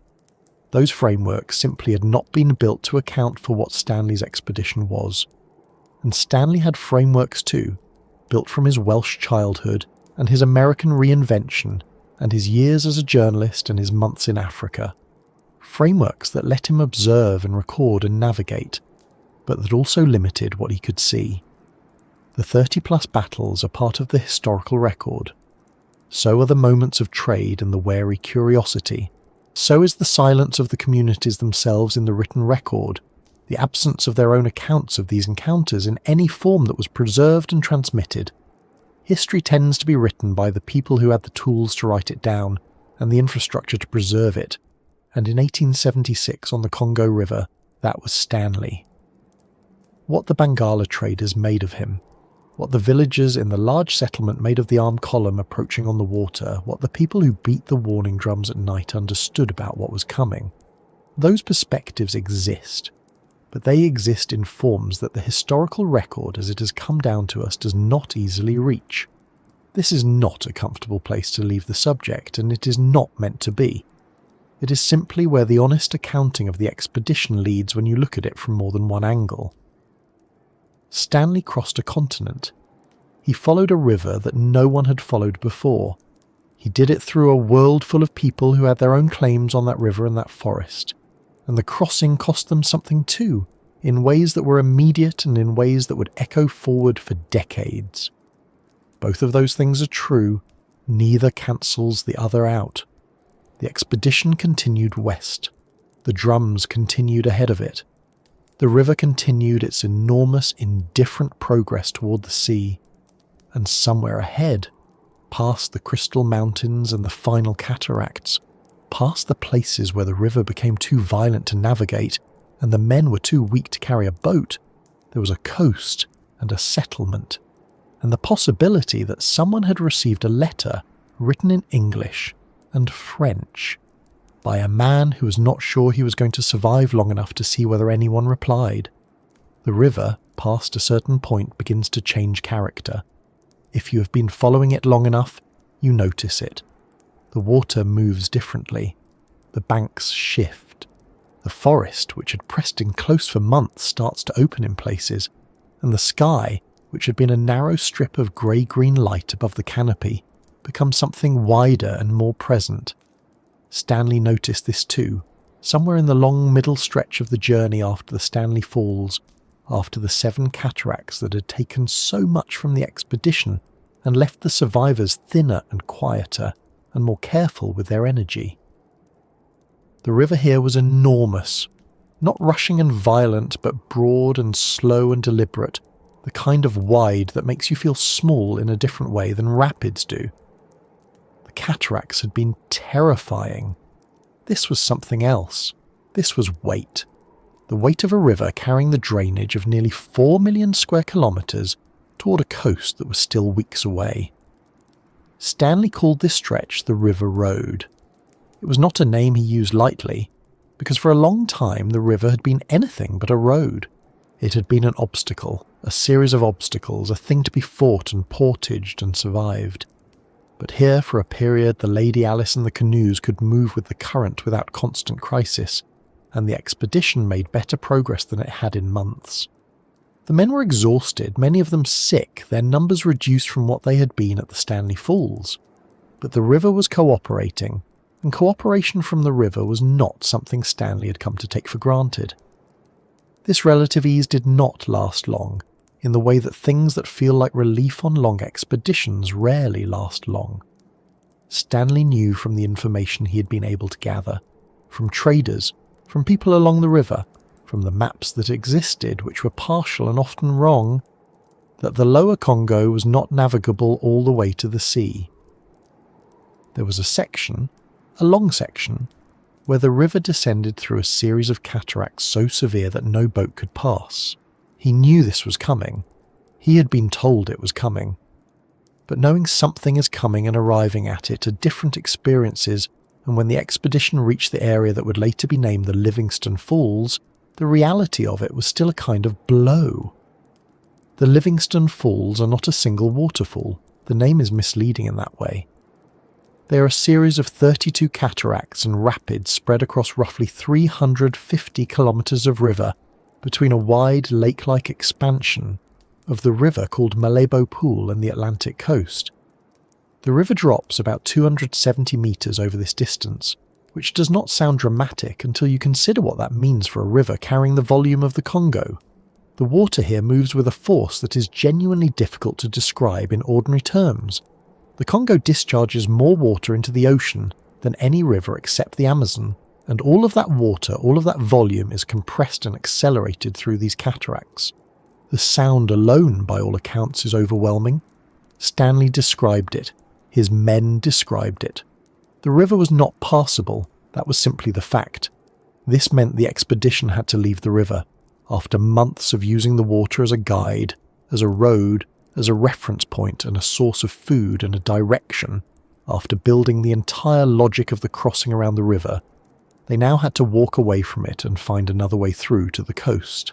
Those frameworks simply had not been built to account for what Stanley's expedition was. And Stanley had frameworks too, built from his Welsh childhood and his American reinvention and his years as a journalist and his months in Africa. Frameworks that let him observe and record and navigate, but that also limited what he could see. The 30-plus battles are part of the historical record. So are the moments of trade and the wary curiosity. So is the silence of the communities themselves in the written record, the absence of their own accounts of these encounters in any form that was preserved and transmitted. History tends to be written by the people who had the tools to write it down and the infrastructure to preserve it, and in 1876 on the Congo River, that was Stanley. What the Bangala traders made of him, what the villagers in the large settlement made of the armed column approaching on the water, what the people who beat the warning drums at night understood about what was coming. Those perspectives exist, but they exist in forms that the historical record as it has come down to us does not easily reach. This is not a comfortable place to leave the subject, and it is not meant to be. It is simply where the honest accounting of the expedition leads when you look at it from more than one angle. Stanley crossed a continent. He followed a river that no one had followed before. He did it through a world full of people who had their own claims on that river and that forest. And the crossing cost them something too, in ways that were immediate and in ways that would echo forward for decades. Both of those things are true, neither cancels the other out. The expedition continued west. The drums continued ahead of it. The river continued its enormous, indifferent progress toward the sea, and somewhere ahead, past the crystal mountains and the final cataracts, past the places where the river became too violent to navigate and the men were too weak to carry a boat, there was a coast and a settlement, and the possibility that someone had received a letter written in English and French, by a man who was not sure he was going to survive long enough to see whether anyone replied. The river, past a certain point, begins to change character. If you have been following it long enough, you notice it. The water moves differently. The banks shift. The forest, which had pressed in close for months, starts to open in places, and the sky, which had been a narrow strip of grey-green light above the canopy, becomes something wider and more present. Stanley noticed this too, somewhere in the long middle stretch of the journey after the Stanley Falls, after the 7 cataracts that had taken so much from the expedition and left the survivors thinner and quieter and more careful with their energy. The river here was enormous, not rushing and violent, but broad and slow and deliberate, the kind of wide that makes you feel small in a different way than rapids do. The cataracts had been terrifying. This was something else. This was weight. The weight of a river carrying the drainage of nearly 4 million square kilometres toward a coast that was still weeks away. Stanley called this stretch the River Road. It was not a name he used lightly, because for a long time the river had been anything but a road. It had been an obstacle, a series of obstacles, a thing to be fought and portaged and survived. But here, for a period, the Lady Alice and the canoes could move with the current without constant crisis, and the expedition made better progress than it had in months. The men were exhausted, many of them sick, their numbers reduced from what they had been at the Stanley Falls. But the river was cooperating, and cooperation from the river was not something Stanley had come to take for granted. This relative ease did not last long, in the way that things that feel like relief on long expeditions rarely last long. Stanley knew from the information he had been able to gather, from traders, from people along the river, from the maps that existed, which were partial and often wrong, that the lower Congo was not navigable all the way to the sea. There was a section, a long section, where the river descended through a series of cataracts so severe that no boat could pass. He knew this was coming. He had been told it was coming. But knowing something is coming and arriving at it are different experiences, and when the expedition reached the area that would later be named the Livingston Falls, the reality of it was still a kind of blow. The Livingston Falls are not a single waterfall. The name is misleading in that way. They are a series of 32 cataracts and rapids spread across roughly 350 kilometres of river between a wide lake-like expansion of the river called Malebo Pool and the Atlantic coast. The river drops about 270 metres over this distance, which does not sound dramatic until you consider what that means for a river carrying the volume of the Congo. The water here moves with a force that is genuinely difficult to describe in ordinary terms. The Congo discharges more water into the ocean than any river except the Amazon, and all of that water, all of that volume is compressed and accelerated through these cataracts. The sound alone, by all accounts, is overwhelming. Stanley described it. His men described it. The river was not passable. That was simply the fact. This meant the expedition had to leave the river, after months of using the water as a guide, as a road, as a reference point and a source of food and a direction. After building the entire logic of the crossing around the river, they now had to walk away from it and find another way through to the coast.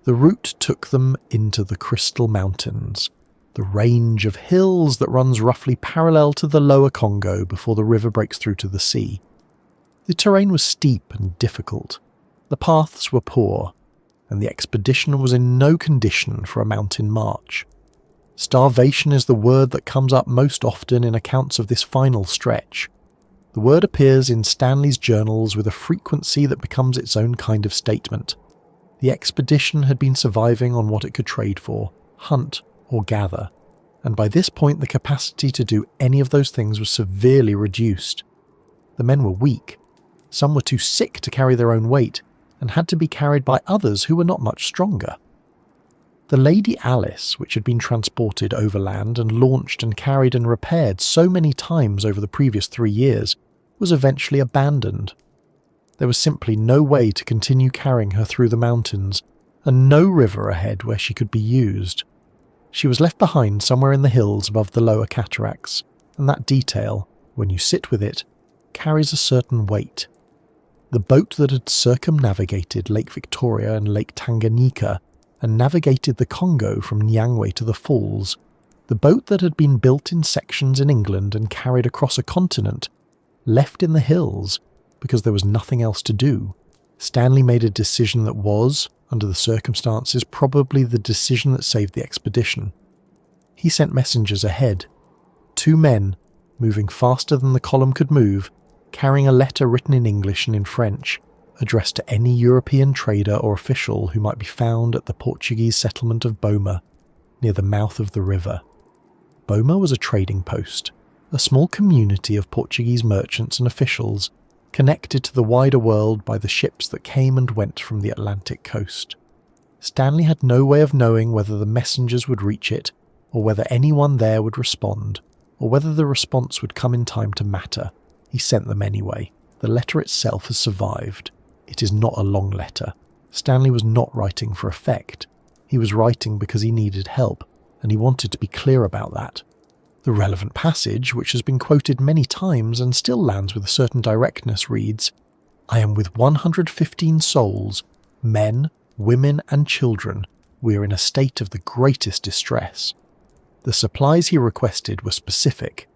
The route took them into the Crystal Mountains, the range of hills that runs roughly parallel to the lower Congo before the river breaks through to the sea. The terrain was steep and difficult. The paths were poor, and the expedition was in no condition for a mountain march. Starvation is the word that comes up most often in accounts of this final stretch. The word appears in Stanley's journals with a frequency that becomes its own kind of statement. The expedition had been surviving on what it could trade for, hunt or gather, and by this point the capacity to do any of those things was severely reduced. The men were weak. Some were too sick to carry their own weight, and had to be carried by others who were not much stronger. The Lady Alice, which had been transported overland and launched and carried and repaired so many times over the previous 3 years, was eventually abandoned. There was simply no way to continue carrying her through the mountains, and no river ahead where she could be used. She was left behind somewhere in the hills above the lower cataracts, and that detail, when you sit with it, carries a certain weight. The boat that had circumnavigated Lake Victoria and Lake Tanganyika and navigated the Congo from Nyangwe to the falls, the boat that had been built in sections in England and carried across a continent, left in the hills because there was nothing else to do. Stanley made a decision that was, under the circumstances, probably the decision that saved the expedition. He sent messengers ahead, 2 men, moving faster than the column could move, carrying a letter written in English and in French, addressed to any European trader or official who might be found at the Portuguese settlement of Boma, near the mouth of the river. Boma was a trading post, a small community of Portuguese merchants and officials, connected to the wider world by the ships that came and went from the Atlantic coast. Stanley had no way of knowing whether the messengers would reach it, or whether anyone there would respond, or whether the response would come in time to matter. He sent them anyway. The letter itself has survived. It is not a long letter. Stanley was not writing for effect. He was writing because he needed help, and he wanted to be clear about that. The relevant passage, which has been quoted many times and still lands with a certain directness, reads, "I am with 115 souls, men, women and children. We are in a state of the greatest distress." The supplies he requested were specific: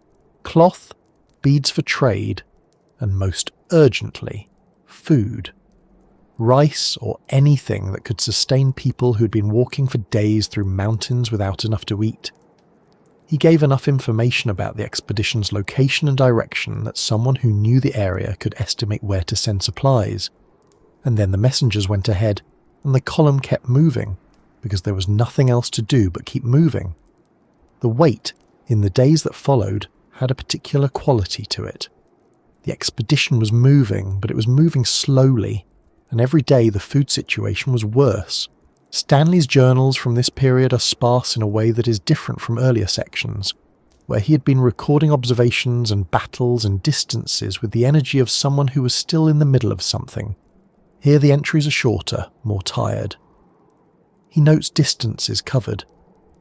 cloth, beads for trade, and most urgently, food. Rice or anything that could sustain people who had been walking for days through mountains without enough to eat. He gave enough information about the expedition's location and direction that someone who knew the area could estimate where to send supplies. And then the messengers went ahead, and the column kept moving, because there was nothing else to do but keep moving. The wait, in the days that followed, had a particular quality to it. The expedition was moving, but it was moving slowly, and every day the food situation was worse. Stanley's journals from this period are sparse in a way that is different from earlier sections, where he had been recording observations and battles and distances with the energy of someone who was still in the middle of something. Here the entries are shorter, more tired. He notes distances covered,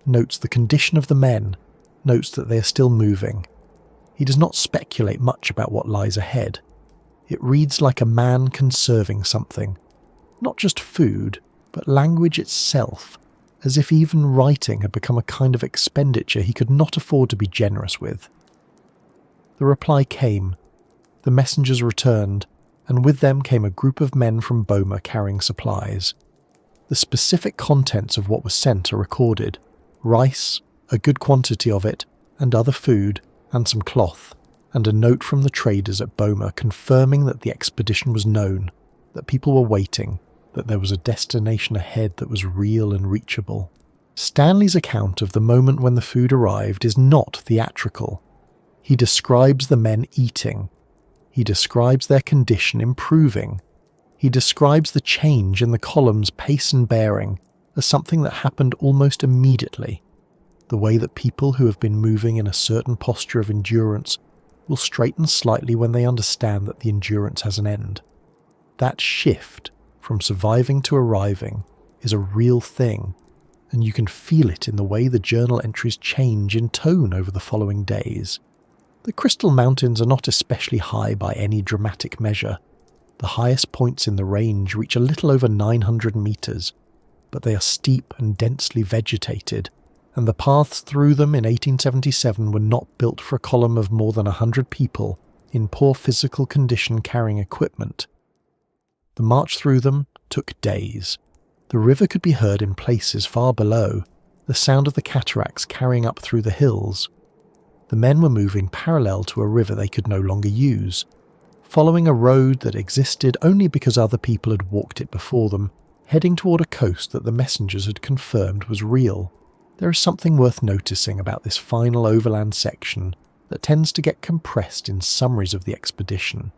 notes the condition of the men, notes that they are still moving. He does not speculate much about what lies ahead. It reads like a man conserving something, not just food, but language itself, as if even writing had become a kind of expenditure he could not afford to be generous with. The reply came. The messengers returned, and with them came a group of men from Boma carrying supplies. The specific contents of what was sent are recorded: rice, a good quantity of it, and other food, and some cloth, and a note from the traders at Boma confirming that the expedition was known, that people were waiting, that there was a destination ahead that was real and reachable. Stanley's account of the moment when the food arrived is not theatrical. He describes the men eating. He describes their condition improving. He describes the change in the column's pace and bearing as something that happened almost immediately. The way that people who have been moving in a certain posture of endurance will straighten slightly when they understand that the endurance has an end. That shift from surviving to arriving is a real thing, and you can feel it in the way the journal entries change in tone over the following days. The Crystal Mountains are not especially high by any dramatic measure. The highest points in the range reach a little over 900 meters, but they are steep and densely vegetated, and the paths through them in 1877 were not built for a column of more than 100 people in poor physical condition carrying equipment. The march through them took days. The river could be heard in places far below, the sound of the cataracts carrying up through the hills. The men were moving parallel to a river they could no longer use, following a road that existed only because other people had walked it before them, heading toward a coast that the messengers had confirmed was real. There is something worth noticing about this final overland section that tends to get compressed in summaries of the expedition.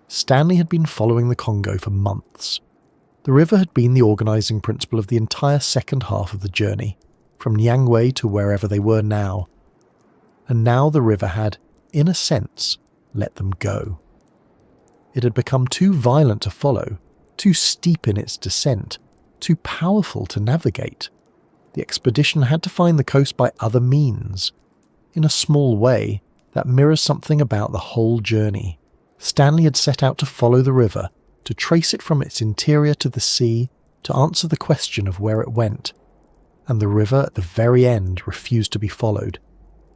Stanley had been following the Congo for months. The river had been the organising principle of the entire second half of the journey, from Nyangwe to wherever they were now. And now the river had, in a sense, let them go. It had become too violent to follow, too steep in its descent, too powerful to navigate. The expedition had to find the coast by other means. In a small way, that mirrors something about the whole journey. Stanley had set out to follow the river, to trace it from its interior to the sea, to answer the question of where it went. And the river at the very end refused to be followed.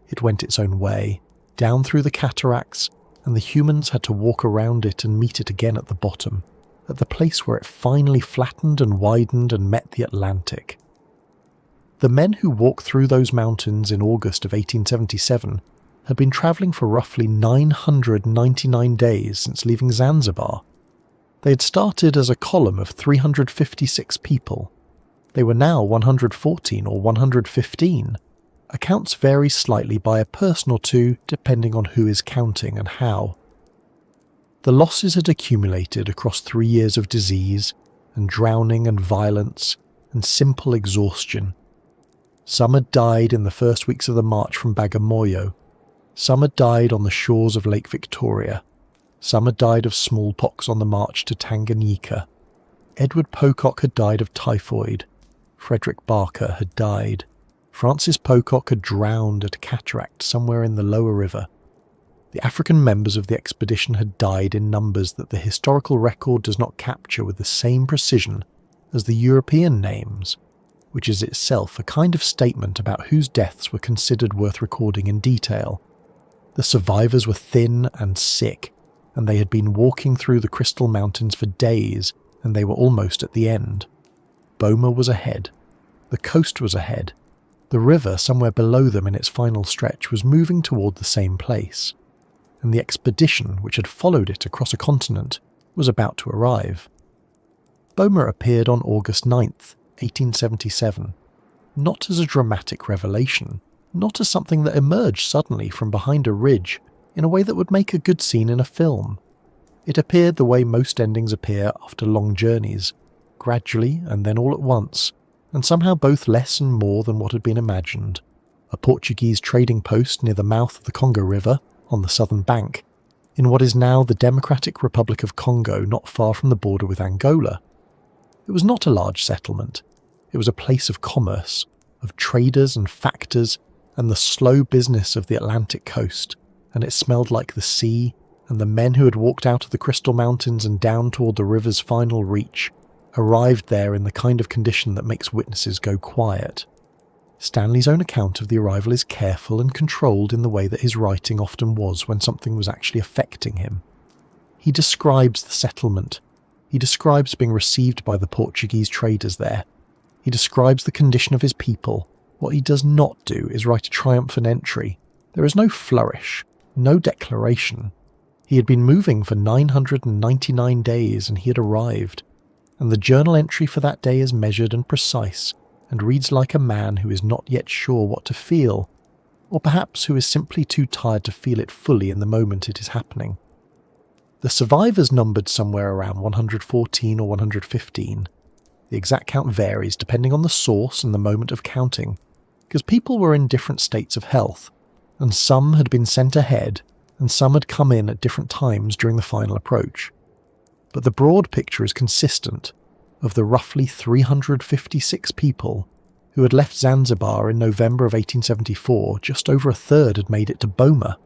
It went its own way, down through the cataracts, and the humans had to walk around it and meet it again at the bottom, at the place where it finally flattened and widened and met the Atlantic. The men who walked through those mountains in August of 1877 had been travelling for roughly 999 days since leaving Zanzibar. They had started as a column of 356 people. They were now 114 or 115. Accounts vary slightly by a person or two depending on who is counting and how. The losses had accumulated across 3 years of disease and drowning and violence and simple exhaustion. Some had died in the first weeks of the march from Bagamoyo. Some had died on the shores of Lake Victoria. Some had died of smallpox on the march to Tanganyika. Edward Pocock had died of typhoid. Frederick Barker had died. Francis Pocock had drowned at a cataract somewhere in the lower river. The African members of the expedition had died in numbers that the historical record does not capture with the same precision as the European names, which is itself a kind of statement about whose deaths were considered worth recording in detail. The survivors were thin and sick, and they had been walking through the Crystal Mountains for days, and they were almost at the end. Boma was ahead. The coast was ahead. The river, somewhere below them in its final stretch, was moving toward the same place, and the expedition, which had followed it across a continent, was about to arrive. Boma appeared on August 9th, 1877, not as a dramatic revelation, not as something that emerged suddenly from behind a ridge in a way that would make a good scene in a film. It appeared the way most endings appear after long journeys, gradually and then all at once, and somehow both less and more than what had been imagined. A Portuguese trading post near the mouth of the Congo River, on the southern bank, in what is now the Democratic Republic of Congo not far from the border with Angola. It was not a large settlement. It was a place of commerce, of traders and factors, and the slow business of the Atlantic coast, and it smelled like the sea, and the men who had walked out of the Crystal Mountains and down toward the river's final reach arrived there in the kind of condition that makes witnesses go quiet. Stanley's own account of the arrival is careful and controlled in the way that his writing often was when something was actually affecting him. He describes the settlement. He describes being received by the Portuguese traders there. He describes the condition of his people. What he does not do is write a triumphant entry. There is no flourish, no declaration. He had been moving for 999 days and he had arrived, and the journal entry for that day is measured and precise, and reads like a man who is not yet sure what to feel, or perhaps who is simply too tired to feel it fully in the moment it is happening. The survivors numbered somewhere around 114 or 115. The exact count varies depending on the source and the moment of counting, because people were in different states of health, and some had been sent ahead, and some had come in at different times during the final approach. But the broad picture is consistent. Of the roughly 356 people who had left Zanzibar in November of 1874, just over a third had made it to Boma.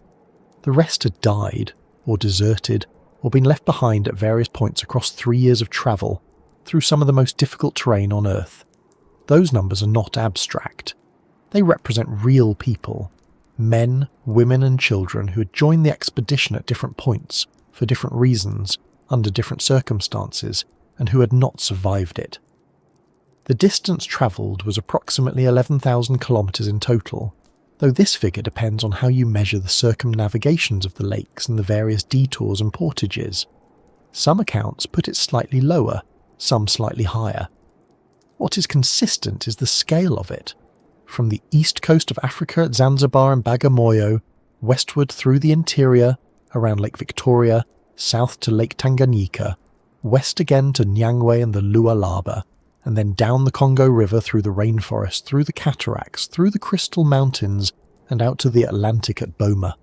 The rest had died, or deserted, or been left behind at various points across 3 years of travel through some of the most difficult terrain on Earth. Those numbers are not abstract. They represent real people, men, women and children who had joined the expedition at different points, for different reasons, under different circumstances, and who had not survived it. The distance travelled was approximately 11,000 kilometres in total, though this figure depends on how you measure the circumnavigations of the lakes and the various detours and portages. Some accounts put it slightly lower, some slightly higher. What is consistent is the scale of it. From the east coast of Africa at Zanzibar and Bagamoyo, westward through the interior, around Lake Victoria, south to Lake Tanganyika, west again to Nyangwe and the Lualaba, and then down the Congo River through the rainforest, through the cataracts, through the Crystal Mountains, and out to the Atlantic at Boma.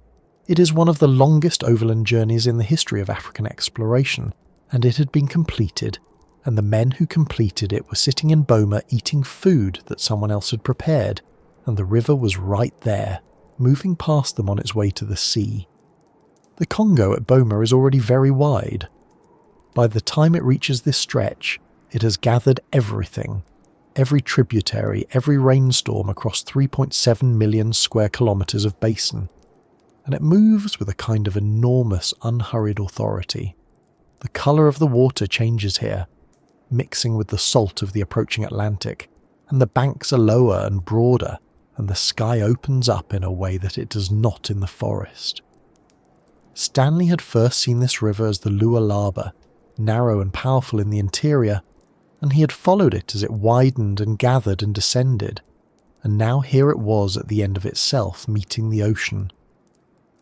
It is one of the longest overland journeys in the history of African exploration, and it had been completed, and the men who completed it were sitting in Boma eating food that someone else had prepared, and the river was right there. moving past them on its way to the sea. The Congo at Boma is already very wide. By the time it reaches this stretch, it has gathered everything, every tributary, every rainstorm across 3.7 million square kilometres of basin, and it moves with a kind of enormous, unhurried authority. The colour of the water changes here, mixing with the salt of the approaching Atlantic, and the banks are lower and broader, and the sky opens up in a way that it does not in the forest. Stanley had first seen this river as the Lualaba, narrow and powerful in the interior, and he had followed it as it widened and gathered and descended, and now here it was at the end of itself, meeting the ocean.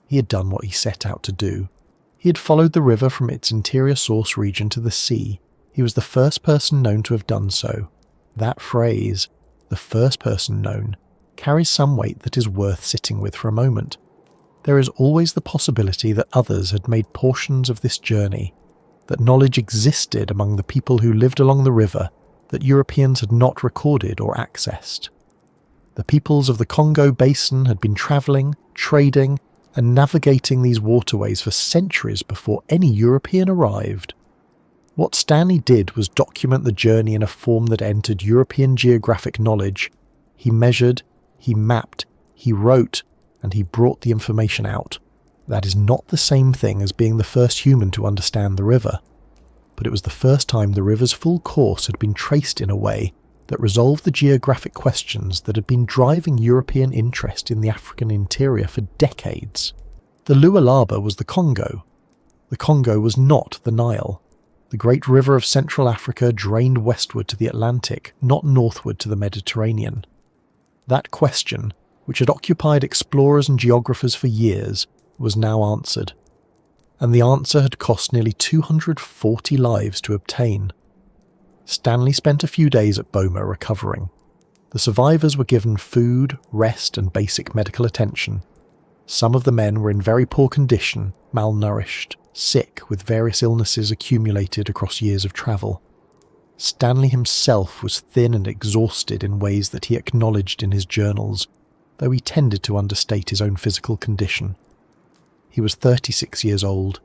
He had done what he set out to do. He had followed the river from its interior source region to the sea. He was the first person known to have done so. That phrase, the first person known, carries some weight that is worth sitting with for a moment. There is always the possibility that others had made portions of this journey, that knowledge existed among the people who lived along the river that Europeans had not recorded or accessed. The peoples of the Congo basin had been travelling, trading, and navigating these waterways for centuries before any European arrived. What Stanley did was document the journey in a form that entered European geographic knowledge. He measured, he mapped, he wrote, and he brought the information out. That is not the same thing as being the first human to understand the river, but it was the first time the river's full course had been traced in a way that resolved the geographic questions that had been driving European interest in the African interior for decades. The Lualaba was the Congo. The Congo was not the Nile. The great river of Central Africa drained westward to the Atlantic, not northward to the Mediterranean. That question, which had occupied explorers and geographers for years, was now answered, and the answer had cost nearly 240 lives to obtain. Stanley spent a few days at Boma recovering. The survivors were given food, rest, and basic medical attention. Some of the men were in very poor condition, malnourished, sick with various illnesses accumulated across years of travel. Stanley himself was thin and exhausted in ways that he acknowledged in his journals, though he tended to understate his own physical condition. He was 36 years old.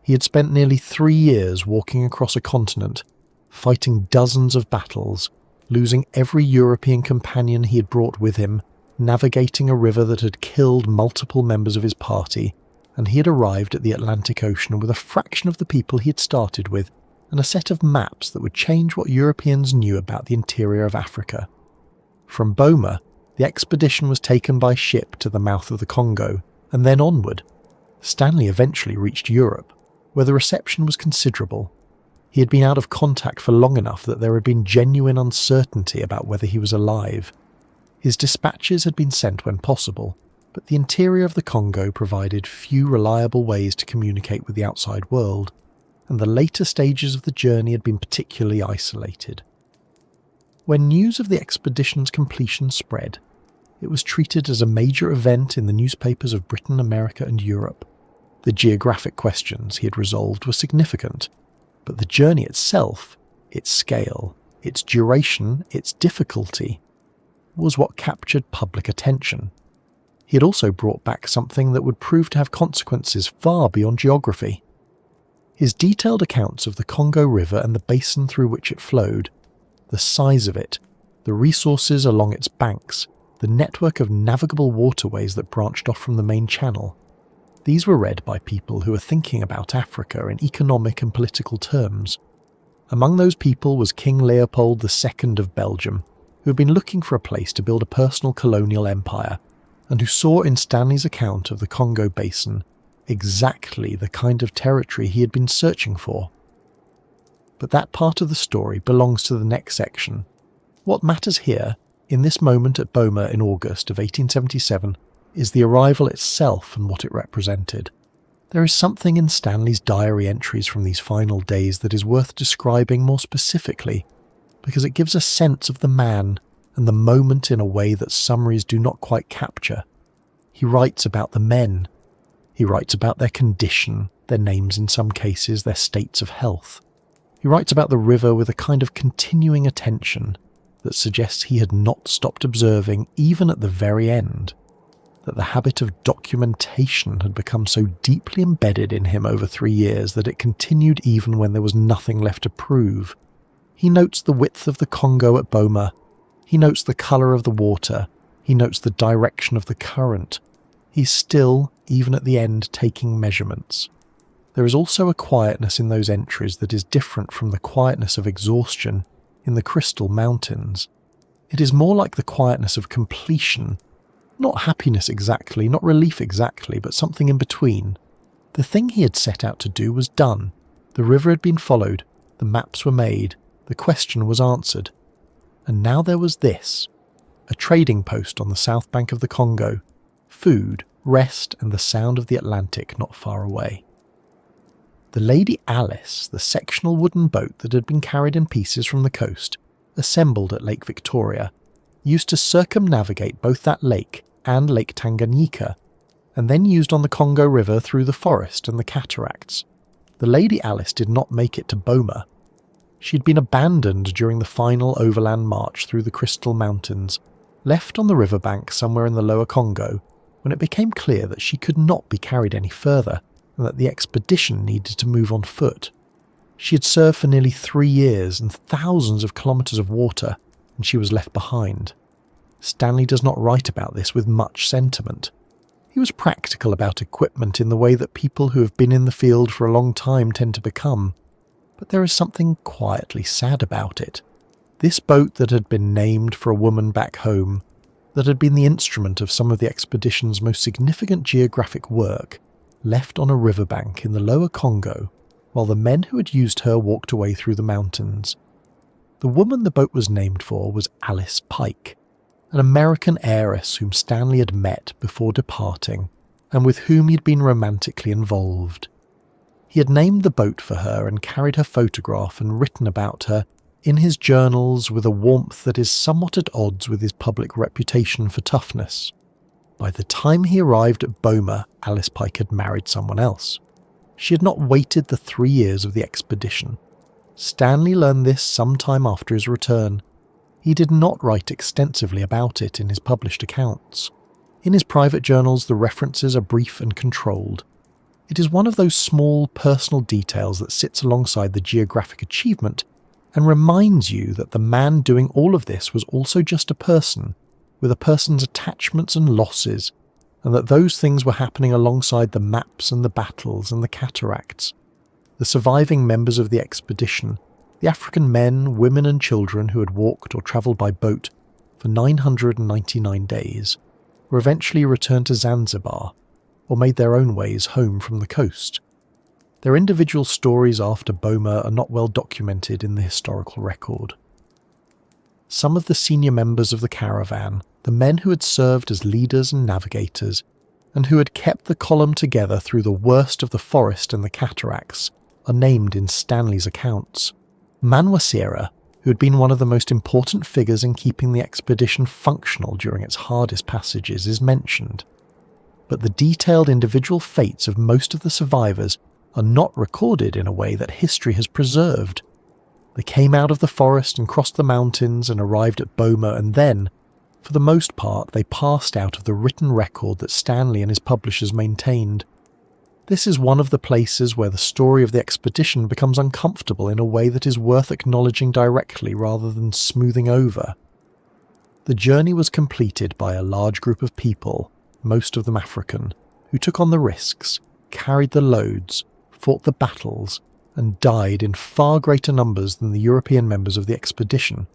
He had spent nearly 3 years walking across a continent, fighting dozens of battles, losing every European companion he had brought with him, navigating a river that had killed multiple members of his party, and he had arrived at the Atlantic Ocean with a fraction of the people he had started with, and a set of maps that would change what Europeans knew about the interior of Africa. From Boma, the expedition was taken by ship to the mouth of the Congo, and then onward. Stanley eventually reached Europe, where the reception was considerable. He had been out of contact for long enough that there had been genuine uncertainty about whether he was alive. His dispatches had been sent when possible, but the interior of the Congo provided few reliable ways to communicate with the outside world, and the later stages of the journey had been particularly isolated. When news of the expedition's completion spread, it was treated as a major event in the newspapers of Britain, America, and Europe. The geographic questions he had resolved were significant, but the journey itself, its scale, its duration, its difficulty, was what captured public attention. He had also brought back something that would prove to have consequences far beyond geography. His detailed accounts of the Congo River and the basin through which it flowed, the size of it, the resources along its banks, the network of navigable waterways that branched off from the main channel. These were read by people who were thinking about Africa in economic and political terms. Among those people was King Leopold II of Belgium, who had been looking for a place to build a personal colonial empire, and who saw in Stanley's account of the Congo basin exactly the kind of territory he had been searching for. But that part of the story belongs to the next section. What matters here, in this moment at Boma in August of 1877, is the arrival itself and what it represented. There is something in Stanley's diary entries from these final days that is worth describing more specifically, because it gives a sense of the man and the moment in a way that summaries do not quite capture. He writes about the men. He writes about their condition, their names in some cases, their states of health. He writes about the river with a kind of continuing attention that suggests he had not stopped observing even at the very end. that the habit of documentation had become so deeply embedded in him over 3 years that it continued even when there was nothing left to prove. He notes the width of the Congo at Boma. He notes the colour of the water. He notes the direction of the current. He's still, even at the end, taking measurements. There is also a quietness in those entries that is different from the quietness of exhaustion in the Crystal Mountains. It is more like the quietness of completion. Not happiness exactly, not relief exactly, but something in between. The thing he had set out to do was done. The river had been followed, the maps were made, the question was answered. And now there was this, a trading post on the south bank of the Congo, food, rest, and the sound of the Atlantic not far away. The Lady Alice, the sectional wooden boat that had been carried in pieces from the coast, assembled at Lake Victoria, used to circumnavigate both that lake and Lake Tanganyika, and then used on the Congo River through the forest and the cataracts. The Lady Alice did not make it to Boma. She had been abandoned during the final overland march through the Crystal Mountains, left on the riverbank somewhere in the lower Congo, when it became clear that she could not be carried any further, and that the expedition needed to move on foot. She had served for nearly 3 years and thousands of kilometres of water, and she was left behind. Stanley does not write about this with much sentiment. He was practical about equipment in the way that people who have been in the field for a long time tend to become, but there is something quietly sad about it. This boat that had been named for a woman back home, that had been the instrument of some of the expedition's most significant geographic work, left on a riverbank in the lower Congo, while the men who had used her walked away through the mountains. The woman the boat was named for was Alice Pike, an American heiress whom Stanley had met before departing, and with whom he had been romantically involved. He had named the boat for her and carried her photograph and written about her in his journals with a warmth that is somewhat at odds with his public reputation for toughness. By the time he arrived at Boma, Alice Pike had married someone else. She had not waited the 3 years of the expedition. Stanley learned this some time after his return. He did not write extensively about it in his published accounts. In his private journals, the references are brief and controlled. It is one of those small personal details that sits alongside the geographic achievement and reminds you that the man doing all of this was also just a person, with a person's attachments and losses, and that those things were happening alongside the maps and the battles and the cataracts. The surviving members of the expedition, the African men, women and children who had walked or travelled by boat for 999 days, were eventually returned to Zanzibar, or made their own ways home from the coast. Their individual stories after Boma are not well documented in the historical record. Some of the senior members of the caravan, the men who had served as leaders and navigators, and who had kept the column together through the worst of the forest and the cataracts, are named in Stanley's accounts. Manwasera, who had been one of the most important figures in keeping the expedition functional during its hardest passages, is mentioned. But the detailed individual fates of most of the survivors are not recorded in a way that history has preserved. They came out of the forest and crossed the mountains and arrived at Boma, and then, for the most part, they passed out of the written record that Stanley and his publishers maintained. This is one of the places where the story of the expedition becomes uncomfortable in a way that is worth acknowledging directly rather than smoothing over. The journey was completed by a large group of people, most of them African, who took on the risks, carried the loads, fought the battles, and died in far greater numbers than the European members of the expedition.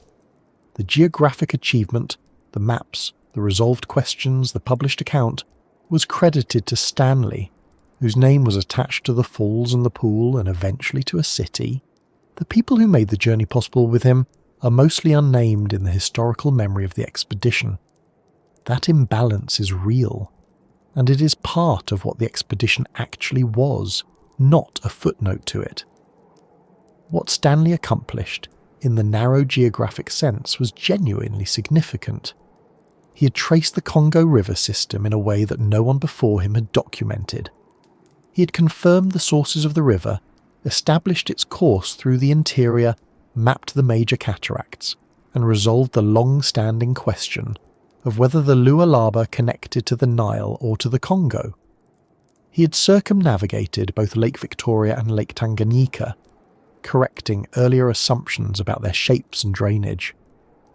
The geographic achievement, the maps, the resolved questions, the published account, was credited to Stanley, whose name was attached to the falls and the pool and eventually to a city. The people who made the journey possible with him are mostly unnamed in the historical memory of the expedition. That imbalance is real, and it is part of what the expedition actually was, not a footnote to it. What Stanley accomplished, in the narrow geographic sense, was genuinely significant. He had traced the Congo River system in a way that no one before him had documented. He had confirmed the sources of the river, established its course through the interior, mapped the major cataracts, and resolved the long-standing question of whether the Lualaba connected to the Nile or to the Congo. He had circumnavigated both Lake Victoria and Lake Tanganyika, correcting earlier assumptions about their shapes and drainage.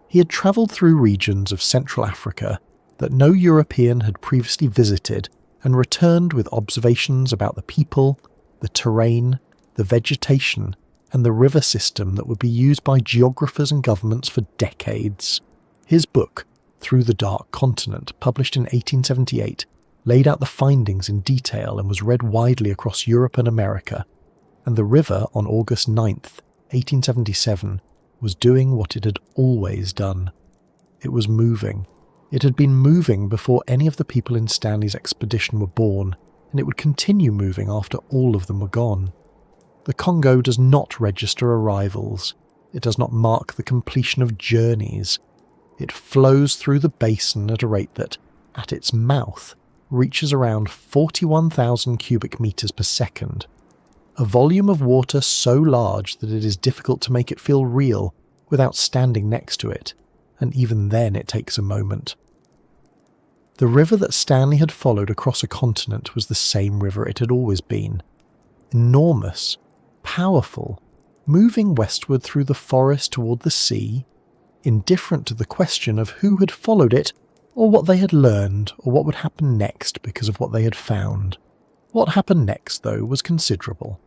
He had travelled through regions of Central Africa that no European had previously visited and returned with observations about the people, the terrain, the vegetation, and the river system that would be used by geographers and governments for decades. His book, Through the Dark Continent, published in 1878, laid out the findings in detail and was read widely across Europe and America, and the river on August 9th, 1877, was doing what it had always done. It was moving. It had been moving before any of the people in Stanley's expedition were born, and it would continue moving after all of them were gone. The Congo does not register arrivals. It does not mark the completion of journeys. It flows through the basin at a rate that, at its mouth, reaches around 41,000 cubic meters per second, a volume of water so large that it is difficult to make it feel real without standing next to it, and even then it takes a moment. The river that Stanley had followed across a continent was the same river it had always been. Enormous, powerful, moving westward through the forest toward the sea, indifferent to the question of who had followed it, or what they had learned, or what would happen next because of what they had found. What happened next, though, was considerable.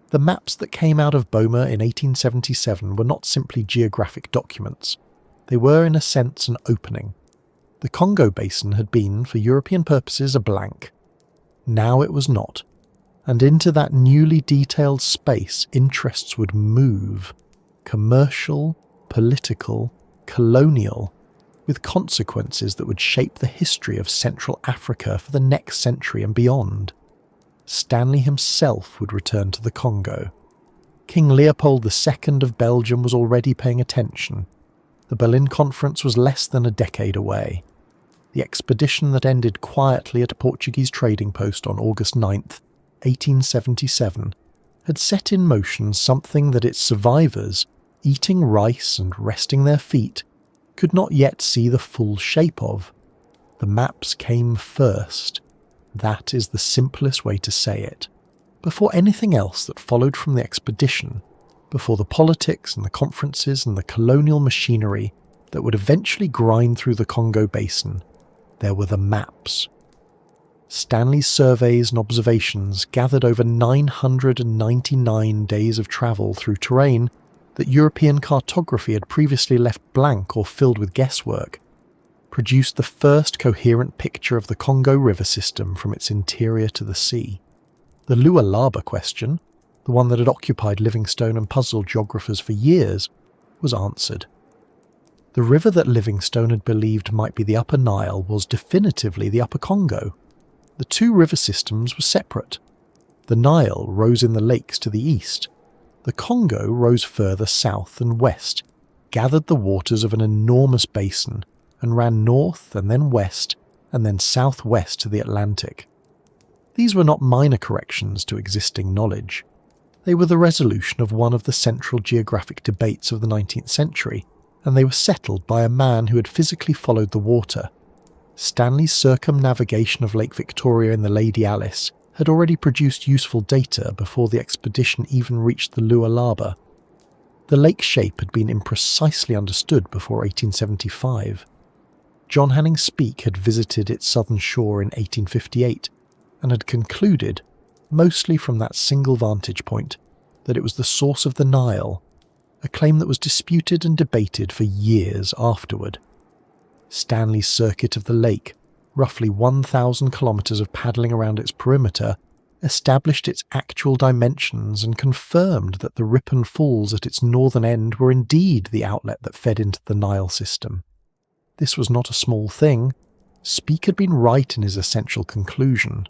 The maps that came out of Boma in 1877 were not simply geographic documents. They were, in a sense, an opening. The Congo Basin had been, for European purposes, a blank. Now it was not. And into that newly detailed space interests would move. Commercial, political, colonial, with consequences that would shape the history of Central Africa for the next century and beyond. Stanley himself would return to the Congo. King Leopold II of Belgium was already paying attention. The Berlin Conference was less than a decade away. The expedition that ended quietly at a Portuguese trading post on August 9th, 1877, had set in motion something that its survivors, eating rice and resting their feet, could not yet see the full shape of. The maps came first. That is the simplest way to say it. Before anything else that followed from the expedition, before the politics and the conferences and the colonial machinery that would eventually grind through the Congo Basin, there were the maps. Stanley's surveys and observations, gathered over 999 days of travel through terrain that European cartography had previously left blank or filled with guesswork, produced the first coherent picture of the Congo River system from its interior to the sea. The Lualaba question, the one that had occupied Livingstone and puzzled geographers for years, was answered. The river that Livingstone had believed might be the Upper Nile was definitively the Upper Congo. The two river systems were separate. The Nile rose in the lakes to the east. The Congo rose further south and west, gathered the waters of an enormous basin, and ran north and then west and then southwest to the Atlantic. These were not minor corrections to existing knowledge. They were the resolution of one of the central geographic debates of the 19th century, and they were settled by a man who had physically followed the water. Stanley's circumnavigation of Lake Victoria in the Lady Alice had already produced useful data before the expedition even reached the Lualaba. The lake shape had been imprecisely understood before 1875. John Hanning Speke had visited its southern shore in 1858 and had concluded, mostly from that single vantage point, that it was the source of the Nile, a claim that was disputed and debated for years afterward. Stanley's circuit of the lake, roughly 1,000 kilometres of paddling around its perimeter, established its actual dimensions and confirmed that the Ripon Falls at its northern end were indeed the outlet that fed into the Nile system. This was not a small thing. Speke had been right in his essential conclusion,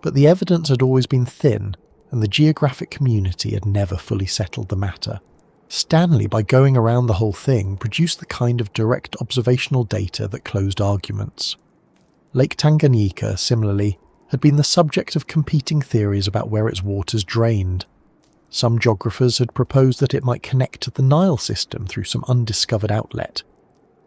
but the evidence had always been thin, and the geographic community had never fully settled the matter. Stanley, by going around the whole thing, produced the kind of direct observational data that closed arguments. Lake Tanganyika, similarly, had been the subject of competing theories about where its waters drained. Some geographers had proposed that it might connect to the Nile system through some undiscovered outlet.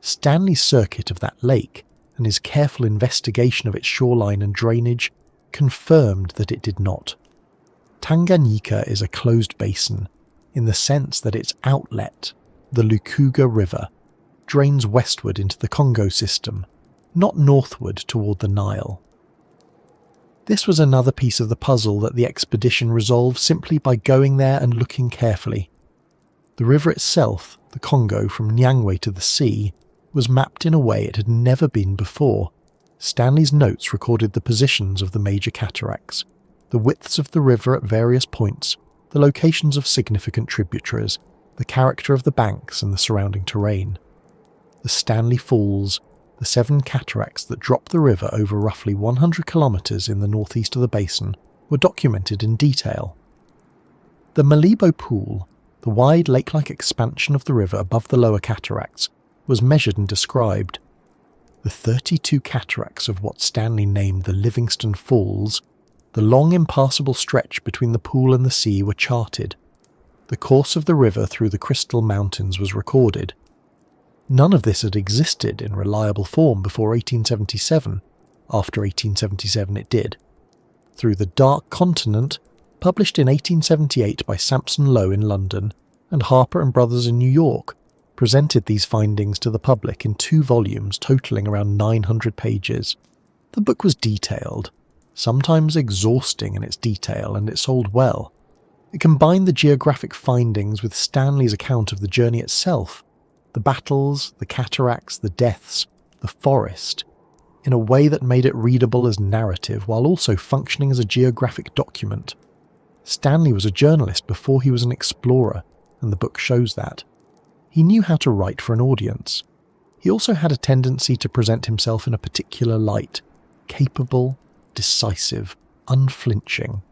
Stanley's circuit of that lake and his careful investigation of its shoreline and drainage confirmed that it did not. Tanganyika is a closed basin, in the sense that its outlet, the Lukuga River, drains westward into the Congo system, not northward toward the Nile. This was another piece of the puzzle that the expedition resolved simply by going there and looking carefully. The river itself, the Congo from Nyangwe to the sea, was mapped in a way it had never been before. Stanley's notes recorded the positions of the major cataracts, the widths of the river at various points, the locations of significant tributaries, the character of the banks and the surrounding terrain. The Stanley Falls, the 7 cataracts that drop the river over roughly 100 kilometres in the northeast of the basin, were documented in detail. The Malibo Pool, the wide lake-like expansion of the river above the lower cataracts, was measured and described. The 32 cataracts of what Stanley named the Livingston Falls, the long impassable stretch between the pool and the sea, were charted. The course of the river through the Crystal Mountains was recorded. None of this had existed in reliable form before 1877. After 1877 it did. Through the Dark Continent, published in 1878 by Sampson Low in London, and Harper and Brothers in New York, presented these findings to the public in 2 volumes totalling around 900 pages. The book was detailed, sometimes exhausting in its detail, and it sold well. It combined the geographic findings with Stanley's account of the journey itself, the battles, the cataracts, the deaths, the forest, in a way that made it readable as narrative while also functioning as a geographic document. Stanley was a journalist before he was an explorer, and the book shows that. He knew how to write for an audience. He also had a tendency to present himself in a particular light, capable, decisive, unflinching,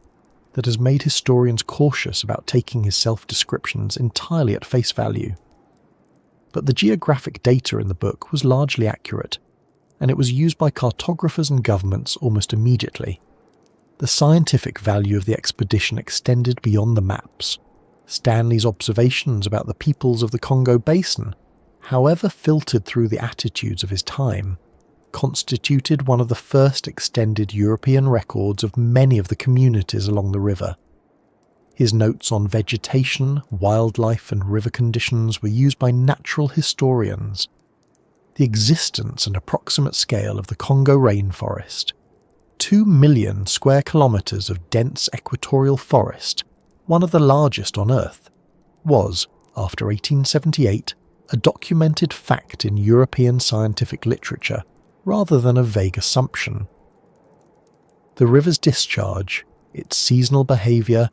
that has made historians cautious about taking his self-descriptions entirely at face value. But the geographic data in the book was largely accurate, and it was used by cartographers and governments almost immediately. The scientific value of the expedition extended beyond the maps. Stanley's observations about the peoples of the Congo Basin, however filtered through the attitudes of his time, constituted one of the first extended European records of many of the communities along the river. His notes on vegetation, wildlife and river conditions were used by natural historians. The existence and approximate scale of the Congo rainforest, 2 million square kilometres of dense equatorial forest, one of the largest on Earth, was, after 1878, a documented fact in European scientific literature rather than a vague assumption. The river's discharge, its seasonal behaviour,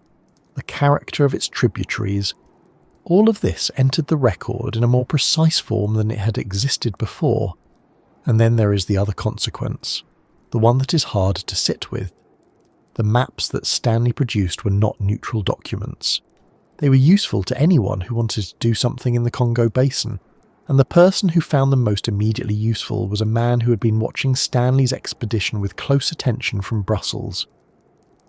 the character of its tributaries, all of this entered the record in a more precise form than it had existed before. And then there is the other consequence, the one that is hard to sit with. The maps that Stanley produced were not neutral documents. They were useful to anyone who wanted to do something in the Congo Basin, and the person who found them most immediately useful was a man who had been watching Stanley's expedition with close attention from Brussels.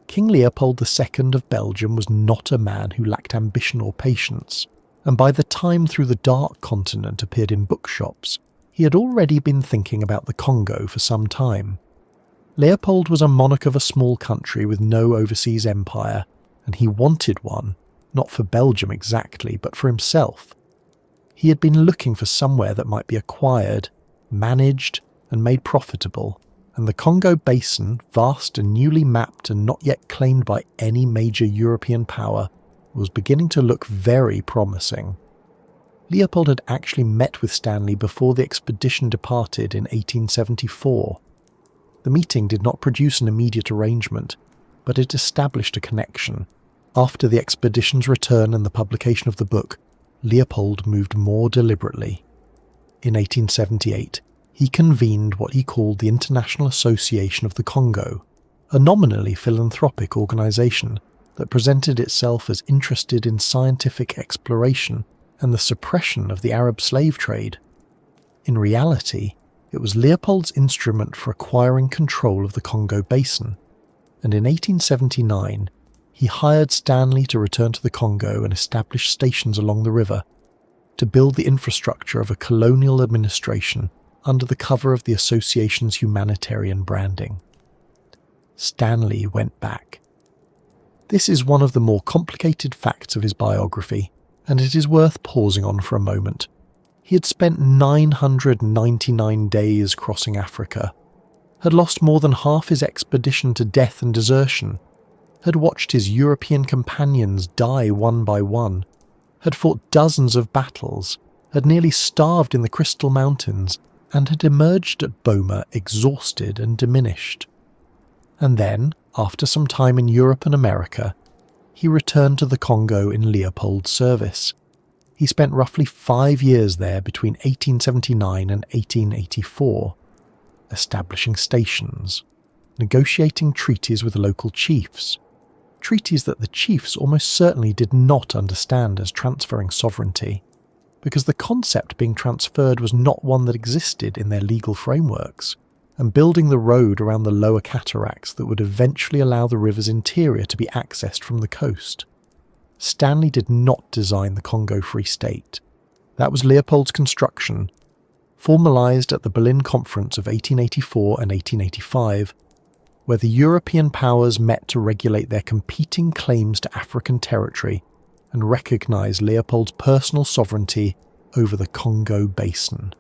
King Leopold II of Belgium was not a man who lacked ambition or patience, and by the time Through the Dark Continent appeared in bookshops, he had already been thinking about the Congo for some time. Leopold was a monarch of a small country with no overseas empire, and he wanted one, not for Belgium exactly, but for himself. He had been looking for somewhere that might be acquired, managed, and made profitable, and the Congo Basin, vast and newly mapped and not yet claimed by any major European power, was beginning to look very promising. Leopold had actually met with Stanley before the expedition departed in 1874. The meeting did not produce an immediate arrangement, but it established a connection. After the expedition's return and the publication of the book, Leopold moved more deliberately. In 1878, he convened what he called the International Association of the Congo, a nominally philanthropic organisation that presented itself as interested in scientific exploration and the suppression of the Arab slave trade. In reality, it was Leopold's instrument for acquiring control of the Congo Basin, and in 1879 he hired Stanley to return to the Congo and establish stations along the river, to build the infrastructure of a colonial administration under the cover of the association's humanitarian branding. Stanley went back. This is one of the more complicated facts of his biography, and it is worth pausing on for a moment. He had spent 999 days crossing Africa, had lost more than half his expedition to death and desertion, had watched his European companions die one by one, had fought dozens of battles, had nearly starved in the Crystal Mountains, and had emerged at Boma exhausted and diminished. And then, after some time in Europe and America, he returned to the Congo in Leopold's service. He spent roughly 5 years there between 1879 and 1884, establishing stations, negotiating treaties with local chiefs, treaties that the chiefs almost certainly did not understand as transferring sovereignty, because the concept being transferred was not one that existed in their legal frameworks, and building the road around the lower cataracts that would eventually allow the river's interior to be accessed from the coast. Stanley did not design the Congo Free State. That was Leopold's construction, formalised at the Berlin Conference of 1884 and 1885, where the European powers met to regulate their competing claims to African territory and recognise Leopold's personal sovereignty over the Congo Basin.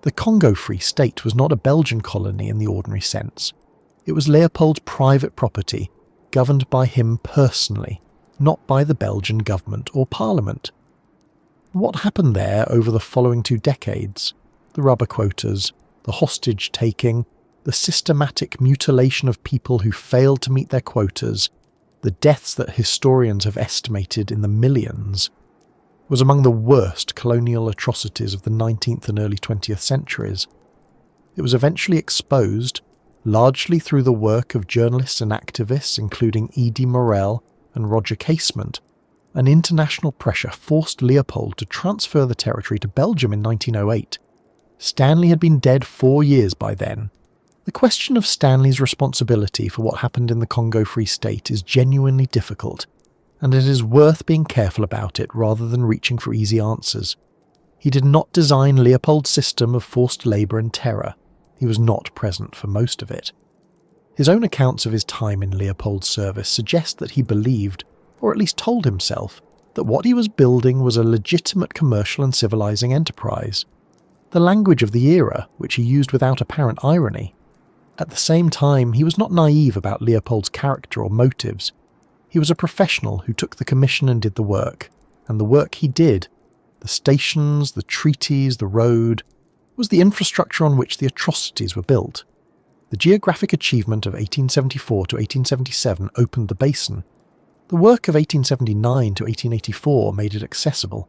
The Congo Free State was not a Belgian colony in the ordinary sense. It was Leopold's private property, governed by him personally, not by the Belgian government or parliament. What happened there over the following 2 decades, the rubber quotas, the hostage-taking, the systematic mutilation of people who failed to meet their quotas, the deaths that historians have estimated in the millions, was among the worst colonial atrocities of the 19th and early 20th centuries. It was eventually exposed, largely through the work of journalists and activists including E.D. Morel and Roger Casement, and international pressure forced Leopold to transfer the territory to Belgium in 1908. Stanley had been dead 4 years by then. The question of Stanley's responsibility for what happened in the Congo Free State is genuinely difficult, and it is worth being careful about it rather than reaching for easy answers. He did not design Leopold's system of forced labour and terror. He was not present for most of it. His own accounts of his time in Leopold's service suggest that he believed, or at least told himself, that what he was building was a legitimate commercial and civilizing enterprise. The language of the era, which he used without apparent irony. At the same time, he was not naive about Leopold's character or motives. He was a professional who took the commission and did the work, and the work he did, the stations, the treaties, the road, was the infrastructure on which the atrocities were built. The geographic achievement of 1874 to 1877 opened the basin. The work of 1879 to 1884 made it accessible.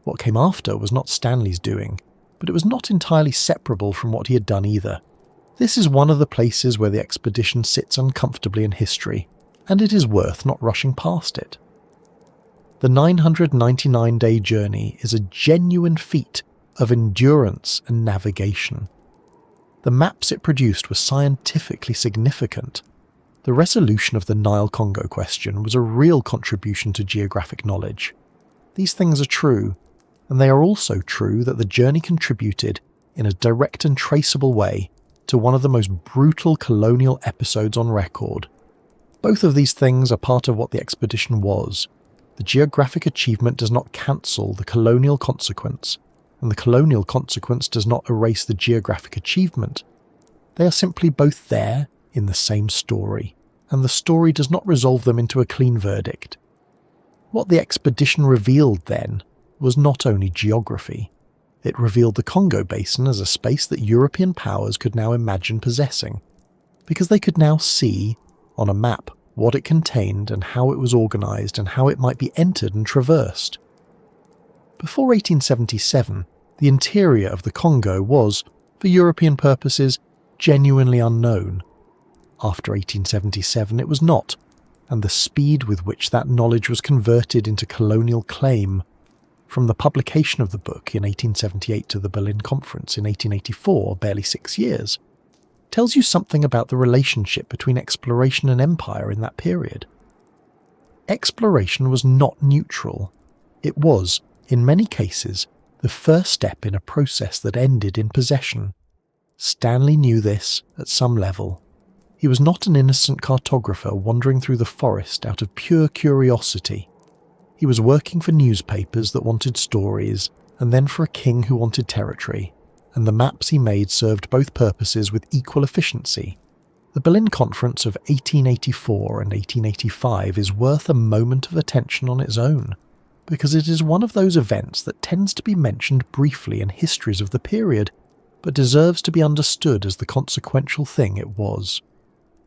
What came after was not Stanley's doing, but it was not entirely separable from what he had done either. This is one of the places where the expedition sits uncomfortably in history, and it is worth not rushing past it. The 999-day journey is a genuine feat of endurance and navigation. The maps it produced were scientifically significant. The resolution of the Nile-Congo question was a real contribution to geographic knowledge. These things are true, and they are also true that the journey contributed, in a direct and traceable way, to one of the most brutal colonial episodes on record. Both of these things are part of what the expedition was. The geographic achievement does not cancel the colonial consequence, and the colonial consequence does not erase the geographic achievement. They are simply both there in the same story, and the story does not resolve them into a clean verdict. What the expedition revealed then was not only geography. It revealed the Congo Basin as a space that European powers could now imagine possessing, because they could now see, on a map, what it contained and how it was organised and how it might be entered and traversed. Before 1877, the interior of the Congo was, for European purposes, genuinely unknown. After 1877 it was not, and the speed with which that knowledge was converted into colonial claim, from the publication of the book in 1878 to the Berlin Conference in 1884, barely 6 years, tells you something about the relationship between exploration and empire in that period. Exploration was not neutral. It was, in many cases, the first step in a process that ended in possession. Stanley knew this at some level. He was not an innocent cartographer wandering through the forest out of pure curiosity. He was working for newspapers that wanted stories, and then for a king who wanted territory, and the maps he made served both purposes with equal efficiency. The Berlin Conference of 1884 and 1885 is worth a moment of attention on its own, because it is one of those events that tends to be mentioned briefly in histories of the period, but deserves to be understood as the consequential thing it was.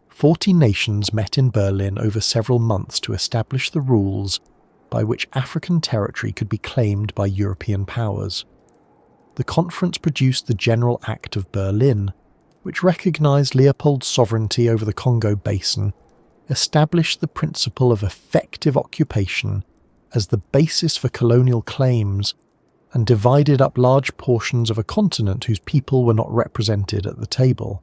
40 nations met in Berlin over several months to establish the rules by which African territory could be claimed by European powers. The conference produced the General Act of Berlin, which recognised Leopold's sovereignty over the Congo basin, established the principle of effective occupation as the basis for colonial claims, and divided up large portions of a continent whose people were not represented at the table.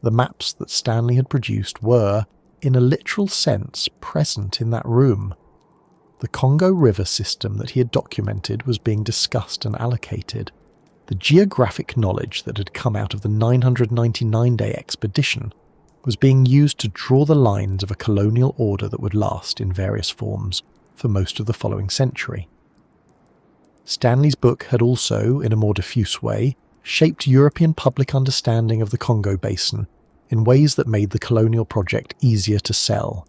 The maps that Stanley had produced were, in a literal sense, present in that room. The Congo River system that he had documented was being discussed and allocated. The geographic knowledge that had come out of the 999-day expedition was being used to draw the lines of a colonial order that would last in various forms for most of the following century. Stanley's book had also, in a more diffuse way, shaped European public understanding of the Congo basin in ways that made the colonial project easier to sell.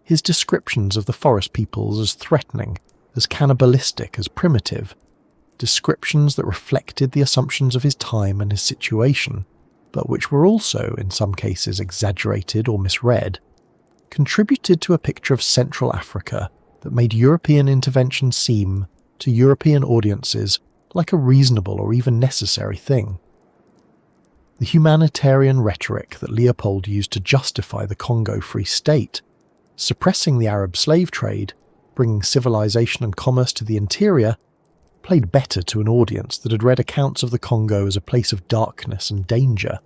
His descriptions of the forest peoples as threatening, as cannibalistic, as primitive, descriptions that reflected the assumptions of his time and his situation, but which were also, in some cases, exaggerated or misread, contributed to a picture of Central Africa that made European intervention seem, to European audiences, like a reasonable or even necessary thing. The humanitarian rhetoric that Leopold used to justify the Congo Free State, suppressing the Arab slave trade, bringing civilization and commerce to the interior, played better to an audience that had read accounts of the Congo as a place of darkness and danger.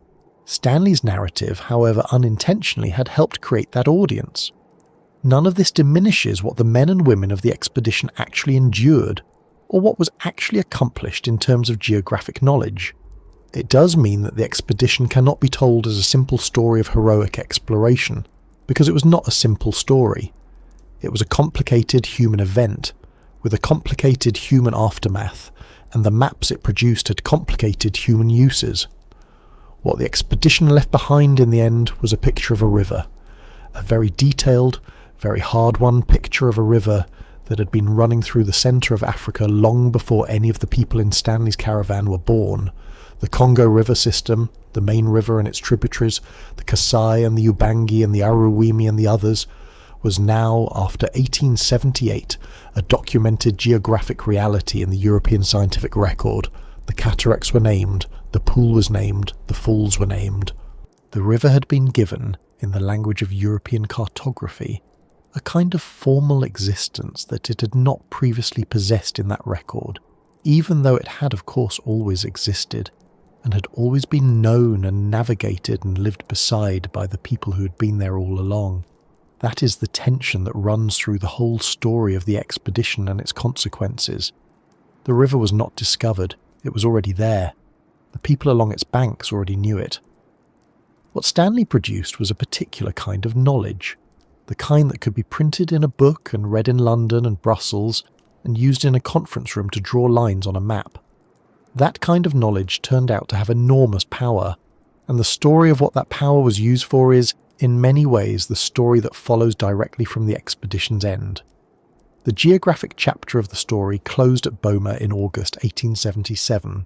Stanley's narrative, however unintentionally, had helped create that audience. None of this diminishes what the men and women of the expedition actually endured, or what was actually accomplished in terms of geographic knowledge. It does mean that the expedition cannot be told as a simple story of heroic exploration, because it was not a simple story. It was a complicated human event, with a complicated human aftermath, and the maps it produced had complicated human uses. What the expedition left behind in the end was a picture of a river, a very detailed, very hard-won picture of a river that had been running through the centre of Africa long before any of the people in Stanley's caravan were born. The Congo River system, the main river and its tributaries, the Kasai and the Ubangi and the Aruwimi and the others, was now, after 1878, a documented geographic reality in the European scientific record. The cataracts were named, the pool was named, the falls were named. The river had been given, in the language of European cartography, a kind of formal existence that it had not previously possessed in that record, even though it had of course always existed, and had always been known and navigated and lived beside by the people who had been there all along. That is the tension that runs through the whole story of the expedition and its consequences. The river was not discovered, it was already there. The people along its banks already knew it. What Stanley produced was a particular kind of knowledge, the kind that could be printed in a book and read in London and Brussels and used in a conference room to draw lines on a map. That kind of knowledge turned out to have enormous power, and the story of what that power was used for is, in many ways, the story that follows directly from the expedition's end. The geographic chapter of the story closed at Boma in August 1877.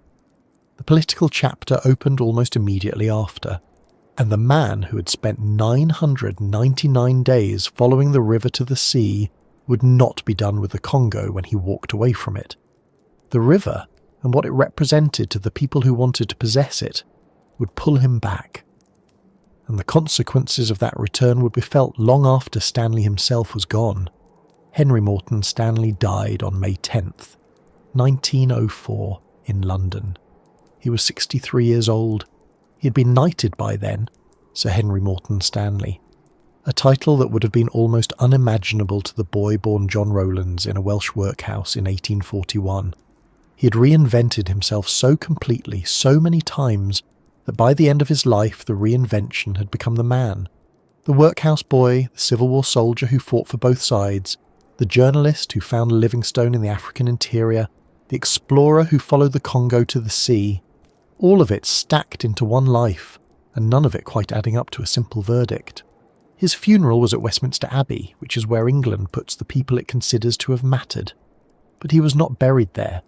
The political chapter opened almost immediately after, and the man who had spent 999 days following the river to the sea would not be done with the Congo when he walked away from it. The river, and what it represented to the people who wanted to possess it, would pull him back. And the consequences of that return would be felt long after Stanley himself was gone. Henry Morton Stanley died on May 10th, 1904, in London. He was 63 years old. He had been knighted by then, Sir Henry Morton Stanley, a title that would have been almost unimaginable to the boy born John Rowlands in a Welsh workhouse in 1841. He had reinvented himself so completely, so many times, that by the end of his life the reinvention had become the man. The workhouse boy, the Civil War soldier who fought for both sides, the journalist who found Livingstone in the African interior, the explorer who followed the Congo to the sea, all of it stacked into one life, and none of it quite adding up to a simple verdict. His funeral was at Westminster Abbey, which is where England puts the people it considers to have mattered. But he was not buried there.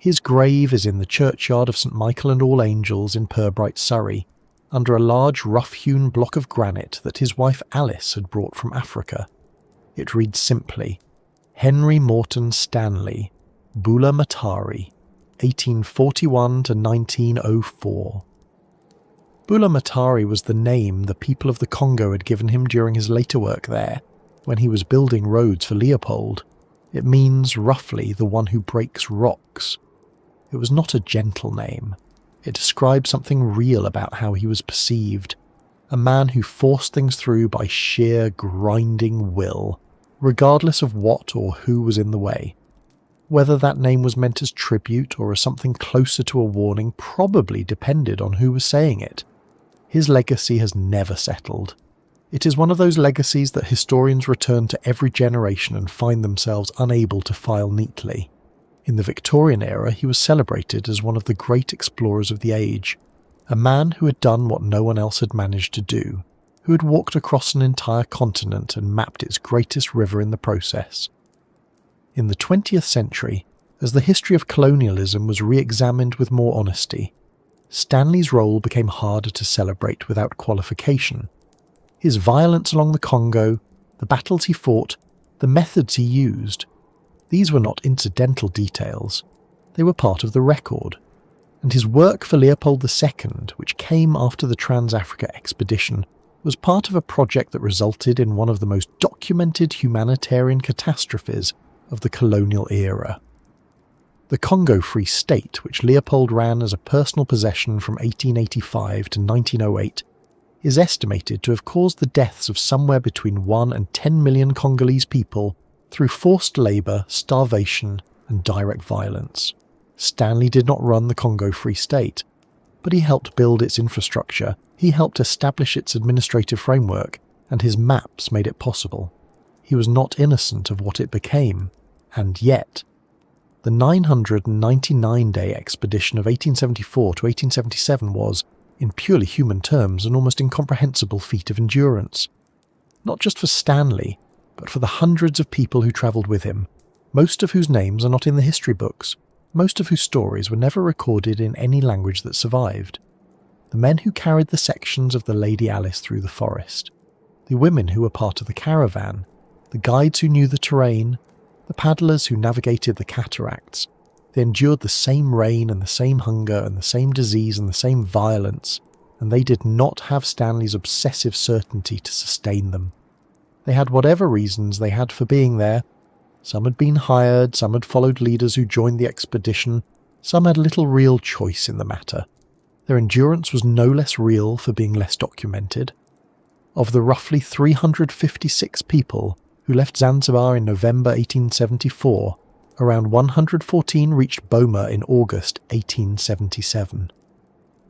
His grave is in the churchyard of St Michael and All Angels in Purbright, Surrey, under a large rough-hewn block of granite that his wife Alice had brought from Africa. It reads simply, Henry Morton Stanley, Bula Matari, 1841 to 1904. Bula Matari was the name the people of the Congo had given him during his later work there, when he was building roads for Leopold. It means, roughly, the one who breaks rocks. It was not a gentle name. It described something real about how he was perceived. A man who forced things through by sheer grinding will, regardless of what or who was in the way. Whether that name was meant as tribute or as something closer to a warning probably depended on who was saying it. His legacy has never settled. It is one of those legacies that historians return to every generation and find themselves unable to file neatly. In the Victorian era, he was celebrated as one of the great explorers of the age, a man who had done what no one else had managed to do, who had walked across an entire continent and mapped its greatest river in the process. In the 20th century, as the history of colonialism was re-examined with more honesty, Stanley's role became harder to celebrate without qualification. His violence along the Congo, the battles he fought, the methods he used, these were not incidental details. They were part of the record. And his work for Leopold II, which came after the Trans-Africa expedition, was part of a project that resulted in one of the most documented humanitarian catastrophes of the colonial era. The Congo Free State, which Leopold ran as a personal possession from 1885 to 1908, is estimated to have caused the deaths of somewhere between 1 and 10 million Congolese people through forced labour, starvation, and direct violence. Stanley did not run the Congo Free State, but he helped build its infrastructure, he helped establish its administrative framework, and his maps made it possible. He was not innocent of what it became, and yet, the 999-day expedition of 1874 to 1877 was, in purely human terms, an almost incomprehensible feat of endurance. Not just for Stanley, but for the hundreds of people who travelled with him, most of whose names are not in the history books, most of whose stories were never recorded in any language that survived. The men who carried the sections of the Lady Alice through the forest, the women who were part of the caravan, the guides who knew the terrain, the paddlers who navigated the cataracts. They endured the same rain and the same hunger and the same disease and the same violence, and they did not have Stanley's obsessive certainty to sustain them. They had whatever reasons they had for being there. Some had been hired, some had followed leaders who joined the expedition, some had little real choice in the matter. Their endurance was no less real for being less documented. Of the roughly 356 people who left Zanzibar in November 1874, around 114 reached Boma in August 1877.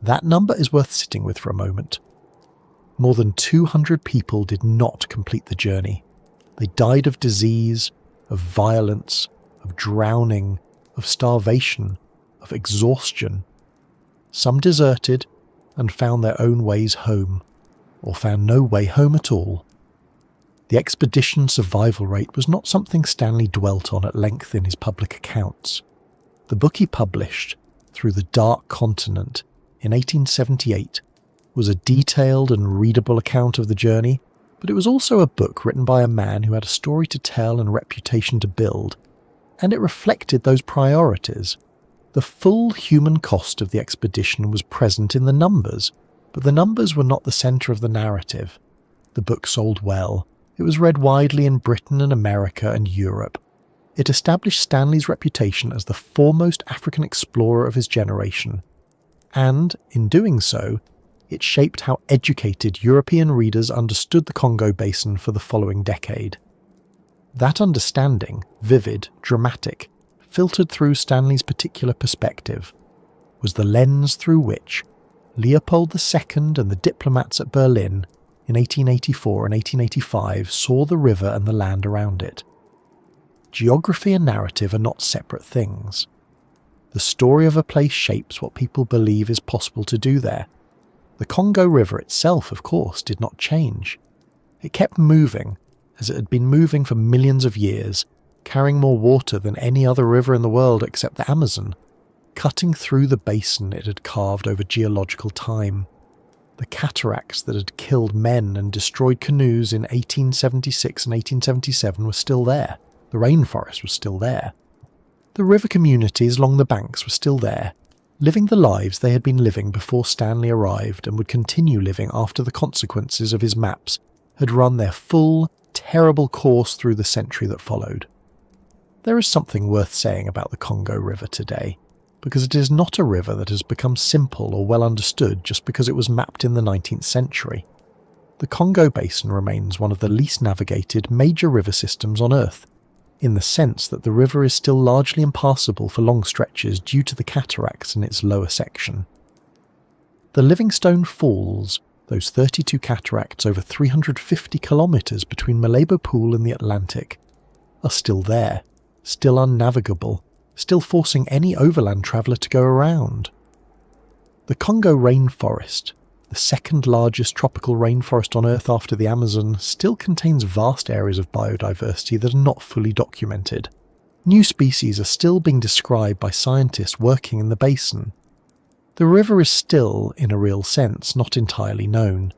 That number is worth sitting with for a moment. More than 200 people did not complete the journey. They died of disease, of violence, of drowning, of starvation, of exhaustion. Some deserted and found their own ways home, or found no way home at all. The expedition survival rate was not something Stanley dwelt on at length in his public accounts. The book he published, Through the Dark Continent, in 1878, was a detailed and readable account of the journey, but it was also a book written by a man who had a story to tell and reputation to build, and it reflected those priorities. The full human cost of the expedition was present in the numbers, but the numbers were not the centre of the narrative. The book sold well. It was read widely in Britain and America and Europe. It established Stanley's reputation as the foremost African explorer of his generation. And, in doing so, it shaped how educated European readers understood the Congo Basin for the following decade. That understanding, vivid, dramatic, filtered through Stanley's particular perspective, was the lens through which Leopold II and the diplomats at Berlin in 1884 and 1885 saw the river and the land around it. Geography and narrative are not separate things. The story of a place shapes what people believe is possible to do there. The Congo River itself, of course, did not change. It kept moving, as it had been moving for millions of years, carrying more water than any other river in the world except the Amazon, cutting through the basin it had carved over geological time. The cataracts that had killed men and destroyed canoes in 1876 and 1877 were still there. The rainforest was still there. The river communities along the banks were still there, living the lives they had been living before Stanley arrived and would continue living after the consequences of his maps had run their full, terrible course through the century that followed. There is something worth saying about the Congo River today, because it is not a river that has become simple or well understood just because it was mapped in the 19th century. The Congo Basin remains one of the least navigated major river systems on Earth, in the sense that the river is still largely impassable for long stretches due to the cataracts in its lower section. The Livingstone Falls, those 32 cataracts over 350 kilometres between Malabo Pool and the Atlantic, are still there, still unnavigable, still forcing any overland traveller to go around. The Congo rainforest, the second largest tropical rainforest on Earth after the Amazon, still contains vast areas of biodiversity that are not fully documented. New species are still being described by scientists working in the basin. The river is still, in a real sense, not entirely known.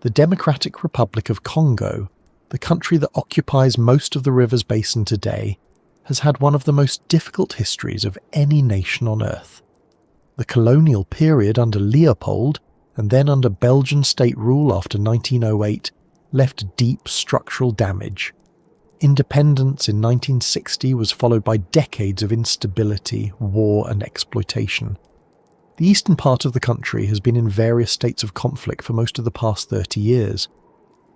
The Democratic Republic of Congo, the country that occupies most of the river's basin today, has had one of the most difficult histories of any nation on Earth. The colonial period under Leopold, and then under Belgian state rule after 1908, left deep structural damage. Independence in 1960 was followed by decades of instability, war and exploitation. The eastern part of the country has been in various states of conflict for most of the past 30 years.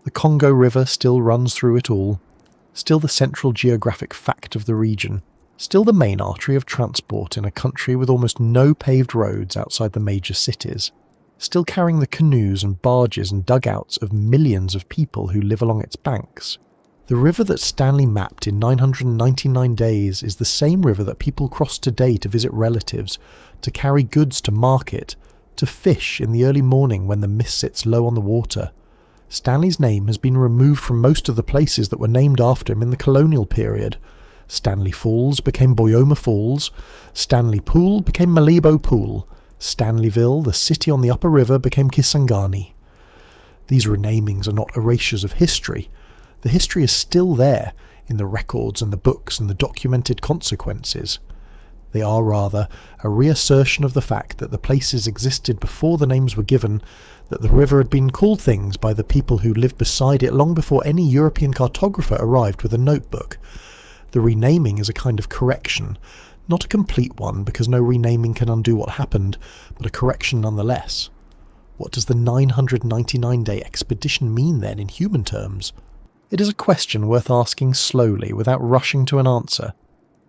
The Congo River still runs through it all, still the central geographic fact of the region, still the main artery of transport in a country with almost no paved roads outside the major cities, still carrying the canoes and barges and dugouts of millions of people who live along its banks. The river that Stanley mapped in 999 days is the same river that people cross today to visit relatives, to carry goods to market, to fish in the early morning when the mist sits low on the water. Stanley's name has been removed from most of the places that were named after him in the colonial period. Stanley Falls became Boyoma Falls, Stanley Pool became Malabo Pool, Stanleyville, the city on the upper river, became Kisangani. These renamings are not erasures of history. The history is still there, in the records and the books and the documented consequences. They are rather a reassertion of the fact that the places existed before the names were given, that the river had been called things by the people who lived beside it long before any European cartographer arrived with a notebook. The renaming is a kind of correction, not a complete one because no renaming can undo what happened, but a correction nonetheless. What does the 999-day expedition mean then in human terms? It is a question worth asking slowly without rushing to an answer.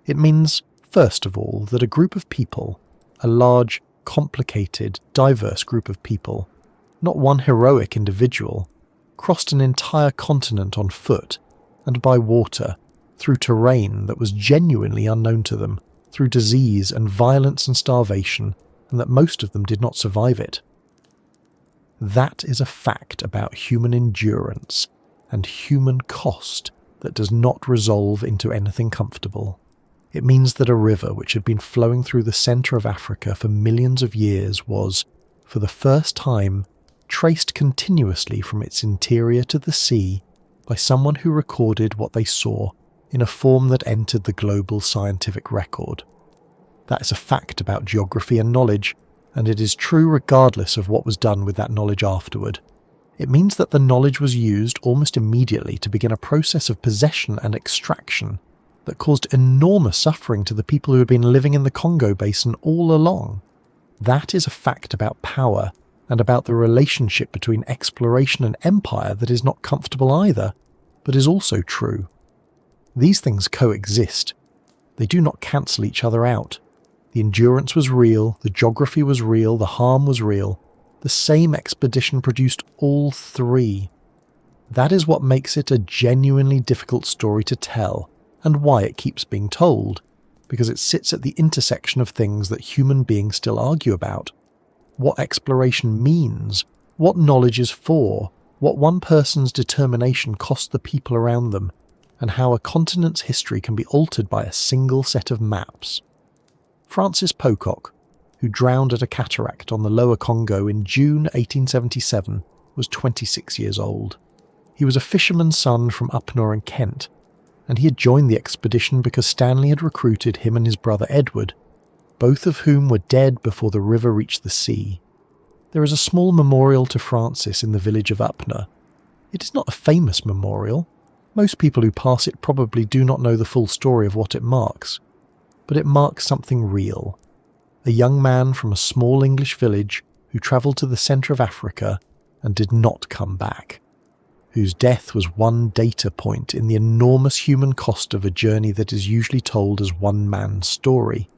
It means, first of all, that a group of people, a large, complicated, diverse group of people, not one heroic individual, crossed an entire continent on foot and by water, through terrain that was genuinely unknown to them, through disease and violence and starvation, and that most of them did not survive it. That is a fact about human endurance and human cost that does not resolve into anything comfortable. It means that a river which had been flowing through the centre of Africa for millions of years was, for the first time, traced continuously from its interior to the sea by someone who recorded what they saw in a form that entered the global scientific record. That is a fact about geography and knowledge, and it is true regardless of what was done with that knowledge afterward. It means that the knowledge was used almost immediately to begin a process of possession and extraction that caused enormous suffering to the people who had been living in the Congo Basin all along. That is a fact about power and about the relationship between exploration and empire that is not comfortable either, but is also true. These things coexist. The They do not cancel each other out. The endurance was real, the geography was real, the harm was real. The same expedition produced all three. That is what makes it a genuinely difficult story to tell, and why it keeps being told, because it sits at the intersection of things that human beings still argue about. What exploration means, what knowledge is for, what one person's determination cost the people around them, and how a continent's history can be altered by a single set of maps. Francis Pocock, who drowned at a cataract on the Lower Congo in June 1877, was 26 years old. He was a fisherman's son from Upnor in Kent, and he had joined the expedition because Stanley had recruited him and his brother Edward, both of whom were dead before the river reached the sea. There is a small memorial to Francis in the village of Upnor. It is not a famous memorial. Most people who pass it probably do not know the full story of what it marks. But it marks something real. A young man from a small English village who travelled to the centre of Africa and did not come back, whose death was one data point in the enormous human cost of a journey that is usually told as one man's story.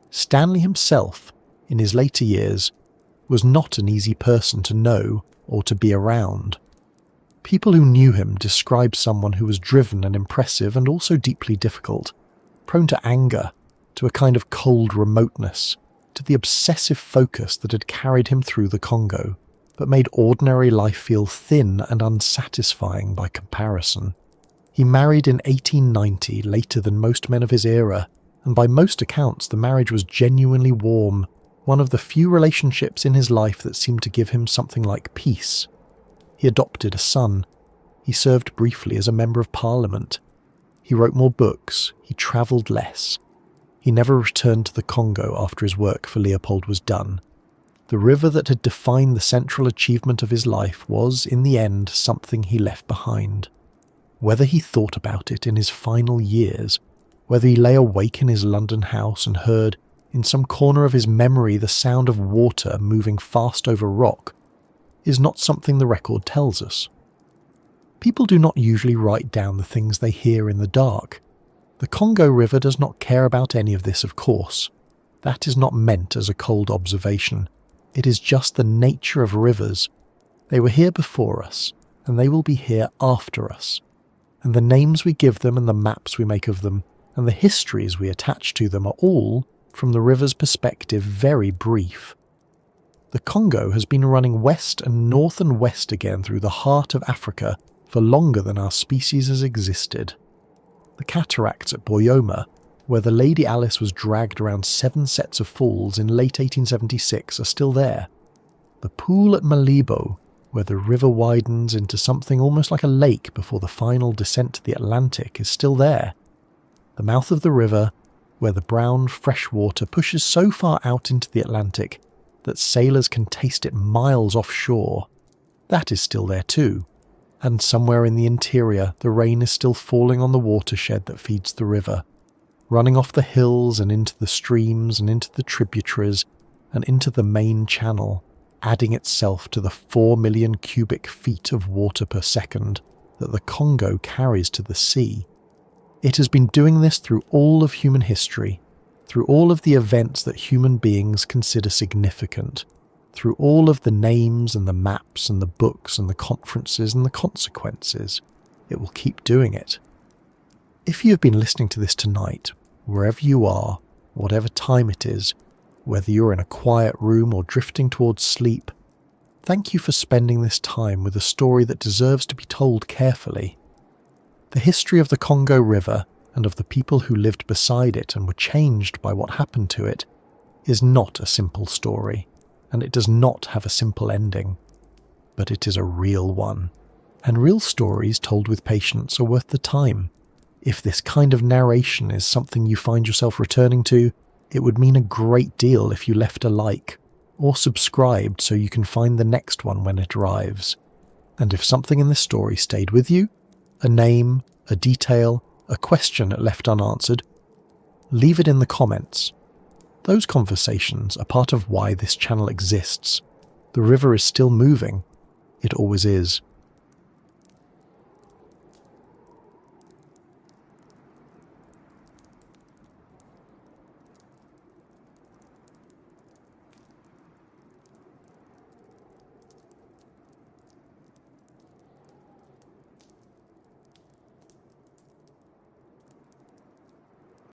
Stanley himself, in his later years, was not an easy person to know or to be around. People who knew him described someone who was driven and impressive and also deeply difficult, prone to anger, to a kind of cold remoteness, to the obsessive focus that had carried him through the Congo, but made ordinary life feel thin and unsatisfying by comparison. He married in 1890, later than most men of his era, and by most accounts the marriage was genuinely warm, one of the few relationships in his life that seemed to give him something like peace. He adopted a son. He served briefly as a member of Parliament. He wrote more books. He travelled less. He never returned to the Congo after his work for Leopold was done. The river that had defined the central achievement of his life was, in the end, something he left behind. Whether he thought about it in his final years, whether he lay awake in his London house and heard, in some corner of his memory, the sound of water moving fast over rock, is not something the record tells us. People do not usually write down the things they hear in the dark. The Congo River does not care about any of this, of course. That is not meant as a cold observation. It is just the nature of rivers. They were here before us, and they will be here after us. And the names we give them and the maps we make of them, and the histories we attach to them are all, from the river's perspective, very brief. The Congo has been running west and west again through the heart of Africa for longer than our species has existed. The cataracts at Boyoma, where the Lady Alice was dragged around 7 sets of falls in late 1876, are still there. The pool at Malibo, where the river widens into something almost like a lake before the final descent to the Atlantic, is still there. The mouth of the river, where the brown fresh water pushes so far out into the Atlantic that sailors can taste it miles offshore, that is still there too. And somewhere in the interior, the rain is still falling on the watershed that feeds the river, running off the hills and into the streams and into the tributaries and into the main channel, adding itself to the 4 million cubic feet of water per second that the Congo carries to the sea. It has been doing this through all of human history, through all of the events that human beings consider significant, through all of the names and the maps and the books and the conferences and the consequences. It will keep doing it. If you have been listening to this tonight, wherever you are, whatever time it is, whether you're in a quiet room or drifting towards sleep, thank you for spending this time with a story that deserves to be told carefully. The history of the Congo River and of the people who lived beside it and were changed by what happened to it is not a simple story, and it does not have a simple ending. But it is a real one, and real stories told with patience are worth the time. If this kind of narration is something you find yourself returning to, it would mean a great deal if you left a like, or subscribed so you can find the next one when it arrives. And if something in this story stayed with you, a name, a detail, a question left unanswered, leave it in the comments. Those conversations are part of why this channel exists. The river is still moving. It always is.